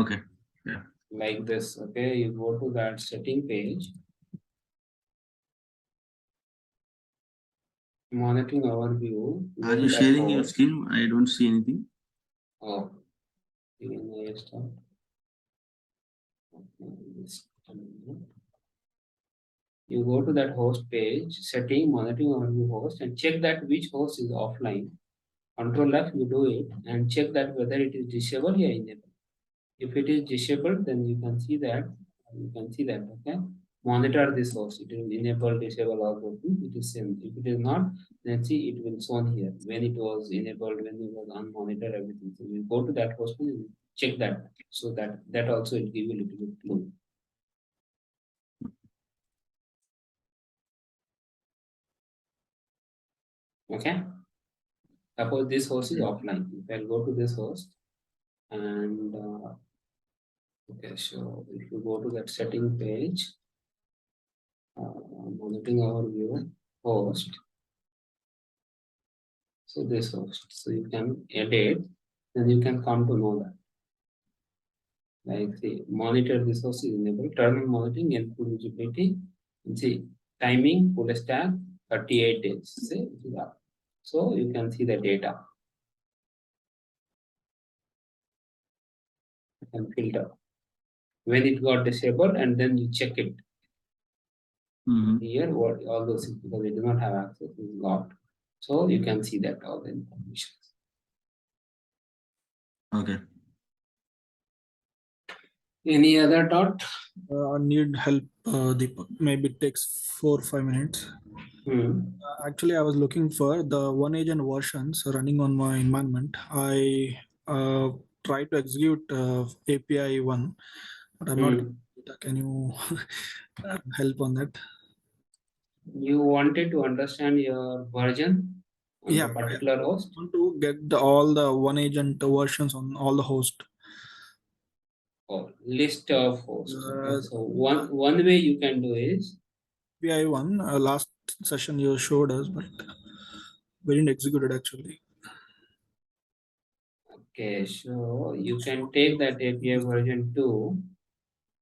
Okay. Yeah. Like this. Okay. You go to that setting page. Monitoring overview. Are you sharing your screen? I don't see anything. Oh, Again, I start. Okay, this time. You go to that host page, setting, monitoring overview host, and check that which host is offline. Control F, you do it, and check that whether it is disabled or enabled. If it is disabled, then you can see that. Okay. Monitor this host. It will enable, disable, or open. It is same. If it is not, then see it will shown here when it was enabled, when it was unmonitored, everything. So you go to that host and check that. So that also it give you a little bit clue. Okay. Suppose this host is offline. If I go to this host and okay, so if you go to that setting page, monitoring overview host. So this host. So you can edit, then you can come to know that. Like see, monitor this host is enabled, turn on monitoring, input visibility, and see timing, full stack, 38 days. See, so you can see the data. You can filter when it got disabled, and then you check it. Here, what all those things, because we do not have access, it's locked. So you can see that all the information. Okay. Any other thought? I need help, Deepak. Maybe it takes 4 or 5 minutes. Actually, I was looking for the one agent versions running on my environment. I tried to execute API 1, but I'm not. Can you help on that? You wanted to understand your version on Yeah, the particular host? I want to get all the one agent versions on all the host. Or list of hosts. Okay. So one way you can do is API 1 last session you showed us, but we didn't execute it actually. okay, so you can take that API version 2.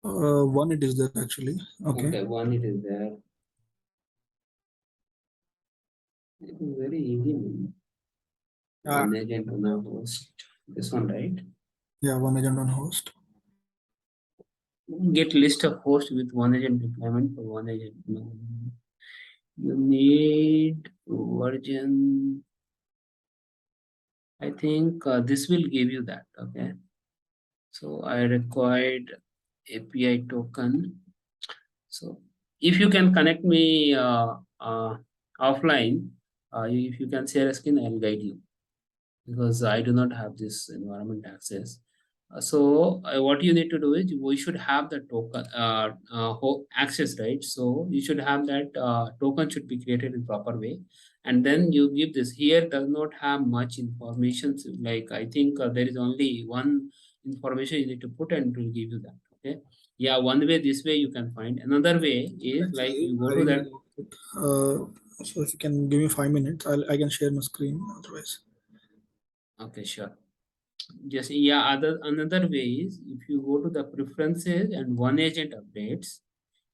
1 it is there actually. Okay. One it is there. It is very easy. One agent on a host. This one, right? Yeah, one agent on host. Get list of hosts with one agent deployment for one agent. No. You need version. I think this will give you that. Okay. So I required API token. So if you can connect me offline, if you can share a screen, I'll guide you because I do not have this environment access. So what you need to do is we should have the token access, right? So you should have that token should be created in proper way, and then you give this. Here does not have much information. So like I think there is only one information you need to put, and it will give you that. Okay. Yeah, one way this way you can find. Another way is like you go to that. So if you can give me 5 minutes, I can share my screen otherwise. Okay, sure. Just yeah, another way is if you go to the preferences and one agent updates,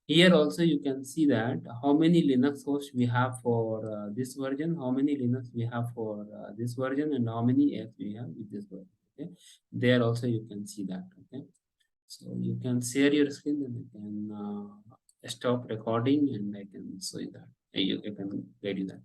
here also you can see that how many Linux hosts we have for this version, how many Linux we have for this version, and how many X we have with this version. Okay, there also you can see that. Okay, so you can share your screen and you can stop recording and I can show you that. I can guide you that.